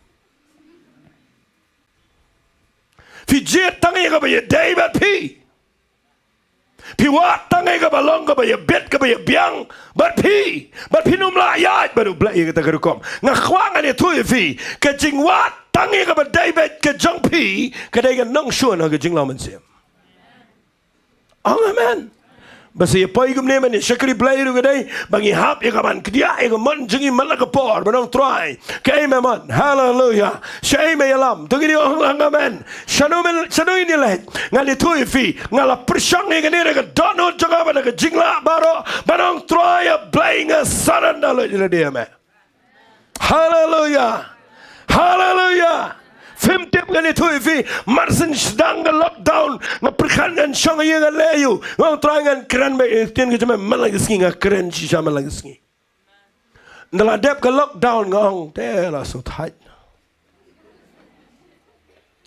fi jet tang iga ba ye day bat pi wat tang iga ba long ga ba ye bet ga ba ye biang bat pi num la ya baru bla iga ta garukom ngakwa ngan ye tu fi ka jingwat tang iga ba day bet ka jong pi ka dai ga Nongshun ga jinglaw man sim amen. Basta ya pay gumne man syakri play ru gadai bangi hap ya kaman kedia ya man jengi malaka por banong try kay man hallelujah shay me yalam tungini orang amen shanu ini leh ngali tu fi ngala persang ya gane ga dono jaga ba ga jingla baro banong try playing a surrender lo dia me hallelujah hallelujah Jingtip gani tu fi marsen sedang lockdown ngaperkan dan syang ye ngaleyu ngau trangan keren me tien ke jame malang ski nga keren si jame malang ski ndala dep ke lockdown ngong te la so tight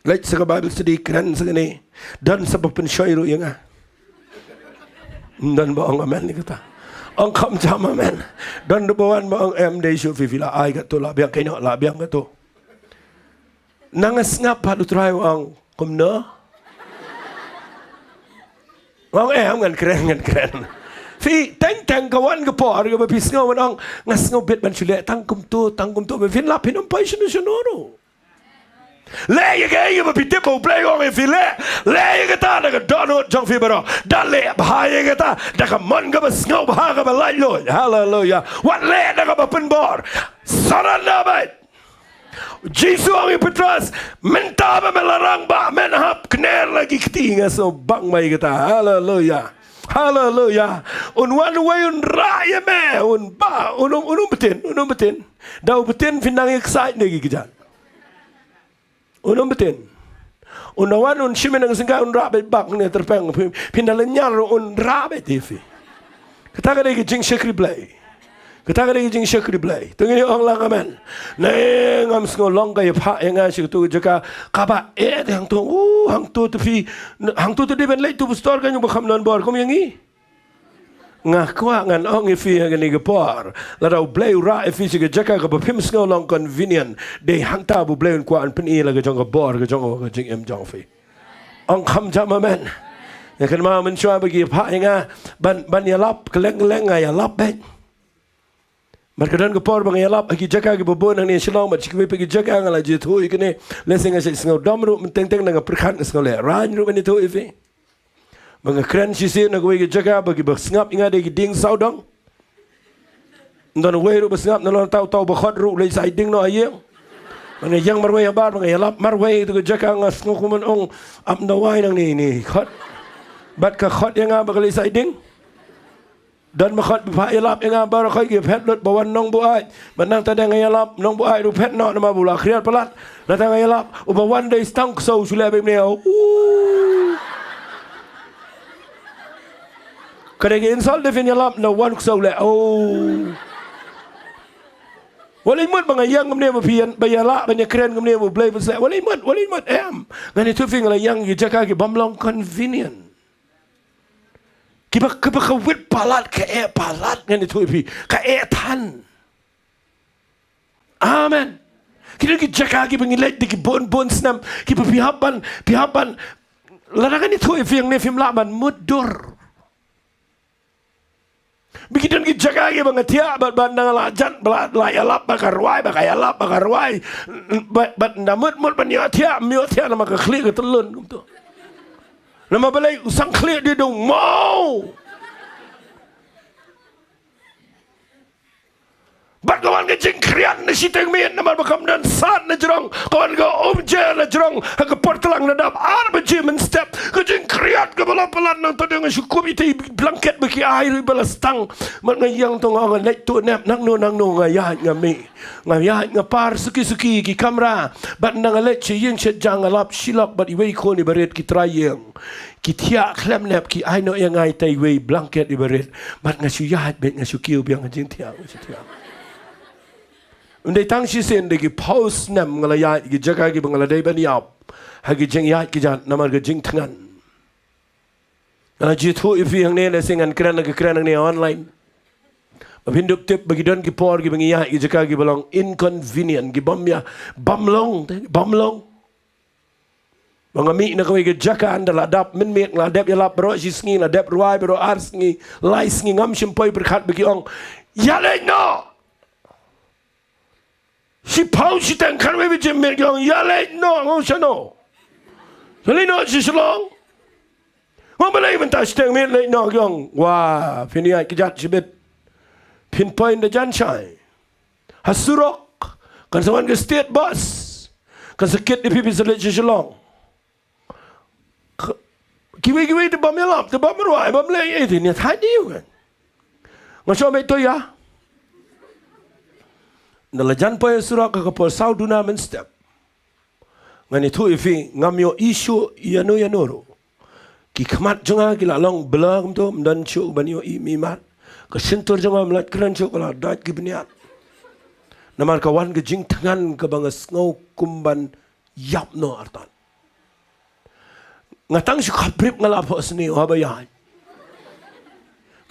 lek sa bible study keren sagani dan sebab pensyoiru yang dan baong amen ni kata ang kam jama amen dan bawan baong md shu fi la ai kat tu la biang kaino la biang kat tu nangas ngap hadu try ang kumna wang ngan keren fi tang kawan ke por ke bapis ngau ang ngas ngau bet ban chule tang kum tu be fin la pinum pai sunu sunoro le ye ke ye bapite po play ong fi le ye ke ta da dono jong fi baro da le ba ye ke ta da ka mon ke bas ngau ba ka ba lai lo hallelujah what le da ka ba pen bor sarana bai Jisu ang ipetras minta ba melarang ba menhap kner lagi ketinga so bang mai kata hallelujah hallelujah un one way un raya me un ba unum betin dau betin finang excite lagi kejan unum betin unawan un shimenang singka un rabe bak ne terpeng pindalanyar un rabe tv kata kada ke jing shakri play kita kali jing syakri blay tengini orang lang amen nengam sengol long kaya pak yang ngasih tu jaka kaba hang tu tu dia lek tu pastor kan yang berkamlan bor kom yang ni ngakwa ngan ong ifi yang ni gepor ladau blay ra ifi siga jaka ka bapim sengol long convenient de hang ta bu blay kwa an peni la jong bor jong jing em jong fi ong kham jam amen ya kan ma men chua bagi pak yang ban ya lap keleng ya lap bet Markadan ke por bang yalap agi jaka ke bobon nang ni Shillong mat cikwe pergi jaka ngala je tu ikene leseng asai sengau damru menteng-teng nang perkhan sengau le ran ru ni tu ife bang kren sisi nak we jaka bagi bersngap inga de ding saudang ndon we ru bersngap nang tau bakhot ru le sai ding no ayeng bang yang marwe bar bang yalap marwe tu jaka ngas ngukuman ong am nawai nang ni khot bat ka khot yang ba le sai ding dan makat bapa yalap yang abar kau ke pet lot bawan nong buai menang tadi ngayalap nong buai ru pet nak nama bula kriat pelat datang ngayalap ubawan day stang so sulah bimneo kadang insal defin yalap no one so le walimut bangayang ngamne mapian bayala banyak keren ngamne bu play besar walimut ngani tu fing la yang jaka ke bamlong convenient Kiba kawit palat palat ngani tu ipi tan. Amen. Kita jaka kiba ngilek di bon snam kiba pihapan larangan itu ipi yang nefim laban mudur. Bikidan jaka kiba ngatia bandang lajan layalap bakarwai bat ndamut panyatia miotia nama keklik ketelun gitu. Nama balai usang klik dia dong mau. Bat kawan ke jingkrian na siteng min nama bakam dan sat na jerong kawan ke omje na jerong ke portelang na dap arba jimen step ke jingkrian ke balai la palat nang to dengan syukup itu blanket bagi air balas tang mat ngayang tong ang lek tu nap nang no ngayat ngami ngayat ngapar suki ki kamera bat nang lek che yeng chet jang alap silok bat iwei ko ni baret ki trayeng ki tia klem nap ki ai no yang ai tai wei blanket i baret bat ngasuyat bet ngasukiu biang jing tia Undai tang si sen de ki pause nam ngalaya ki jaga ki bangaladai ban yap hagi jing yat ki jan namar ke jing tangan jitu ifi yang ne le singan kran ne online Mapinduk tip bagi don ki por ki bangiya ki jaga ki balong inconvenient ki bamlong Mangami na kami ke jaga anda ladap min ladap ya lap bro singi ladap ruai bro ars singi lai singi ngam simpai berkat bagi ong ya le no Si pau si tang kan we jim me yong ya le no ngom chano. Sali no si Shillong. Ngom balai Bynta steng me le no yong. Wah, Khambniah kijat sibit. Pinpoint the janchai. Hasurok kan sawan ke state bus. Kan sakit di pipi sali Shillong. Kiwi de bam yalap, de bam ruai, bam le itu ni tadi kan. Ngosho me to ya. Nalajan pa surak ka kapol saudu namin step. Ngani tu ifi ngamyo isu yanoro. Ki khamat jonga ki lalong belang tu mdan chu banyo I mimat. Ka sentur jonga mlat kran chu kala dat ki bniat. Namar kawan ke jing tangan ka bangas ngau kumban yap no artan. Ngatang su khabrip ngalapo sni habayan.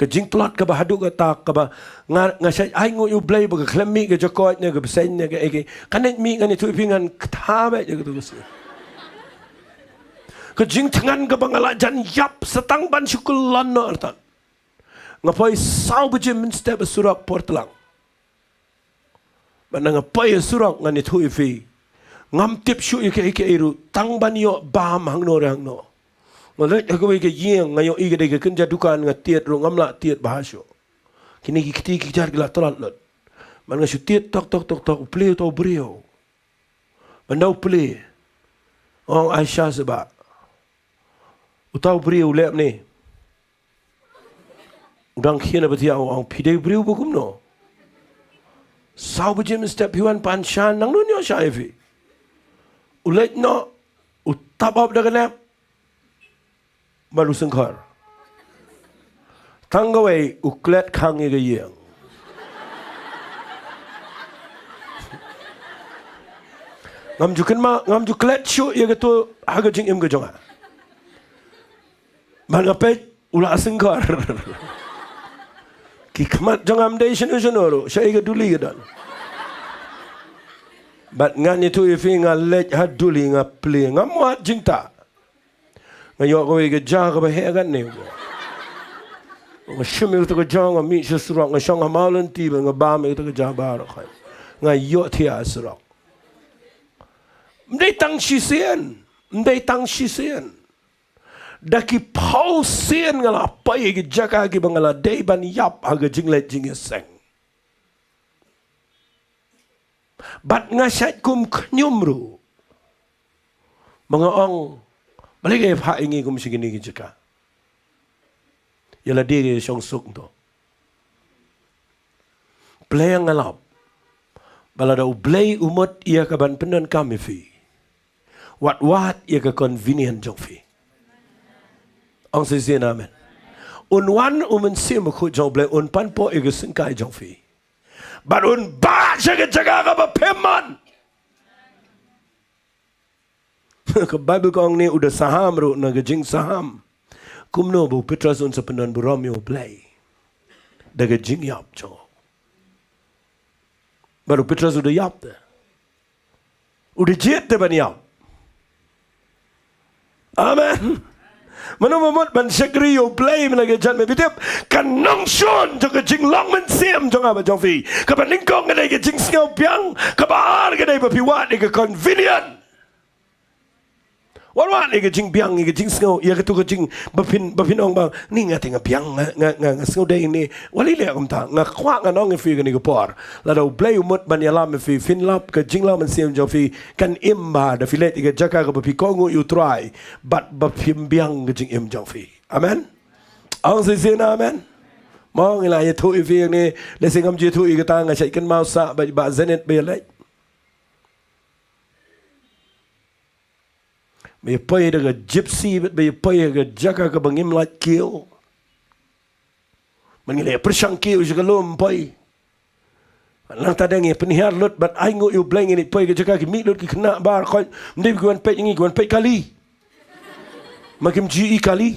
Ke jing tulat ke bahadu ke tak ke bah ngasai ai ngu yu blay ba klemi ke jokot ne ke besen ne ke eke kanet mi ngani tu pingan ktabe je tu gusi ke jing tangan ke bangala jan yap setang ban syukulan no artan ngapai sau buje min step surak portlang banang ngapai surak ngani tu ifi ngam tip syu eke iru tang ban yo bam hang no Malai aku ke yeng ngayo I ke kenja dukan ngatiat ro ngamla tiat bahasyo. Kini ki jar gila tolat lot. Man ngasu tiat tok play to brio. Bandau play. Ong Aisyah sebab. Utau brio lep ni. Udang khina betia ong pidai brio bukum no. Sau bujim step hiwan panshan nang no nyo syaifi. Ulet no utabab dah kenap. Baru sengkar. Tanggawai uklet kang ye yang. Ngam juklet syu ye tu haga jing im ke jonga. Mangapet ula sengkar. Ki khamat jongam dei senu syai ke duli ke dan. Bat ngan itu ifi ngalet haduli ngaple ngamuat jingta. Ngayo ko ke ja ka bahe kan ne. Ngashimil to ko jong mi susura ngashong amalan ti ba ngabam to ko ja bar khay. Ngayo ti asra. Mdei tang shisien. Daki pau sien ngala pai ke jaka ki bangala dei ban yap aga jinglet jingeseng. Bat ngasat kum knyumru. Mga ong balik ke pak ingi kum sigini jaka. Yala dia syong suk to. Play ngalap. Balada ublay umot ia ka ban penon kami fi. Wat ia ka convenient jong fi. Ang sisian amen. Unwan sim ku jong blay un pan po ia ka singkai jong fi. But un ba jaga ka ba peman. Ke Bible kong ni udah saham ro na gejing saham. Kumno bu Petrus un sepenon bu Romeo play. Da gejing yap jo. Baru Petrus udah yap dah. Udah jet dah ban yap. Amen. Mana mamut ban sekri yo play mana gejan me bitip kan Nongshun jo gejing long men sim jo ngaba jo fi. Ka ban lingkong ga gejing sngau piang ka ba ar ga dai ba piwat ga convenient. Wan ni ke jing biang ni ke jing sngau ia ke tu ke jing bapin ong bang ni ngati nga biang nga sngau dei ni wali le kam ta nga khwa nga nong fi ke ni ke por la do play umut ban ya lam fi fin lap ke jing lam sim jo fi kan imba da filet ke jaka ke bapi kongu you try but bapim biang ke jing im jo fi Amen. Ông xin amen. Mong là như thôi việc này để xin ông chia thôi cái ta ngày chạy cân mau xạ bởi bà dân hết bề lấy. Bây giờ bây giờ gypsy bây giờ bây giờ jaga cái bằng im lại kêu. Mình nghĩ là persang kêu juga lom bây. Lang ta dengi penihar lut but ai ngo you blank ini bây cái jaga cái mít lut cái kena bar coi mesti gwan pet ini gwan pet kali. Makim GE kali.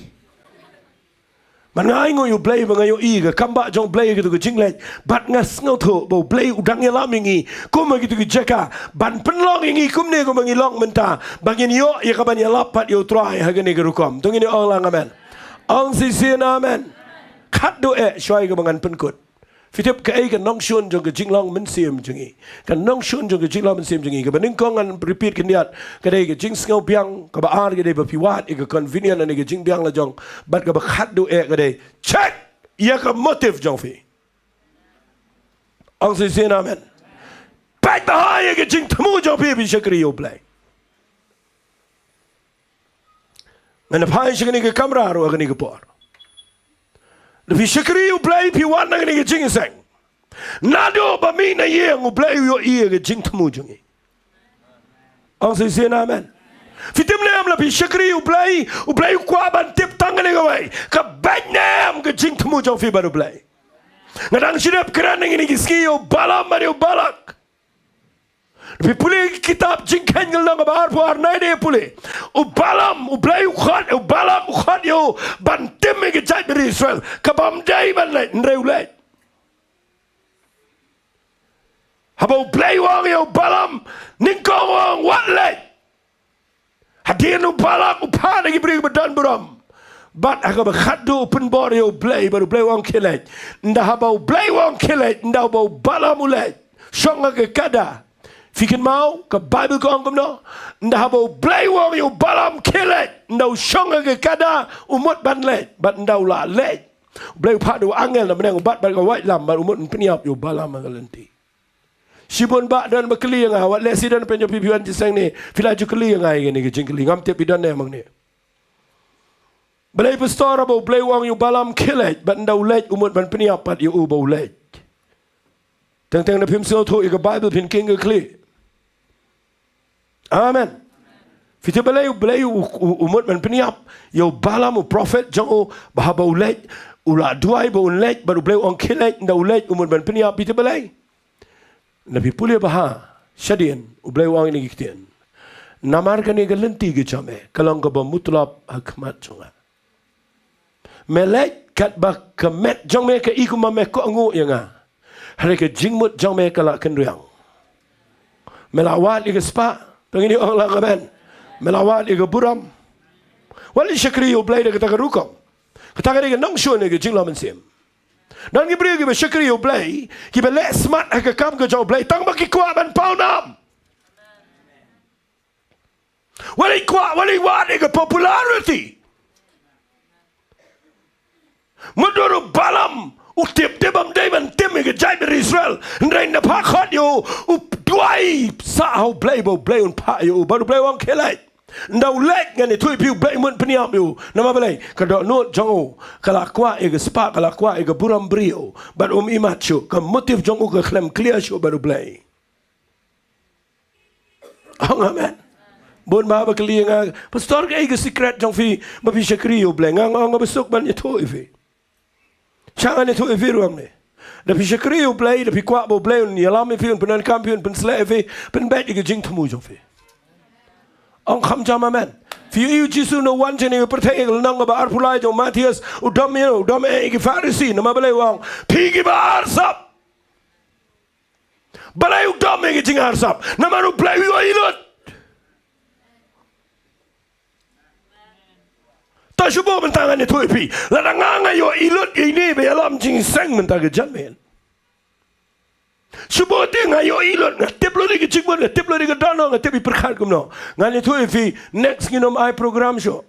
Mà ngay ngồi yêu play mà ngay yêu y cái cam bạ trong play cái tụi cái chính lệ bắt ngay ngâu thổ bầu play udang như lắm mình cũng mà cái tụi cái jacka ban pen long mình cũng này cũng mình long mình ta bằng như yo ya các bạn ya lap pat yêu try hay cái này cái rukom tung ini orang lang amen ông xin amen khát đôi xoay cái bằng pen cột phi tiếp cái Nongshun trong cái Jinglang mình xem chừng gì cái Nongshun trong cái Jinglang mình xem chừng gì cái bên con anh repeat cái niat cái đây cái Jing ngâu biang cái bạn cái đây bị piwat cái convenient này cái Jing biang là trong bắt cái khát đôi cái đây check ya cái motive trong phi ông xin amen bắt bahaya cái Jing themu trong phi bị sekri yêu play mình phải sekri cái camera rồi cái por Lebih sekali you play piwan na ni jing seng. Nado ba mi na ye ngu play yo ie ke jing temu jungi. Ang si amen. Fitim nem lebih sekali you play kwa ban tip tangan ni kawai. Ka bad nem ke jing temu jong fi baru play. Ngadang sidap keran ni ki ski yo balam mari yo balak. Lebih puli kitab Jingngeit ngelang kabar puar naik dia puli. Ubalam, ublay ukhat, ubalam ukhat yo bantim ke jat dari Israel. Kabam day ban leh, nreu leh. Haba ublay wang yo balam ningkong wang wat leh. Hadian ubalak upah lagi beri badan buram. Bat aga berkhadu penbor yo ublay baru ublay wang kilet. Ndah haba ublay wang kilet, ndah haba ubalam ulet. Shong ke kada. Fikin mau ke Bible ko angkum no nda habo blay wong yo balam kilet nda shonga ke kada umut ban let bat nda la let blay pha do angel na menang bat ko wai lam bat umut peniap yo balam galenti sibon ba dan bakli nga wat le sidan penyo pipian jisang ni fila ju kli nga ngene ke jingkli ngam te pidan ne mang ni blay pastor abo blay wong yo balam kilet bat nda let umut ban peniap pat yo ubo let teng na phim so tho ke Bible pin king ke kli Amen. Fiti balai umut man peniap yo balam prophet Jong bahaba ulet ula duai ba ulet baru balai on kilet nda ulet umut man peniap fiti balai. Nabi puli baha syadien ublai wang ini kitian. Namar kan ni galenti ke jame kalang ka ba mutlab hikmat jonga. Melek kat ba kemet jong me ke iku ma me ko ngu yanga. Hari ke jingmut jong me kala kenriang. Melawat ke spa Tengini orang lakukan melawat ika buram. Wali syakri yo play dah kata kerukam. Kata kata Nongshun ika jingla mensim. Dan kita beri syakri yo play. Kita let smart ika kam ke jauh play. Tang baki kuat ban pau nam. Wali kuat wali wat ika popularity. Menurut balam. Utip tebam devan tim ke jai dari Israel. Ndai na pakhat yo duai sa ho play un pa yo baru play wang kelai. Ndau lek ngani thui piu play mun peniam yo. Nama balai kada not jongo kala kwa e spa kala kwa e buram brio but imat shu ka motif jongo ke klem clear shu baru play. Amen. Bon ma ba kli nga pastor ke secret jong fi ma fi syakri yo play nga besok ban ye thui fi. Jangan itu eviruang ni. Tapi syakri you play, tapi kuat bo play ni alam eviruang penan kampion pen selai evi pen bet ika jing temu jong fi. Ang kham jam amen. Fi you jisu no one jeni pertai nang ba arpulai jong Matius udam ika Farisi nama balai wang pigi ba arsap. Balai udam ika jing arsap. Nama ru play you ilut. Tak cuba bentangan itu pi. Ladang yo ilut ini be alam jing seng mentang jamin. Cuba tengah yo ilut ngatip lo di kecik bon ngatip lo di kedana ngatip perkat kumno. Ngan itu pi next nginom ai program show.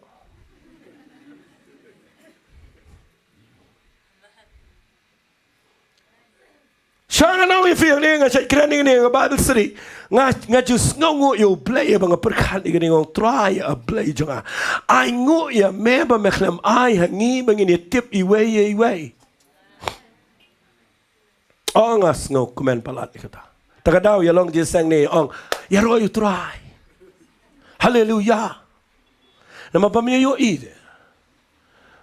Shangan ang ifiyang ni nga siya kira ni nga Bible study nga just ngu yo play bang perkhat ni ngong try a play jonga ai ngu ya meba mekhlem ai hangi bang ni tip iway ongas ngo kumen palat kata takadaw ya long je sang ni ong ya ro you try hallelujah nama pamyo yo ide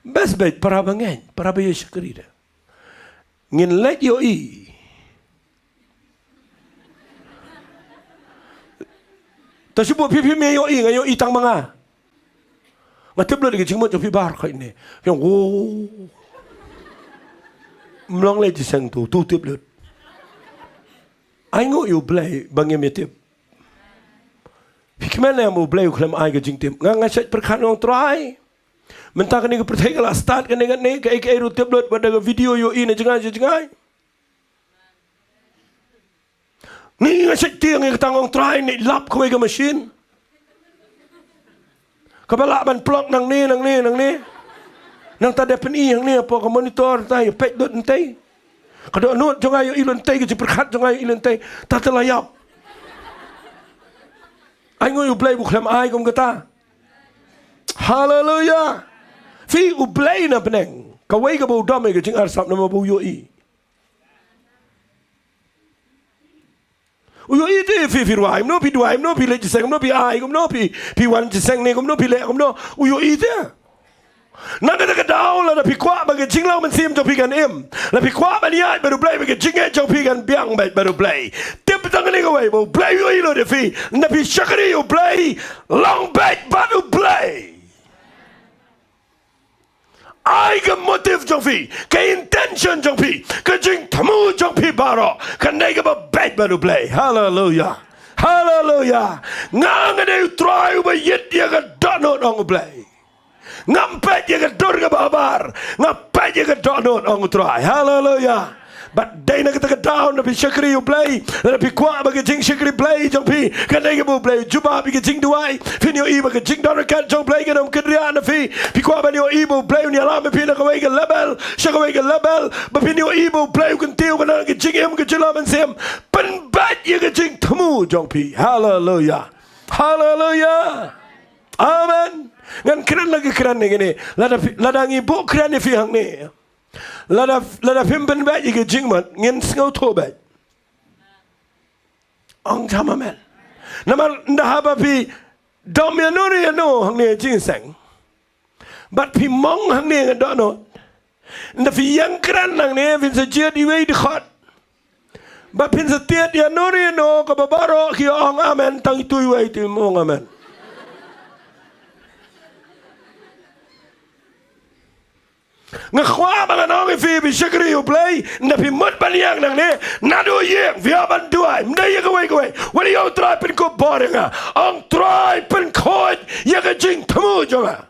best bet para bangen para bayo syukrida ngin let yo i Tapi buat pipi meyo ngayo itang mga. Ngatip lo lagi cingmut tapi bar kau ini. Yang melong lagi sang tu tip lo. Aingo you play bangi metip. Fikir mana yang mau play uklem ai ke jingtip. Ngasat perkan orang try. Mentah kan ni kepercayaan lah start kan dengan ni ke rutip lo pada video yo ini jengai. Ni nga siya tiyang yung tangong try ni lap ko yung machine. Kabala man plug nang ni. Nang tadapan iyang ni po ka monitor tayo pek dot ntay. Kado ano jong ayo ilon tay kasi perkat jong ayo ilon tay tatalayap. Ay ngo yung play buklam ay kung kata. Hallelujah. Fi ublay na peneng. Kaway ka ba udamay ka jing arsap na mabuyo i. Uyo ite fi ruai no pi duai no pi le jiseng no pi ai kom no pi wan jiseng ne kom no pi le kom no uyo ite naga daga daw la pi kwa ba ge jinglau man sim jo pi kan em la pi kwa ba ni ai baru play ba ge jingngeit jo pi kan biang ba baru play tip tang ne go wei bo play yo ilo de fi na pi shakari yo play long bet baru play ai ke motif jong phi ke intention jong phi ke jing thamu jong phi baro kan nei ke ba bet baru play hallelujah ngang ne try ba yet dia ke donot ong play ngam pet dia ke dor ke babar ngam pet dia ke donot ong try hallelujah. But day na kita down na pi syakri you play na pi kwa ba ke jing syakri play jong pi kan nei ke bo play juba pi ke jing duai fin yo i ba ke jing dor kan jong play ke dom kedria na pi kwa ba yo i bo play ni alam pi na ka ke level syakawai ke level ba pi yo i bo play kan tiu kan ke jing em ke jila man sem pen bat ye ke jing thamu jong pi hallelujah amen ngan keren lagi keren ni gini ladangi bo keren ni fi hang ni Lada pimpen bet you get jingmat ngin snow to bet. Ong chama men. Naman ndahaba pi domianuri no hang ni jingseng. But pi mong hang ni ngadono. Nda fi yang kran hang ni vin sa jet iwe di khot. But pin sa tiet ya nuri no ka babaro ki ong amen tang itu iwe ti mong amen. Nga khwa ba nong fi bi shakri you play na pi mot baliang nang ne na do ye via ban duai mda ye ko wali yo try pin ko boringa ong try pin ko ye ga jing thamu jonga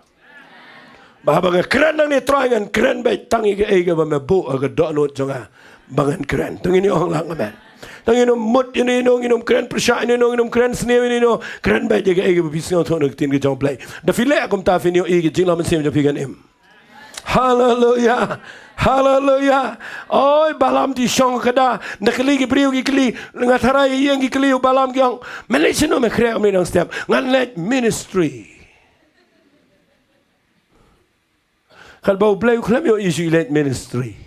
ba nga kran nang ne try ngan kran ba tangi ke e ga ba me bu ga do no jonga bangan kran tangi ni ong lang amen tangi no mot ini no nginom kran persha ini no nginom kran sne ini no kran ba ye ga e ga bi sno thon tin ga jong play da fi le akom ta fi ni e ga jing la man sem jo pi gan em Hallelujah. Oi balam di Shong kada nakli ki priu ki kli ngatharai yang ki kli balam kyang Malaysia no me krea me nang step ngan let ministry. Kal bau play klem yo issue let ministry.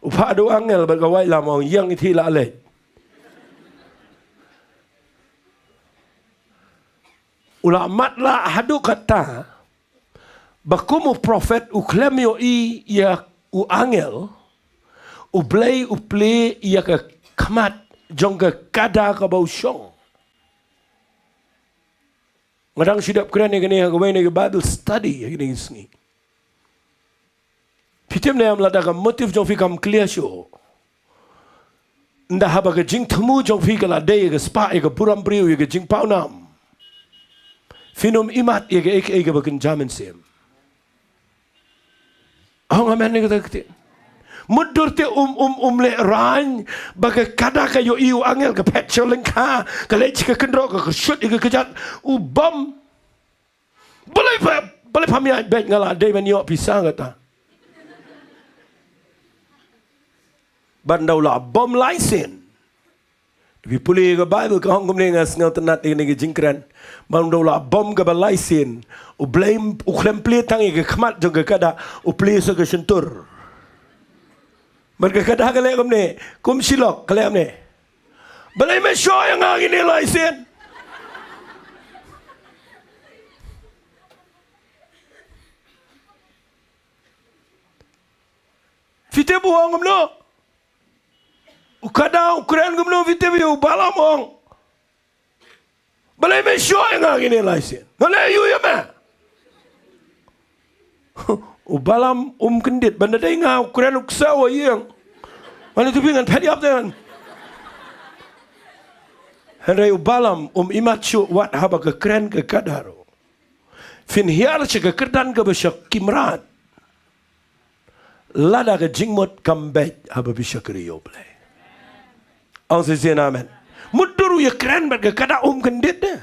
Upa do angel ba gawai lamong yang iti la let. Ulamat la hadu kata bakumu prophet uklem yo i ya u angel u play ya ka kamat jong ka kada ka bau shong ngadang sidap kran ni gani ga wai ni Bible study ni sni pitem ne am lada ka motif jong fi kam clear show nda haba ka jing thamu jong fi ka la de ga spa ga puram priu ga jing paunam finom imat ya ga ek ga bakin jamen sem Ang amen ni kata mudur te le ran baga kada ka yo iu angel ka petrol ka le chika kendro ka shoot ka kejat bom boleh pamia bet ngala de men yo pisang kata ban daw la bom lai sen vi puli ga bible ka hong kumne ngas ngau tanat ni ga jingkran ban daw la bom ga balai sen u blame u klem ple tang ga khmat jong ga kada u ple so ga sentur man ga kada ga le kumne kum silok ka le amne balai me show yang ngi ni lai sen Fite buang kumno. Ukada Ukraine kumno fite biu balamong. Balai me show yang agini laisen. Balai you ya me. Ubalam kendit benda dai nga Ukraine uksa wa yang. Mana tu pingan pedi up dengan. Henry ubalam imachu wat haba ke kren ke kadaro. Fin hiar che ke kerdan ke besyak kimrat. Lada ke jingmot kambet haba bisa kriyo play. Ang sisian amen. Muduru ya keren bat ke kada kendit deh.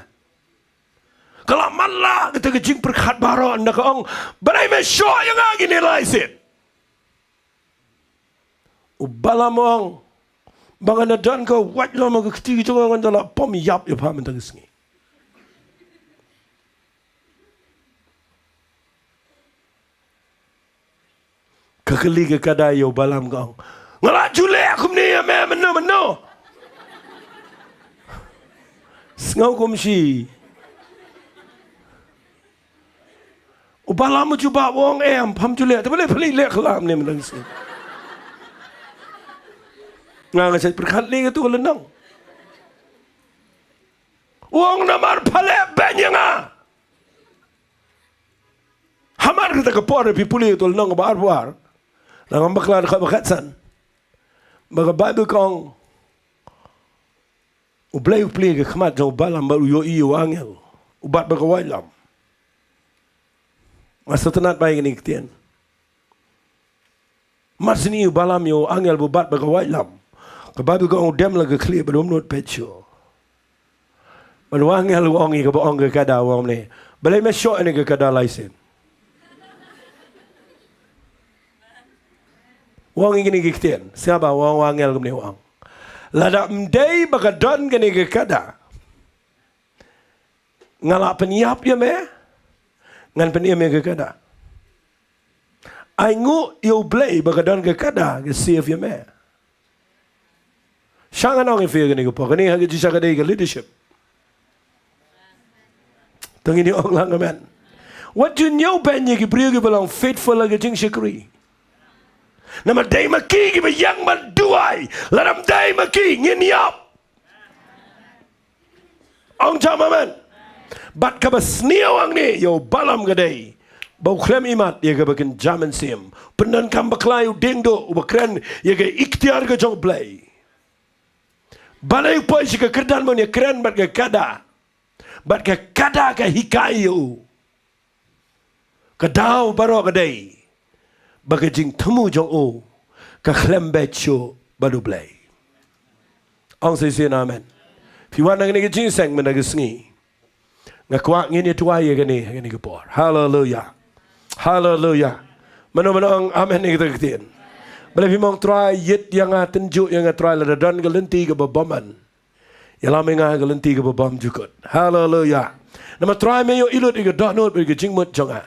Kalau malah kita ke jing perkat baro anda ke ong berai me show yang lagi nilai sit. Ubalam ong bangan dan ke wat lama ke ketiga tu orang dalam pom yap ya paham tentang sengi. Kekeli ke kada yo balam kau. Ngalak jule aku ni ya me meno. Sengau kumsi. Ubalam cuba wong pam jule. Tapi boleh beli lek kelam ni menangis. Ngang saya berkat ni tu lenang. Wong namar pale benyanga. Hamar kita ke por pipuli tu lenang bar. Nang baklan ka bakatsan. Baga Bible kong ublay upli ke khmat jo balam baru yo iyo angel. Ubat baga wailam. Masa tenat baik ni ketian. Mas ni balam yo angel bubat baga wailam. Ke Bible kong dem lagi clear belum not pecho. Baru angel wong ke boong ke kada wong ni. Balai me show ni ke kada laisen. Wang ini giktian, siapa wang wangel kemni wang. Lada mdei bagadon gini gekada. Ngalak penyiap ya me, ngan penyiap ya gekada. Aingu yo blay bagadon gekada gesif ya me. Shangan orang ifir gini gepo, gini hagi jisa kadai ke leadership. Tang ini orang langaman. What you know ben ye kipriyo kibalang faithful lagi jing syukri. Nama day maki gibe yang manduai. Laram day maki nginiap. Ong jamaman. Bat kabas niawang ni yo balam gadai. Bau krem imat ye gabakin jaman sim. Pendan kam baklayu Diengdoh ubakren ye ga ikhtiar ga jong play. Balai upoi si ke kerdan mon ye keren bat ga kada. Bat ga kada ga hikayu. Kadau baro gadai. Bagi jing temu jong o ka khlembet show baru blay. Ang sisian amen. Piwan nang ni jing sang men nang sngi. Ngakwa ngini tuai gani ke por. Hallelujah. Hallelujah. Mano ang amen ni kita ketin. Bala pimong try yet yang tenjuk yang try la dan galenti ke babaman. Yalam nga galenti ke babam jukut. Hallelujah. Nama try me yo ilut ke donot ke jing mut jonga.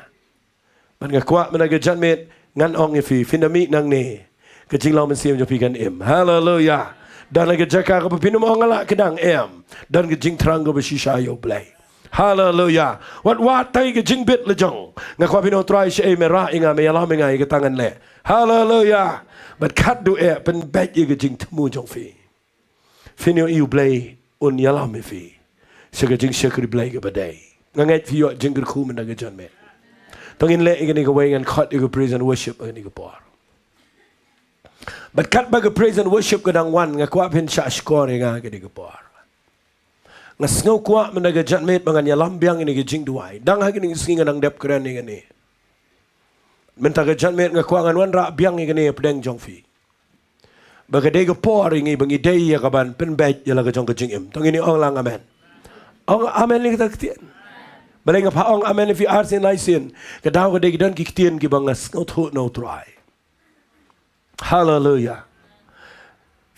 Man ngakwa men janmet ngan ong ifi finami nang ni kecing lau mensiam jo pikan im. Hallelujah. Dan lagi jaka ke pinum ong ala kedang em dan kecing terang ke besisha yo play. Hallelujah. Wat tai kecing bit lejong ngakwa pino try she merah inga me yalam inga ke tangan le. Hallelujah. But kat do pen bet ye kecing temu jong fi finio you play un yalam ifi se kecing syakri play ke badai nganget fi yo jengger khu men ga jan me. Tangin le igani ka way ngan kat iga praise and worship igani ka por. But kat baga praise and worship kadang wan nga kwa pin sha skor nga igani ka por. Nga sngaw kwa menaga jatmet mangan yalambiang ini jing duai. Dang hagi ning singa nang dep keren igani. Mentaga jatmet nga kwa ngan wan ra biang igani pedeng jongfi. Baga de ka por ingi bangi day ya kaban pen bet yala ka jong ka jing im. Tangini ong lang amen. Ong amen ni kita ketian. Balai ngapaong amen if you are sin laisin. Kadang kadang kita kiktian kita bangas ngotho no try. Hallelujah.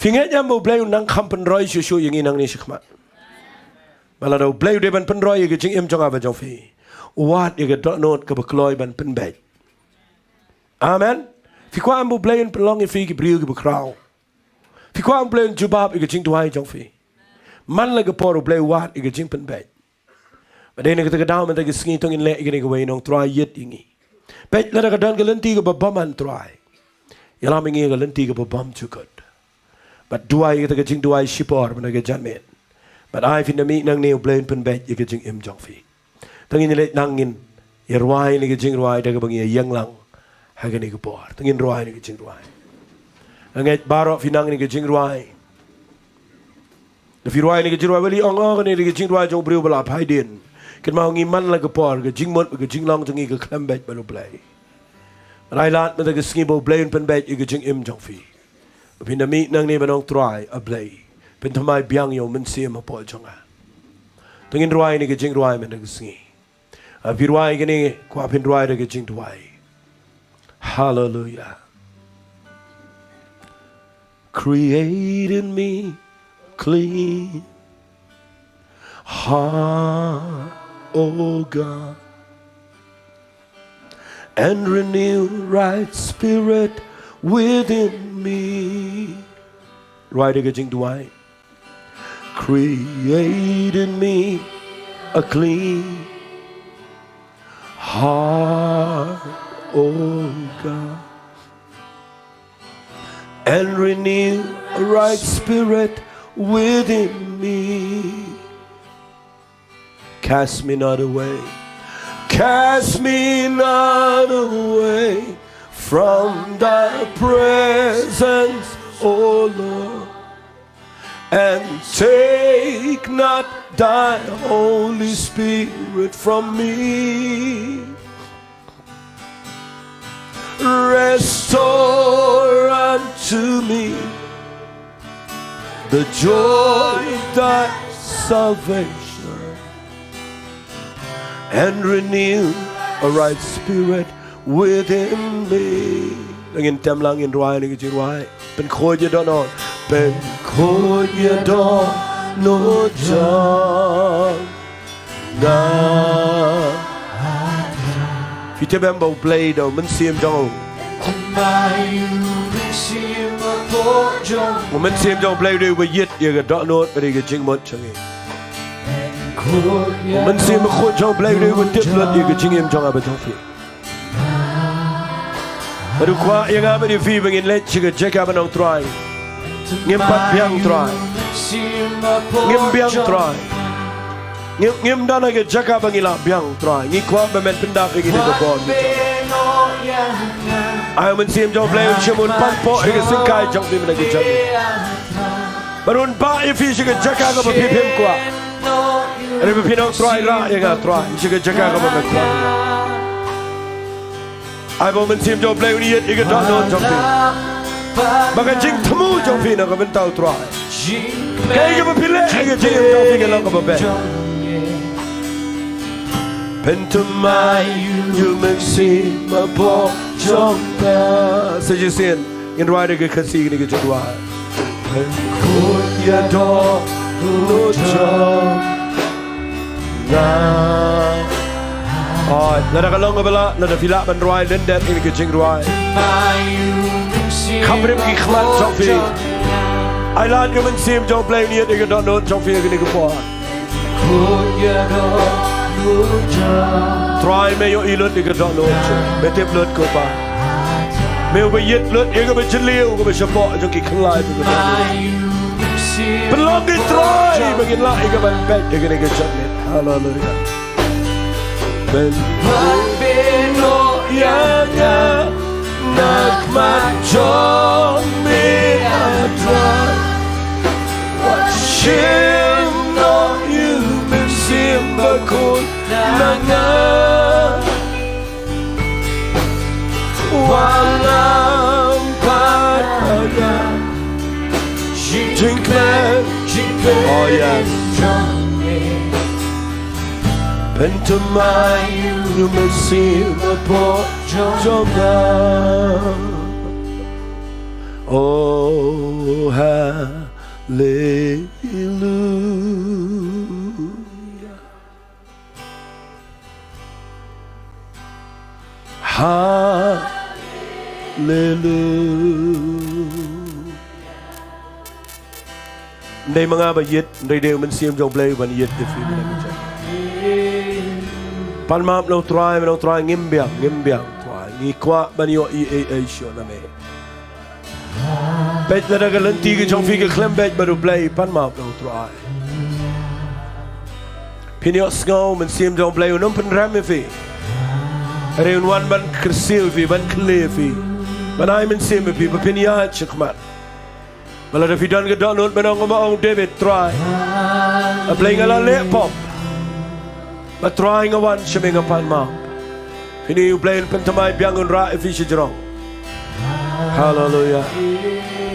ฟิงเงี้ยมูเบลนังคำเป็นร้อยชูๆอย่างนี้นังนี่ชิขมามาแล้วเราเบลเดบันเป็นร้อยก็จริงจงอาบจงฟีวาดอีกดอกโนดกับกลอยบันเป็นเบ็ดอาเมนฟิความมูเบลเป็นลองอีฟีกิบริวกิบคราวฟิความเบลจูบาบอีกจริงตัวให้จงฟีมันเลยก็พอเราเบลวาดอีกจริงเป็นเบ็ดประเด็นก็ตะกระดาวมันตะกระสกีต้องอินเละอีกนี่ก็เวนองตรายยึดอย่างนี้เป็ดแล้วก็เดินกันเล่นตีกับบัมมันตรายอย่าล้อมอย่างนี้ก็เล่นตีกับบัมชุกดบัดด้วยก็ตะกระจริงด้วยชิปอร์มันก็จันเมนบัดไอฟินนามีนางเนียวเบลนเป็นเบ็ดอีกจริงเอ็มจองฟีต้องอินเละนางอินอย่ารวยนี่ก็จริงรวยแต่ก็บางอย่างยังหลังให้กันนี่ก็ปอร์ต้องอินรวยนี่ก็จริงรวยแล้วไงบารอฟินังนี่ก็จริงรวยแต่ฟิรวยนี่ก็จริงรวยวันนี้อ่องๆกันนี่ก็จริงรวยจงบริวบลาภายเด่นกันมางี้มันแล้วก็ปอร์ก็จริงหมดก็จริงลองจงอีกก็คลำเบ็ดบลูเบลรายล้านมันตะกสกีบเบลนเป็นเบ็ดอีกก็จริงเอ็มจองฟีพินามีนางนี่มันต้องตรายอับเลยเป็นทำไมเบียงโยมันเสียมาพอจังอ่ะต้องอินรวยนี่ก็จริงรวยมันตะกสกีพิรวยกันนี่กว่าพินรวยก็จริงรวยฮาเลลูยา Create in me clean heart, oh God, and renew right spirit within me. Right again, do I? Create in me a clean heart, oh God, and renew a right spirit within me. Cast me not away, cast me not away from thy presence, O Lord, and take not thy Holy Spirit from me. Restore unto me the joy of thy salvation, and renew a right spirit within me. แล้วเงินเต็มลังเงินรวยนี่ก็จะรวยเป็นโคยดอนอนเป็นโคยดอนโนจางนาพี่เจ้าแบมบอกเพลย์เดามันเสียมจังมันเสียมจังเพลย์ด้วยว่ายึดอย่างกับดอนโนดไปก็จริงหมดจังมันเสียมาคนจังเพลย์ด้วยว่าเด็ดเลือดอย่างกับจริงเอ็มจังอาบจังฟีมาดูว่ายังไงไม่ได้ฟีบางอินเล็กชิกเจ๊กามันองตรายเงียบปัดเบียงตรายเงียบเบียงตรายเงียบด้านไหนก็เจ๊กาบางอินละเบียงตรายงี้ความเป็นเป็นดาบอีกนิดก็พอไอ้มันเสียมจังเพลย์ชิมุนปันโปอีกสิ่งกายจังฟีมันก็จังมารุนป้าอีฟีชิกเจ๊กาก็มาพิมพ์กว่าอันนี้เป็นพี่น้องตรายละยังไงตรายชิกเจ๊กาก็มาเป็นกว่าไอ้ผมมันเสียมจังเพลย์นี่อีกดอนโนจังฟีบางทีจริงทมูจังฟีนะก็เป็นเต่าตรายแกก็มาพิเล่ไอ้จริงจังฟีกันแล้วก็มาเป็นเป็นทำไมอยู่มันเสียมาบอกจังนะเสียเสียนยันรายได้ก็สีนี่ก็จะว่าเป็นคนยาดอกโนจังนะอ๋อแล้วเราก็ลงไปละแล้วเราฟิละมันรวยเล่นเด็ดนี่ก็จริงรวยคำเรียกกี่ครั้งจงฟีไอ้ล้านก็มันเสียมจงเพลงนี้นี่ก็โดนโดนจงฟีก็นี่ก็พอทรายไม่ยอมอีเลือดนี่ก็โดนโดนไม่เทียบเลือดก็ไปไม่เอาไปยึดเลือดเองก็ไปเฉลียวก็ไปเฉพาะจงกี่คลายไปก็ได้เป็นลมที่ทรายบางทีละเองก็มันแบกเองก็นี่ก็จัดเลยฮาเลลูยาเป็นวันเป็นโลยากานักมันจงมีอะไรว่าฉันน้องอยู่เป็นเสียงบางคนนักงานวันน้ำพัดพาจิงแคลนoh yesเป็นทำไมอยู่ไม่เสียมาพอจงงา Oh, hallelujah. Hallelujah. Đây mga bayit, đây đều mình xem trong play và nhiệt để phim này mình chạy. Pan map no try ngim biang try ni kwa banyo e show na me. Bet na daga lanti ke trong fi ke klem bet baru play pan map no try. Pinyo snow mình xem trong play unom pen ram fi. Reun wan ban kersil fi ban clear fi. Ban ai mình xem fi ba pinya chikmat. Malah dah fidan ke download menang ngomong David try. A playing a le pop. But trying a one shimming upon mount. Pini you playing pentamai biang un ra fish Jong. Hallelujah.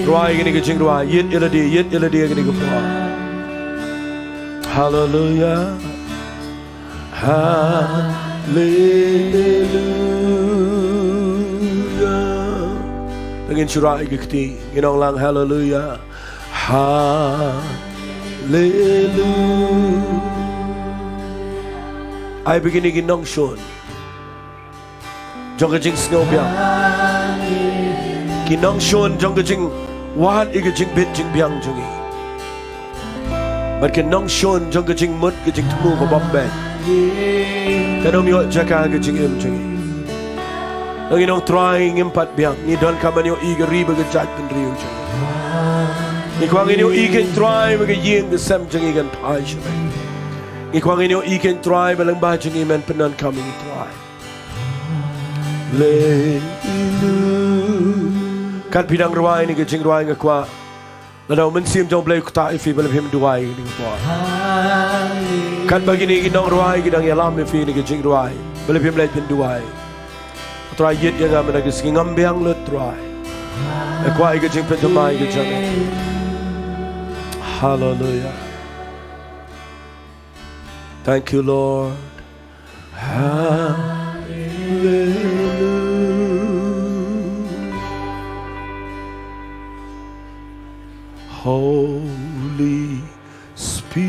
Try gini ke jing try. Yit iladi gini ke puah. Hallelujah. Hallelujah. Dengan surai ke keti. Ginong lang hallelujah. Hallelujah. I begin in Nongshun. Jong jing snow biang. Ki Nongshun jong jing wahat ig jing bit jing biang jongi. But ki Nongshun jong jing mut ke jing tmu ko bombe. Kadom yo jaka ke jing im jongi. Ngi nong trying impat biang ni don kaman yo ig riba ke jat pen riu jongi. Ni kwang yo ig try ke ying the sam jongi gan pai shme. Ikwang inyo ikin try balang bajing iman penan kami try. Kan pidang ruai ni kecing ruai ngakwa. Ladaw mensim jong play kuta ifi balang him duai ni ngakwa. Kan bagi ni kinong ruai kidang yalam ifi ni kecing ruai balang him lait pin duai. Try yit yang aman agis ngambiang le try. Akwa ikecing pentamai kecing. Hallelujah. Thank you, Lord. Hallelujah. Holy Spirit,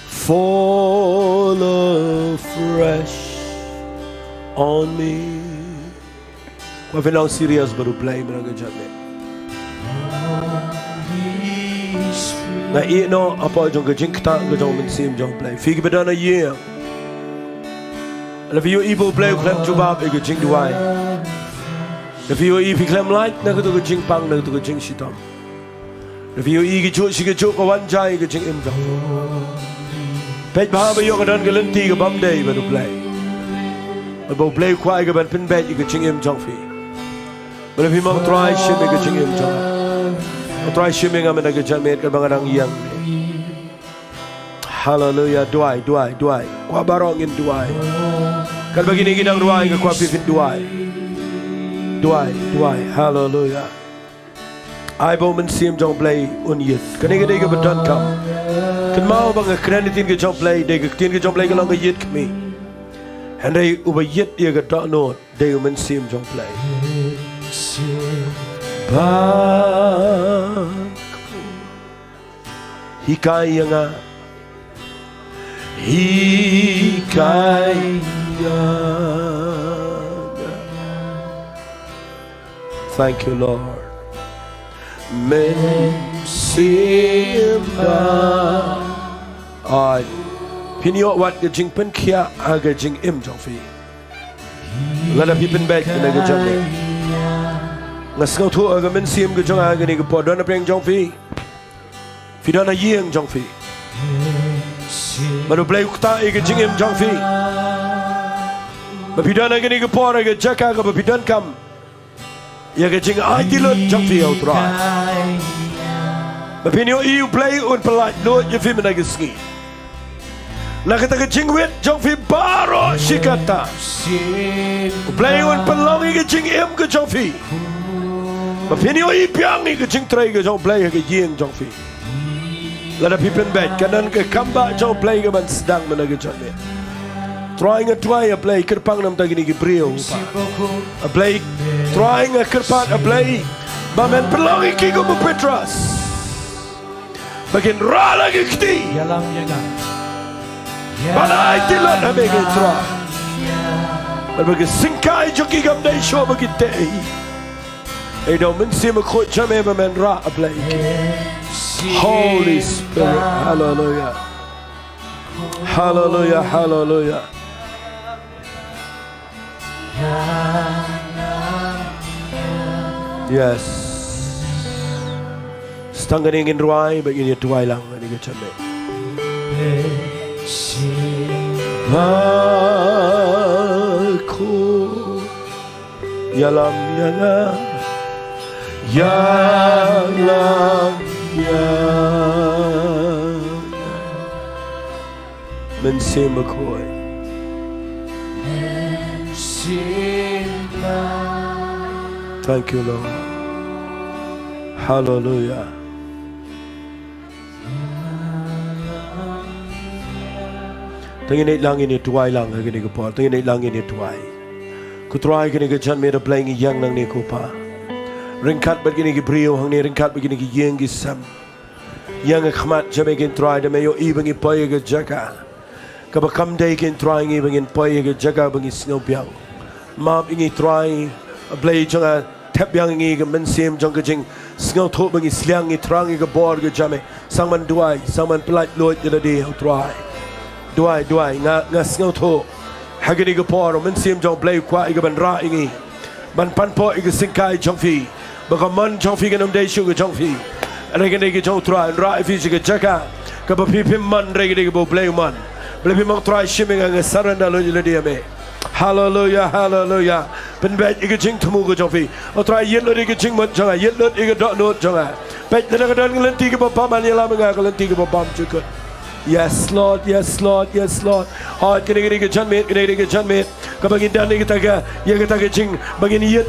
fall afresh on me. Kau final serious baru play mereka jadi. Na no apa jong ke jingta ke jong men sim jong play fig bedana ye la view evil play klem jubab ke jing duai la view e klem light na ke to jing pang na to jing shitam la view e ke chu shi ke chu ko wan jai ke jing im jong pet ba ba yo ke dan ke lenti ke bam day ba to play ba play kwai ke ban pin bet ke jing im jong fi ba la vi mong try shi ke jing im jong try shimming amen ke jamet ke bangarang yang. Hallelujah. Duai. Kwa barong in duai. Kan begini gidang duai ke kwa pipin duai. Duai. Hallelujah. I bo men sim jong play unyit. Kan ke de ke bedan kam. Kan mau bang kreditin ke jong play de ke tin ke jong play ke lang ke yit kmi. Handai uba yit ye ke dot note de men sim jong play. Hikayanga Thank you, Lord. Men simba pinyo wat ke jing pen kia aga jing im jong fi lada pipin back na ga jong ngasngau thu aga men sim ga jong aga ni ga po don apreng jong fi dona yeng jong fi baru play ukta ga jing im jong fi ba dona ga ni ga po ga jaka ga ba don kam ya ga jing ai ti lot jong fi outra ba pinyo you play un pelat lo je fi mena ga ski na kita ke jing wet jong fi baro shikata play un pelong ga jing im ga jong fi mà phía nếu ý piang ni cái chính trai cái trong play cái giang trong phi là đã phi bên bẹt cái nên cái comeback trong play cái bạn sedang mana cái chọn này trying a try a play kerpang nam tagi ni brio a play trying a kerpat a play bamen pelongi kigo mo Petras bagian ra lagi kiti Yalam yaga. balai tilot na bagi try bagi singkai joki gam dai show bagi tei do men sim ko chame bamen ra a play Holy Spirit hallelujah hallelujah hallelujah yes setengah ingin ruai begini tuai lang ini kecame aku yalam yalam yalam yalam mensim aku thank you Lord hallelujah Tengin lang ini tuai lang gini ko pa. Tengin lang ini tuai. Ku try gini ke jan mera playing yang nang ni ko pa. Ringkat begini ke brio hang ni ringkat begini ke yang ki sam. Yang khmat jame gin try de mayo ibang ipoy ke jaka. Ka ba kam day gin trying ibang in poy ke jaka bangi snow piang. Map ingi try play janga tap yang ingi ke mensim jong ke jing snow tho bangi sliang i trang i ke bor ke jame. Sang man duai, sang man pelat loit jela di try. Duai nga sngau tho hagini ga por men sim jong play kwa iga ban ra ingi ban pan po iga singkai jong fi ba man jong fi ganam dei shu ga jong fi regani ga jong tra ra fi ga jaka ka ba pi pim man regani ga bo play man play mang try shimming nga saranda lo le dia me hallelujah hallelujah ben ba iga jing thumu ga jong fi o try yen lo iga jing man jong yen lo iga do no jong ba na ga dan nglen ti ga ba man ya la nga ga len ti ga ba bam chu ko Yes Lord, yes Lord, yes Lord. Heart kini ke janmet, kini ke janmet. Kabagin dan kita ke, ya kita ke jing, bagin yet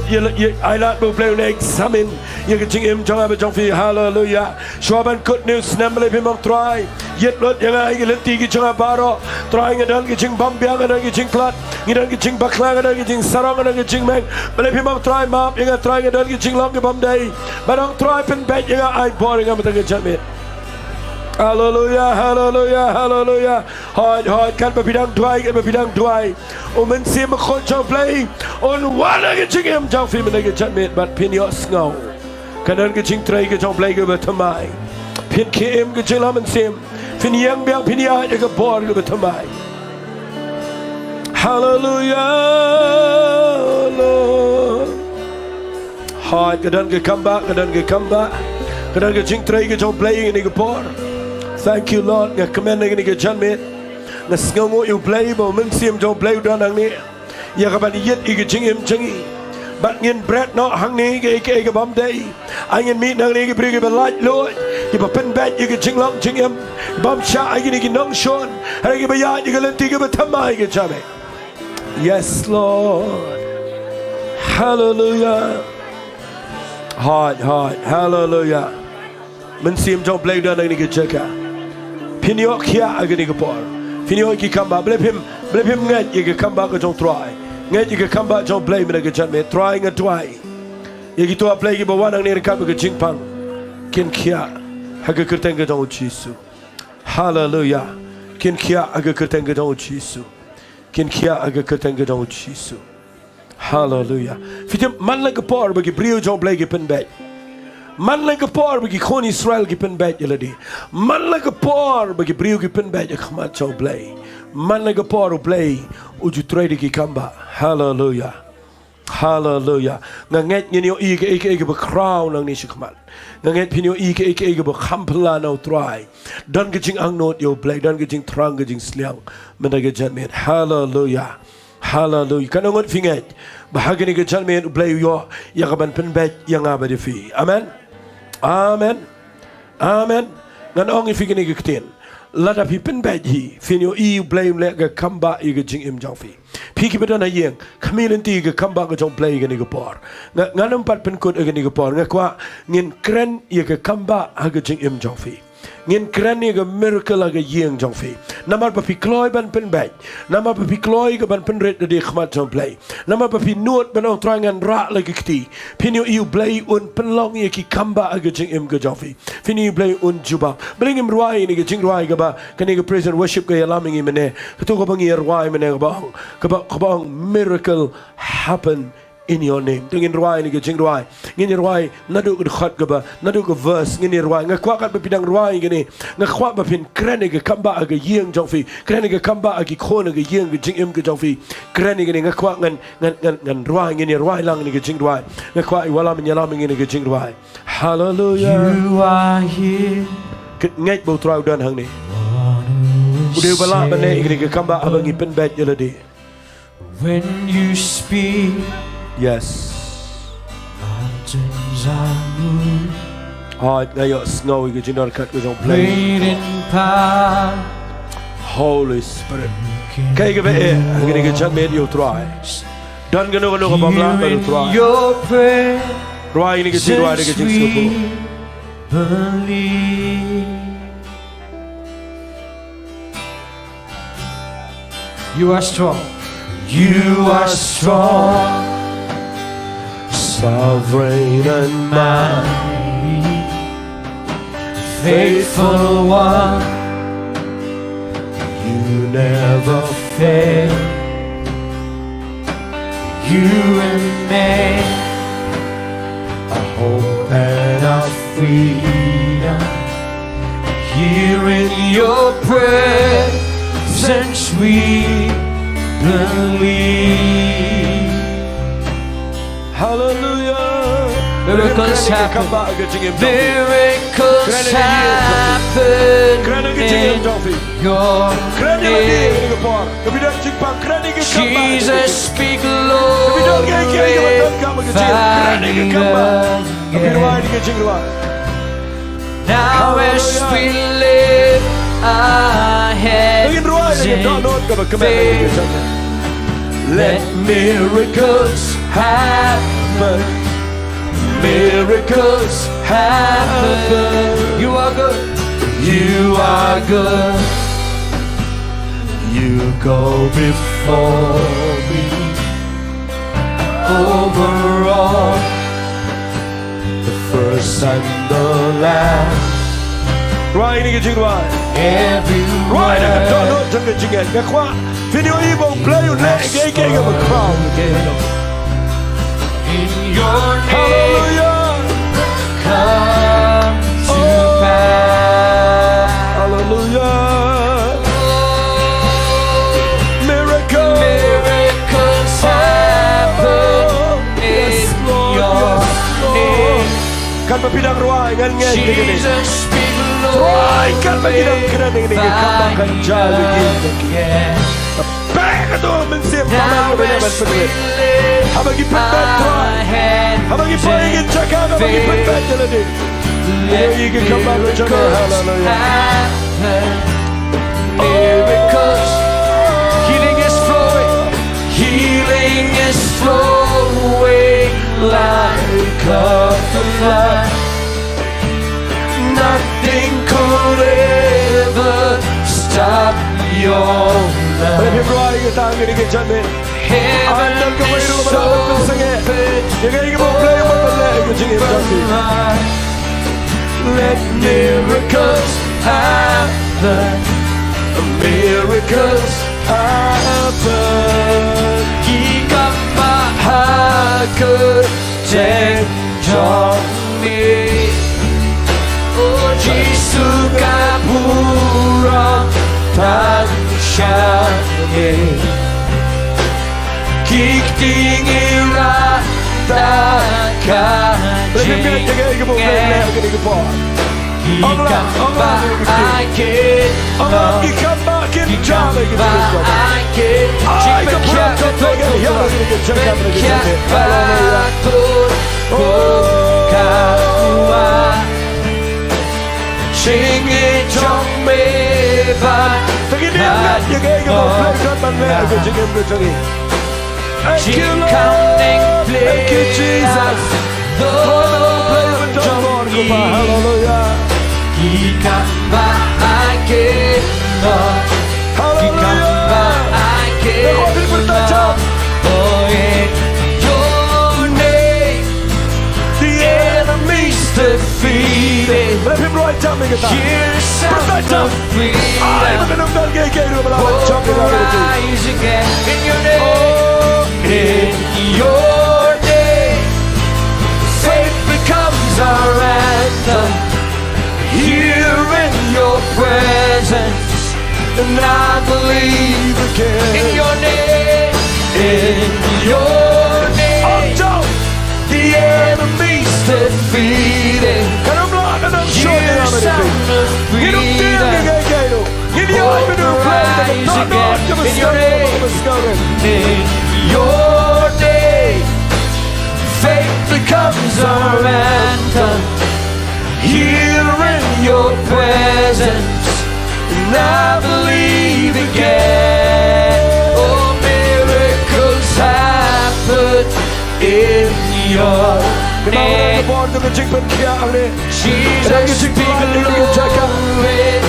ailat bu play next samin. Ya ke jing im jang abang fi hallelujah. Shuaban good news namble pimang try. Yet lot yang ai ke lenti ke jang baro. Try ngadan ke jing bambiang ngadan ke jing klat, ngadan ke jing baklang ngadan ke jing sarang ngadan ke jing meng. Bale pimang try map yang try ngadan ke jing long ke bamdai. Barang try pen bet yang ai boring am ke janmet. Hallelujah, hallelujah, hallelujah. Hoi, kan bepidang duai. Men sim khon chong play. On wala ke jing em jong fi men ke janmet bat pin yo snow. Kanan ke jing trai ke jong play ke betamai. Pin ke em ke jing lam sim. Pin yang biang pin ya ke bor ke betamai. Hallelujah, Lord. Hoi, kanan ke kamba. Kanan ke jing trai ke jong play ini ke bor. Thank you Lord. Nga kemen ni ke janmet. Nga sngongo you play bo men sim jong play dan ang ni. Ya ka ban yet i ke jingim jangi. Bat ngin bread no hang ni ke bam day. Angin meet nang ni ke bring ke light Lord. Ke ba pen bat i ke jinglong jingim. Bam sha ai ni ke Nongshun. Hari ke ba ya i ke lenti ke ba thamai ke jame. Yes Lord. Hallelujah. Heart. Hallelujah. Men sim jong play dan ang ni ke jaka. Pinyo kia agani ke por. Pinyo ki kamba blepim ngat ye ke kamba ke jong try. Ngat ye ke kamba jong play me ke janmet try ngat try. Ye ki to play ki bawan ang ni ka ke jingpang. Kin kia haga kerteng ke jong Jesu. Hallelujah. Kin kia haga kerteng ke jong Jesu. Kin kia haga kerteng ke jong Jesu. Hallelujah. Fitem man la ke por bagi brio jong play ke pen bet. Man like a por bagi kon Israel ki pen bet yeladi. Man like a por bagi brio ki pen bet khmat chau play. Man like a por play uju trade ki kamba. Hallelujah. Hallelujah. Nganget nyo ike ba crown ang ni khmat. Nganget pinyo ike ba khampla no try. Dan ke jing ang not yo play, dan ke jing trang ke jing sliang. Mendaga janmet. Hallelujah. Hallelujah. Kanangot finget. Bahagi ni ke janmet play yo ya kaban pen bet yang abadi fi. Amen. Amen. Ngan ong ifi kini ketin. Lada pi pen bet hi. Finyo i blame le ke kamba i ke jing im jong fi. Pi ki bedana yeng. Kami nanti ke kamba ke jong play ke ni ke por. Ngan empat pen kut ke ni ke por. Ngakwa ngin kren i ke kamba ha ke jing im jong fi. Ngin kren i ke miracle ke yeng jong fi. Nama papi kloy ban pen bag. Nama papi kloy ke ban pen red de khmat jom play. Nama papi nuot ban ong trangan ra lagi kti. Pinu iu play un pen long ye ki kamba aga jing im ge jofi. Pinu play un juba. Bring him ruai ni ge jing ruai ke ba kani ge praise and worship ke alaming i mene. Ketu ko bangi ruai mene ke ba miracle happen in your name. Tengin ruai ni ke jing ruai. Ngin ruai nadu ke khat ke ba nadu ke verse ngin ruai ngakwa kat bepidang ruai gini. Ngakwa bepin krene ke kamba aga yeng jofi. Krene ke kamba agi khona ke yeng ke jing im ke jofi. Krene gini ngakwa ngan ruai ngin ruai lang ni ke jing ruai. Ngakwa I wala menyalam ngin ke jing ruai. Hallelujah. You are here. Ngay bau trau dan hang ni. Udah bala bane ngin ke kamba abang I pen bet jeladi. When you speak, Yes. mountains are moved. Ngayon snow ke jing kat ke jong play. Great in power. Holy Spirit. Kaya ke be ngin ke chan med you try. Dan gano ka pamla Here pero in try. your prayer, Ruai ni ke jing ruai ni ke jing since supo. we believe. You are strong. You are strong, Sovereign and mighty, faithful one. you never Fail. You and me, a hope and our freedom. Here in your presence we believe. Hallelujah. Miracles happen. Miracles happen in your name. Jesus, speak, Lord, now as we live our heads in faith, let miracles happen. Miracles happen. You are good. You are good. You go before me. Over all, the first and the last. Right, ni ke right. Everywhere. Right, I don't know jang ke jing ke kwa. Video ibo play you let ke ke ke crowd. In your name, Hallelujah. come to pass. Hallelujah. Miracle. Miracles happen in your name. Kan berpindah ruang dengan ngene. Jesus, speak, Lord, Ruang kan berpindah kena ini katakan jalan gitu. Baik tu mensiap now paman as we berpindah. live Habagi penbat our heads Habagi paingin jaga habagi penbat jalan ni. let Igi kembang jalan. miracles happen. Miracles, healing is flowing. Healing is flowing like a flood. Nothing could ever stop your love. Tapi ruang kita ini ke jalan. Heaven is open. Let miracles happen. Miracles happen. Jika Maha Jong Oh Jisu Kapura Tanshan Kik tingira takkan Jingngeit Ikan baakin Ikan baakin Jingkiat patut Kawa Jingngeit Jong meban Thank you, Jesus. Hallelujah. Ikan baakin Hear the sound of freedom. Oh, rise again in your name. In your name. Faith becomes our anthem. Here in your presence. And I believe again. In your name. In your name. The enemy's defeated. Hear the sound of freedom. Oh, rise again in your name. In your name. Faith becomes our anthem. Here in your presence. And I believe again. Oh, miracles happen in your name. Jesus, be glorified.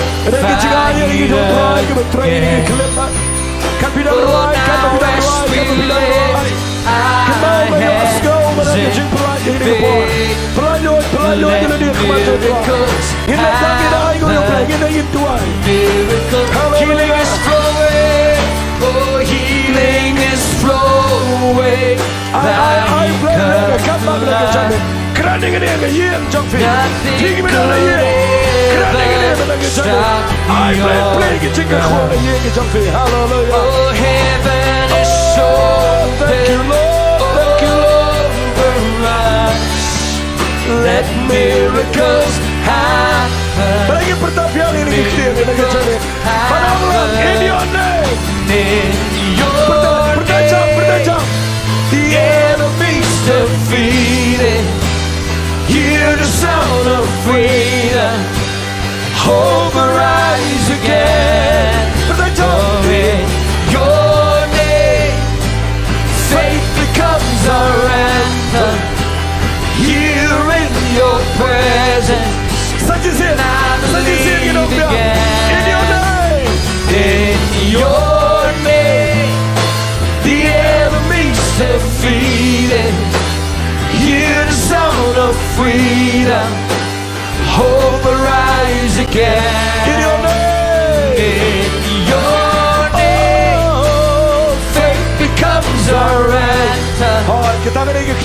Oh, now as we lift our hands in faith, let miracles happen. Miracles, healing is flowing. Oh, healing is flowing. Nothing could ever stop your love. Oh, heaven is open over us. Let miracles happen. Miracles happen in your name. In your name. The enemy's defeated. Hear the sound of freedom. Hope arise again. Oh, in your name. Faith becomes our anthem. Here in your presence. And I believe again. In your name. In your name. The enemy's defeated. Hear the sound of freedom. Hope arise again. In your name. In your name. Faith becomes our anthem.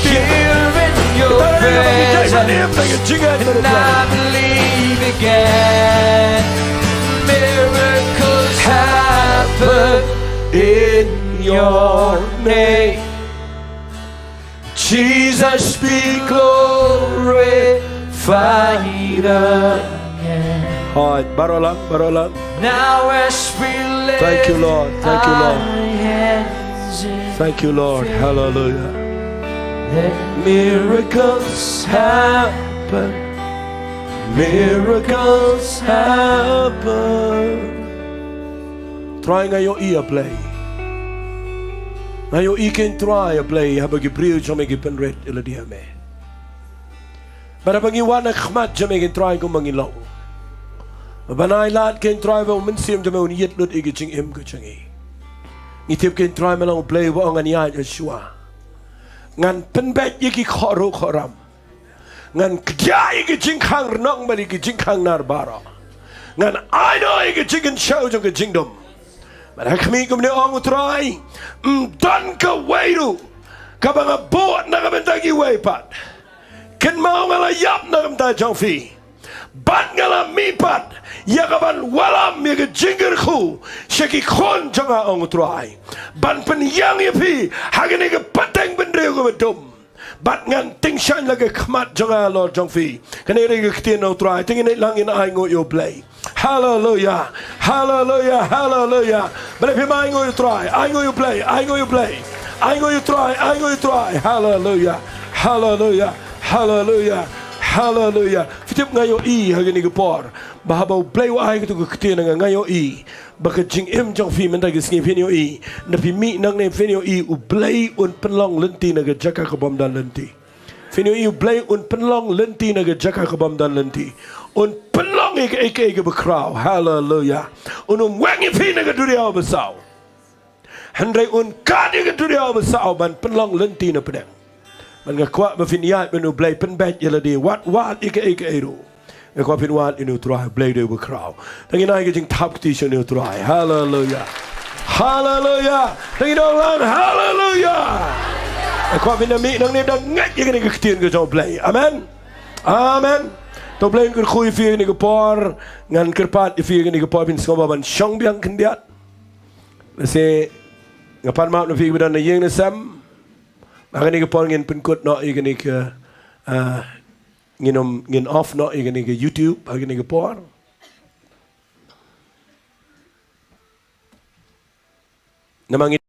Here in your presence. And I believe again. Miracles happen in your name. Jesus be glorified again. Now as we lift Thank you, Lord. Thank you, Lord. our hands in Thank you, Lord. faith, Hallelujah. let miracles happen. Miracles happen. Try ngayon i-apply. Ngayon i-can try apply habang i-brio siya may gipenret ila diya me. Para bang iwan ang khmat siya may try kung mangilaw. Banay lahat can try ba uminsiyam siya may uniyitlot i-gijing im ko siya ngi. Ngitip can try malang play ba ang aniyay Yeshua. Ngan penbet yiki khoro khoram. Ngan kya i-gijing kang renong bali gijing kang narbara. Ngan ano i-gijing show siya gijingdom. Mara kami kumni ang utray. Dan ka wairu. Kabang buot na kabentagi waipat. Ken mau ngalayap na kamta jangfi. Bat ngala mipat. Yakaban walam yaga jingger khu. Shaki khon janga ang utray. Ban penyang yapi. Hagani ka pateng bendreo ka bedum. Bat ngan ting shan laga khmat janga Lord jangfi. Kaniri ka kitin ang utray. Tingin lang ina ay ngo yo play. Hallelujah, hallelujah, hallelujah. But if you mind go you try, I go you play, I go you play, I go you try, I go you try. Hallelujah, hallelujah, hallelujah, hallelujah. Fitip ngayon i hagani gapor. Bahabaw play wa ay kito kakitin nga ngayon i. Baka jing im jang fi man tagis ngi finyo i. Na pimi nang ne finyo i u play un penlong lenti na gajaka kabam dan lenti. Finyo i u play un penlong lenti na gajaka kabam dan lenti. Un penlong ik bekrau. Hallelujah. Un wengi pina ke dunia besau. Hendai un kadi ke dunia besau ban penlong lenti na pedang. Man ngakwa befiniat menu blai penbet yala di wat ik eru. ก็เป็นว่าอินุตรายเบลเดอร์คราวทั้งนี้นายก็จึงทับที่ชนิตรายฮาเลลูยาฮาเลลูยาทั้งนี้น้องล้านฮาเลลูยาก็เป็นน้ำมีน้องนี่ดังงัดยังไงก็เตียนก็จะเบลย์อาเมนอาเมนตัวเบลย์ก็คุยฟีกันนี่ก็พองานกระพาดฟีกันนี่ก็พอเป็นสกบันช่องเบียงขึ้นเดียดแล้วเสงพันมาฟีกันในยังในซ้ำมากันนี่ก็พอเงินเป็นกดเนาะอีกันนี่ก็เงินออฟเนาะอีกันนี่ก็ YouTube อีกันนี่ก็พอน้ำมัน